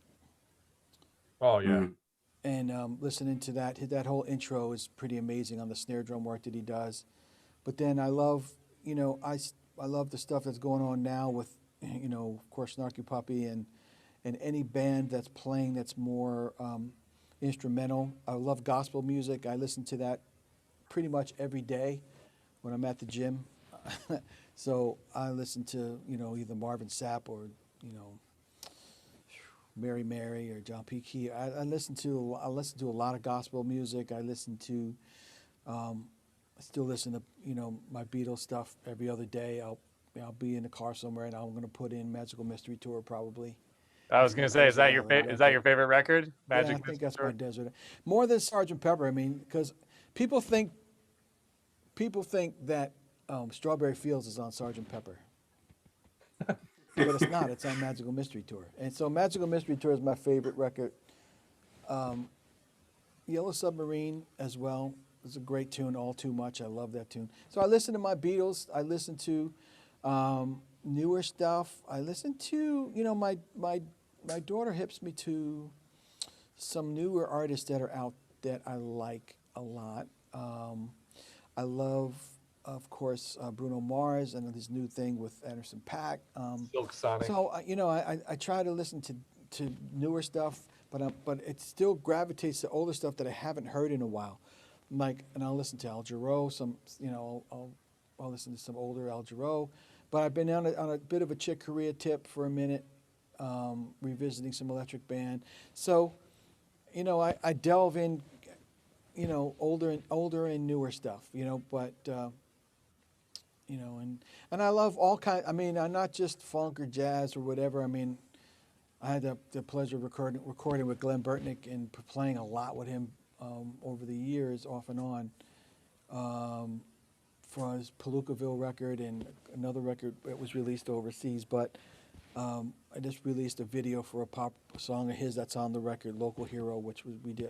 Oh, yeah. And listening to that whole intro is pretty amazing on the snare drum work that he does. But then I love, I love the stuff that's going on now with, of course, Snarky Puppy and any band that's playing that's more instrumental. I love gospel music. I listen to that pretty much every day when I'm at the gym. So I listen to, either Marvin Sapp or, Mary Mary or John P. Key. I listen to a lot of gospel music. I still listen to, my Beatles stuff every other day. I'll be in the car somewhere and I'm going to put in Magical Mystery Tour probably. I was gonna say, is that your favorite record? Magic. Yeah, I think that's my desert. More than Sgt. Pepper. I mean, because people think that Strawberry Fields is on Sgt. Pepper, but it's not. It's on Magical Mystery Tour. And so Magical Mystery Tour is my favorite record. Yellow Submarine as well is a great tune. All Too Much. I love that tune. So I listen to my Beatles. I listen to newer stuff. I listen to my daughter hips me to some newer artists that are out that I like a lot. I love, of course, Bruno Mars and his new thing with Anderson .Paak. Silk Sonic. So I try to listen to newer stuff, but it still gravitates to older stuff that I haven't heard in a while. And I'll listen to Al Jarreau. I'll listen to some older Al Jarreau. But I've been on a bit of a Chick Corea tip for a minute, revisiting some Electric Band. So, I delve in, older and newer stuff, but, and I love all kinds. I mean, I'm not just funk or jazz or whatever. I mean, I had the pleasure of recording with Glen Burtnik and playing a lot with him over the years, off and on. For his Palookaville record and another record that was released overseas. But I just released a video for a pop song of his that's on the record, Local Hero, which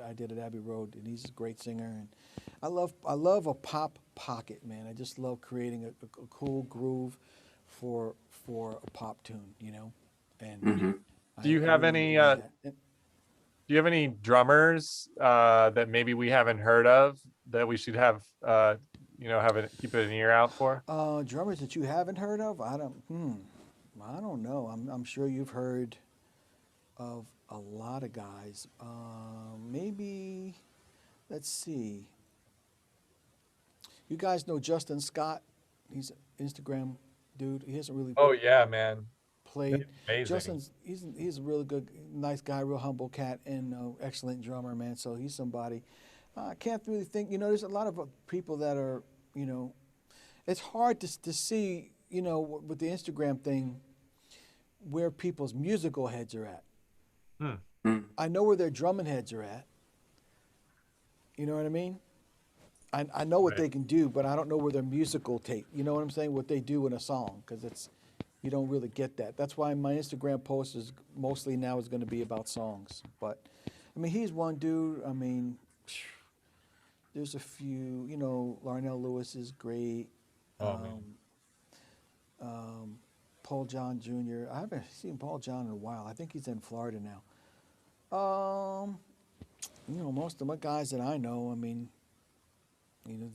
I did at Abbey Road, and he's a great singer. And I love a pop pocket, man. I just love creating a cool groove for a pop tune, And do you have any drummers that maybe we haven't heard of that we should have keep an ear out for? Drummers that you haven't heard of? I don't know. I'm sure you've heard of a lot of guys. Maybe, let's see. You guys know Justin Scott? He's an Instagram dude. He hasn't really. Oh yeah, man. Played. Amazing. He's a really good, nice guy, real humble cat, and excellent drummer, man. So he's somebody. I can't really think. There's a lot of people that are. It's hard to see. With the Instagram thing, where people's musical heads are at. I know where their drumming heads are at. You know what I mean? I know what they can do, but I don't know where their musical tape. You know what I'm saying? What they do in a song, because you don't really get that. That's why my Instagram post is mostly now is going to be about songs. But I mean, he's one dude. I mean, there's a few. Larnell Lewis is great. Paul John Jr. I haven't seen Paul John in a while. I think he's in Florida now. Most of my guys that I know, I mean,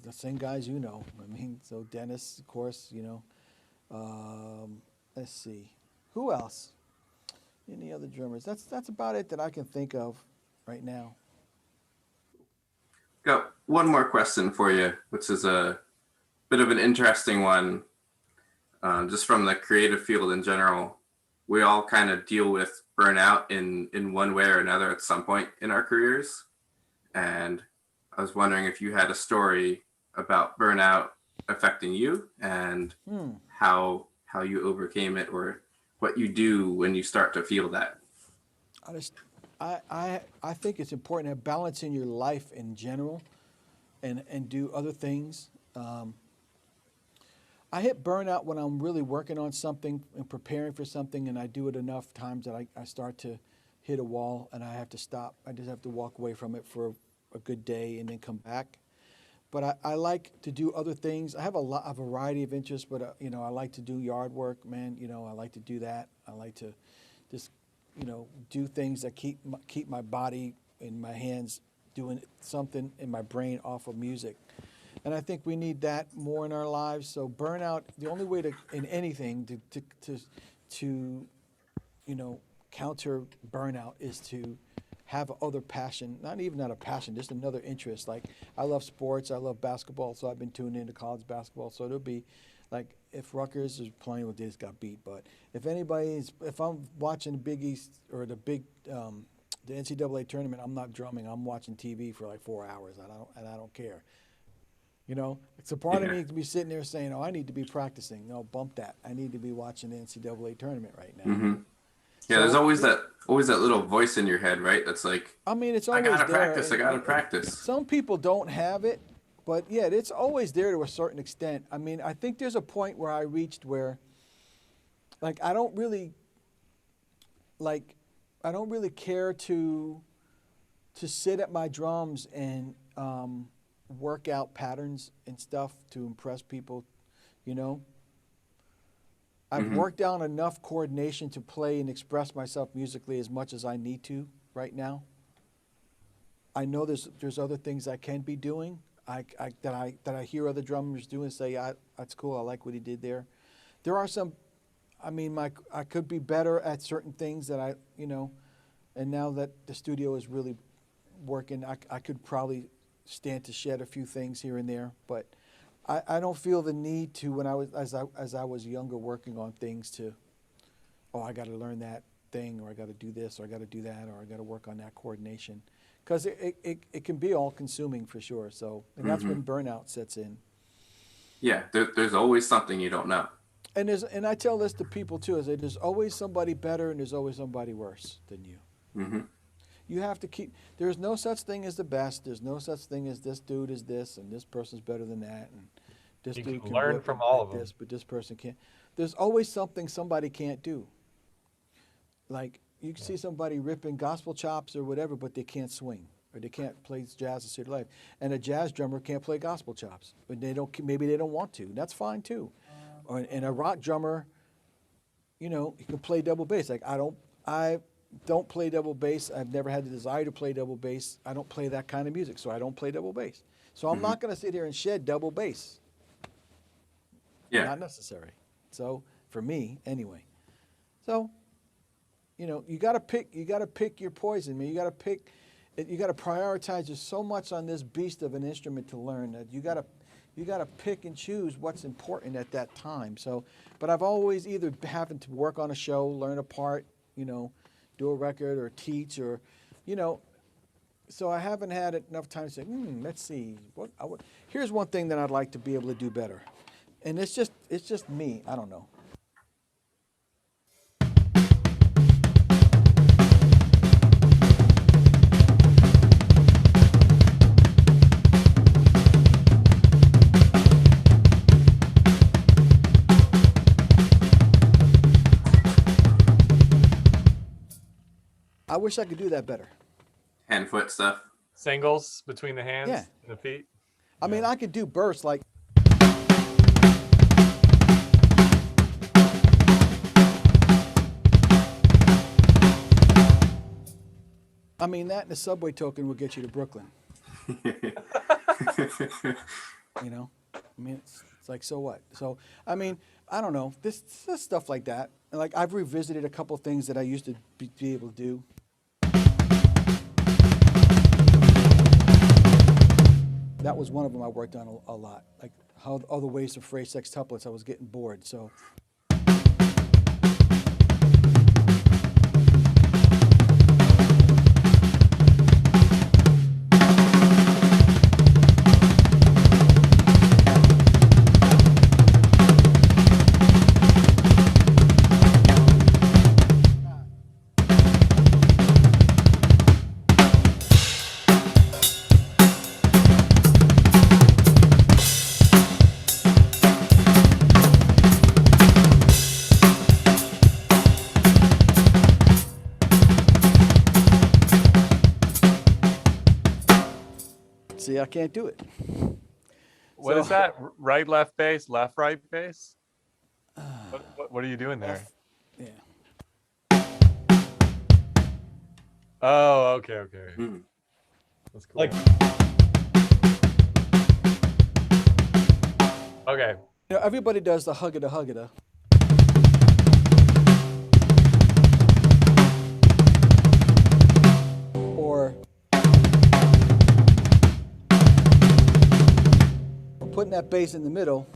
the same guys I mean, so Dennis, of course, let's see. Who else? Any other drummers? That's about it that I can think of right now. Got one more question for you, which is a bit of an interesting one. Just from the creative field in general, we all kind of deal with burnout in one way or another at some point in our careers. And I was wondering if you had a story about burnout affecting you and how you overcame it, or what you do when you start to feel that. I think it's important to have balance in your life in general, and do other things. I hit burnout when I'm really working on something and preparing for something, and I do it enough times that I start to hit a wall and I have to stop. I just have to walk away from it for a good day and then come back. But I like to do other things. I have a variety of interests, but you know, I like to do yard work, man. You know, I like to do that. I like to just, you know, do things that keep my body and my hands doing something in my brain off of music. And I think we need that more in our lives. So burnout, the only way to, in anything, to you know, counter burnout is to have other passion, not a passion, just another interest. Like, I love sports, I love basketball, so I've been tuned into college basketball. So there'll be, like, if Rutgers is playing, well, they just got beat. But if I'm watching the Big East or the NCAA tournament, I'm not drumming, I'm watching TV for like 4 hours, and I don't care. You know, it's a part of me to be sitting there saying, "Oh, I need to be practicing." No, bump that. I need to be watching the NCAA tournament right now. Mm-hmm. Yeah, So, there's always that little voice in your head, right? That's like, I mean, it's I always gotta there. practice. I gotta practice. Some people don't have it, but yeah, it's always there to a certain extent. I mean, I think there's a point where I reached where, like, I don't really care to sit at my drums and work out patterns and stuff to impress people, you know. I've worked out enough coordination to play and express myself musically as much as I need to right now. I know there's other things I can be doing that I hear other drummers do and say, that's cool, I like what he did there. There are some, I mean, I could be better at certain things that you know, and now that the studio is really working, I could probably stand to shed a few things here and there, but I don't feel the need to, when as I was younger, working on things to, I got to learn that thing, or I got to do this, or I got to do that, or I got to work on that coordination, because it can be all consuming for sure. So, and that's when burnout sets in. Yeah, there's always something you don't know. And I tell this to people too, is that there's always somebody better and there's always somebody worse than you. Mm-hmm. You have to there's no such thing as the best. There's no such thing as this dude is this and this person's better than that. And this dude can learn from all of them. But this person can't. There's always something somebody can't do. Like, you can see somebody ripping gospel chops or whatever, but they can't swing, or they can't play jazz to save their life. And a jazz drummer can't play gospel chops, but maybe they don't want to. That's fine too. And a rock drummer, you know, he can play double bass. Like, I don't play double bass. I've never had the desire to play double bass. I don't play that kind of music, so I don't play double bass. So I'm not going to sit here and shed double bass. Yeah. Not necessary. So, for me, anyway. So, you know, you got to pick your poison, man. You got to prioritize. There's so much on this beast of an instrument to learn that you got to pick and choose what's important at that time. So, but I've always either having to work on a show, learn a part, you know, do a record or teach, or, you know, so I haven't had enough time to say, let's see, here's one thing that I'd like to be able to do better. And it's just me, I don't know. I wish I could do that better. Hand foot stuff. Singles between the hands Yeah. and the feet. I mean, I could do bursts like. I mean, that and the subway token will get you to Brooklyn. You know, I mean, it's like, so what? So, I mean, I don't know, this stuff like that. Like, I've revisited a couple things that I used to be able to do. that was one of them I worked on a lot. Like how other ways to phrase sextuplets, I was getting bored. So see, I can't do it. What So- is that? Right, left bass, left, right bass? What are you doing there? Yeah. Oh, okay, okay. Hmm. That's cool. Like- Okay. You know, everybody does the hugga hugga. Or putting that bass in the middle.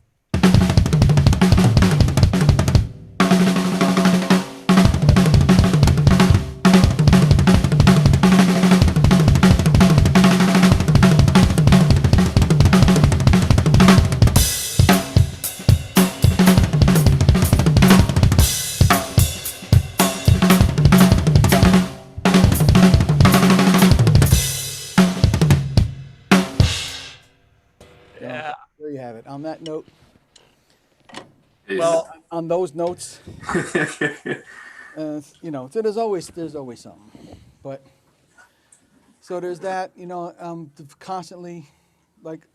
Yeah. There you have it. On that note, Well, on those notes, you know, so there's always something. But so there's that, you know, constantly like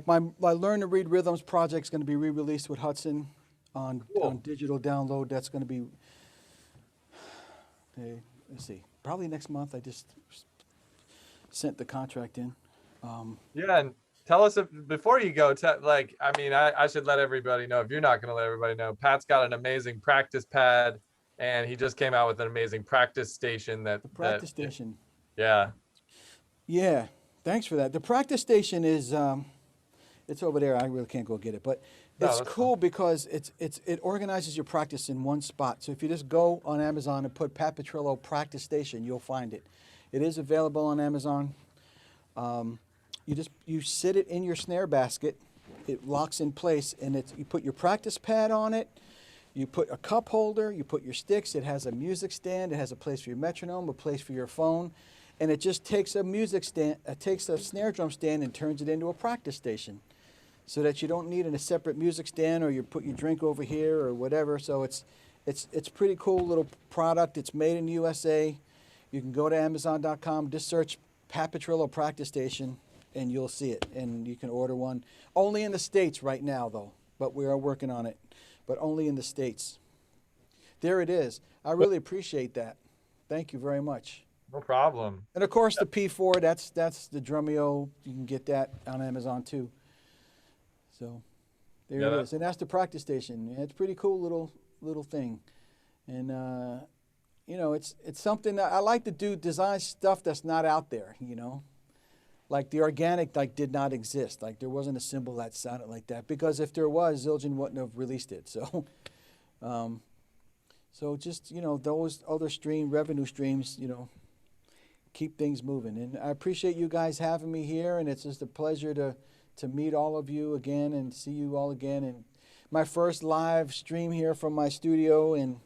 my Learn to Read Rhythms project is going to be re-released with Hudson on digital download. That's going to be let's see, probably next month. I just sent the contract in. yeah, and tell us before you go. Like, I mean, I should let everybody know. If you're not going to let everybody know, Pat's got an amazing practice pad, and he just came out with an amazing practice station. The practice station. Yeah. Yeah, thanks for that. The practice station is it's over there. I really can't go get it, but No, it's that's cool because it organizes your practice in one spot. So if you just go on Amazon and put Pat Petrillo practice station, you'll find it. It is available on Amazon. You sit it in your snare basket. It locks in place, and you put your practice pad on it. You put a cup holder. You put your sticks. It has a music stand. It has a place for your metronome, a place for your phone, and it just takes a music stand. It takes a snare drum stand and turns it into a practice station, so that you don't need a separate music stand, or you put your drink over here or whatever. So it's pretty cool little product. It's made in the USA. You can go to Amazon.com, just search Pat Petrillo practice station, and you'll see it, and you can order one. Only in the States right now, though, but we are working on it, but only in the States. There it is. I really appreciate that. Thank you very much. No problem. And of course, the P4, that's the Drumeo. You can get that on Amazon too. So there Yeah, it is, and that's the practice station. It's a pretty cool little thing, and you know, it's something that I like to do. Design stuff that's not out there. You know, like the organic did not exist. Like there wasn't a symbol that sounded like that, because if there was, Zildjian wouldn't have released it. So, so just, you know, those other revenue streams, you know, keep things moving. And I appreciate you guys having me here, and it's just a pleasure to meet all of you again and see you all again. And my first live stream here from my studio, and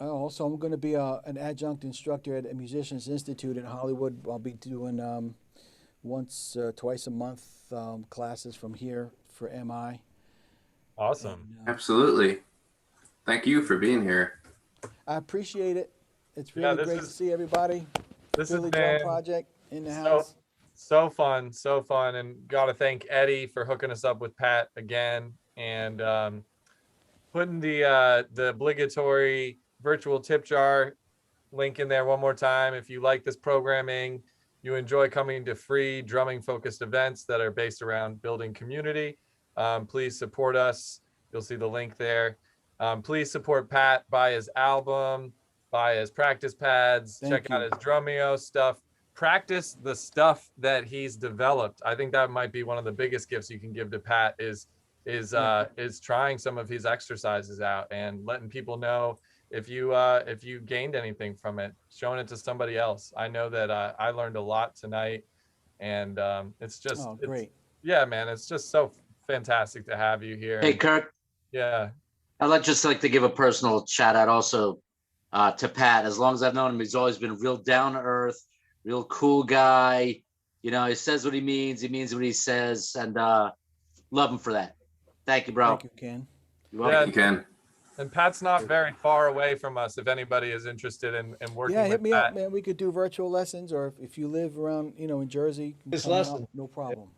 also I'm going to be an adjunct instructor at a Musicians Institute in Hollywood. I'll be doing twice a month classes from here for MI. Awesome. And, Absolutely. Thank you for being here. I appreciate it. It's Yeah, really this great to is- see everybody. This has Philly Drum been Project in the so house. so fun, and got to thank Eddie for hooking us up with Pat again, and putting the obligatory virtual tip jar link in there one more time. If you like this programming, you enjoy coming to free drumming focused events that are based around building community, please support us. You'll see the link there. Please support Pat, buy his album, buy his practice pads, Thank check out you. his Drumeo stuff. practice the stuff that he's developed. I think that might be one of the biggest gifts you can give to Pat is trying some of his exercises out and letting people know if you gained anything from it, showing it to somebody else. I know that I learned a lot tonight, and it's just great. Yeah, man, it's just so fantastic to have you here. Hey, Kirk. Yeah. I'd just like to give a personal shout out also to Pat. As long as I've known him, he's always been real down to earth, real cool guy. You know, he says what he means what he says, and love him for that. Thank you, bro. Thank you, Ken. Thank you, Ken. And Pat's not very far away from us if anybody is interested in working with Yeah, hit me Pat. up, man. We could do virtual lessons, or if you live around, in Jersey, Just come out, lesson. no problem.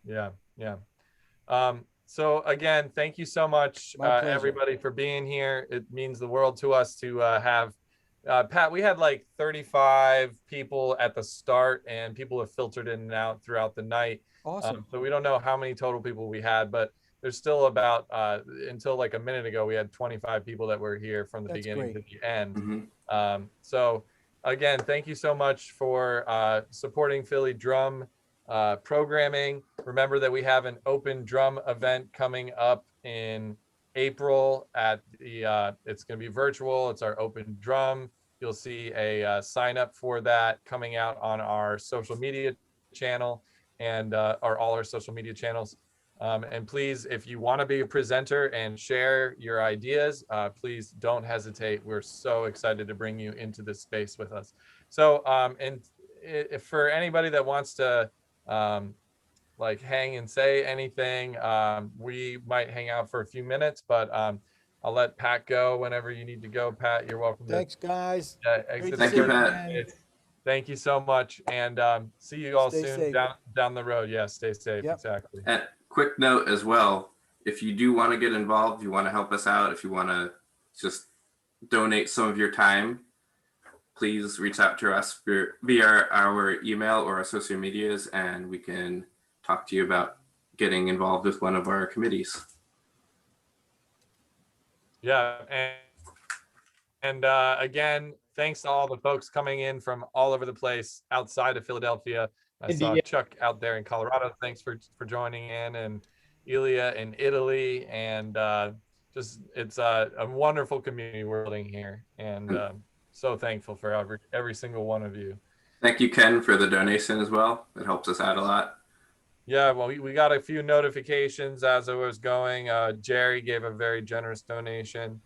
Yeah. So again, thank you so much, My pleasure. everybody, for being here. It means the world to us to have Pat. We had like 35 people at the start, and people have filtered in and out throughout the night. Awesome. So we don't know how many total people we had, but there's still about until like a minute ago, we had 25 people that were here from the That's beginning great. to the end. Mhm. So again, thank you so much for supporting Philly drum programming. Remember that we have an open drum event coming up in April at the it's going to be virtual. It's our open drum. You'll see a sign up for that coming out on our social media channel and all our social media channels. And please, if you want to be a presenter and share your ideas, please don't hesitate. We're so excited to bring you into this space with us. So, if for anybody that wants to like hang and say anything, we might hang out for a few minutes, but I'll let Pat go whenever you need to go. Pat, you're welcome. Thanks, guys. Exit. Thank you, Pat. again. Thank you so much, and see you all Stay soon safe. down the road. Yeah, stay safe. Yep. Exactly. And quick note as well, if you do want to get involved, you want to help us out, if you want to just donate some of your time, please reach out to us via our email or our social medias, and we can talk to you about getting involved with one of our committees. Yeah, and again, thanks to all the folks coming in from all over the place outside of Philadelphia. I saw Indiana. Chuck out there in Colorado. Thanks for joining in, and Elia in Italy, and just it's a wonderful community we're building here, and so thankful for every single one of you. Thank you, Ken, for the donation as well. It helps us out a lot. Yeah, well, we got a few notifications as I was going. Jerry gave a very generous donation.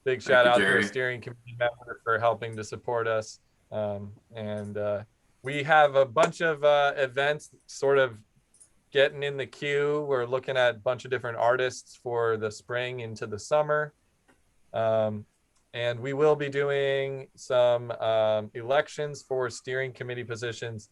Big shout out to Jerry. the steering committee member for helping to support us. And we have a bunch of events sort of getting in the queue. We're looking at a bunch of different artists for the spring into the summer. And we will be doing some elections for steering committee positions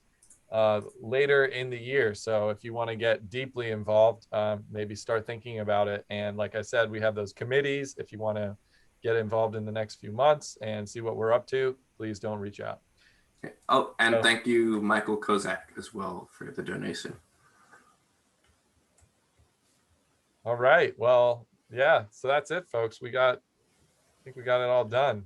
later in the year. So if you want to get deeply involved, maybe start thinking about it. And like I said, we have those committees. If you want to get involved in the next few months and see what we're up to, please don't reach out. Okay. Oh, and thank you, Michael Kozak, as well, for the donation. All right. Well, yeah. So that's it, folks. I think we got it all done.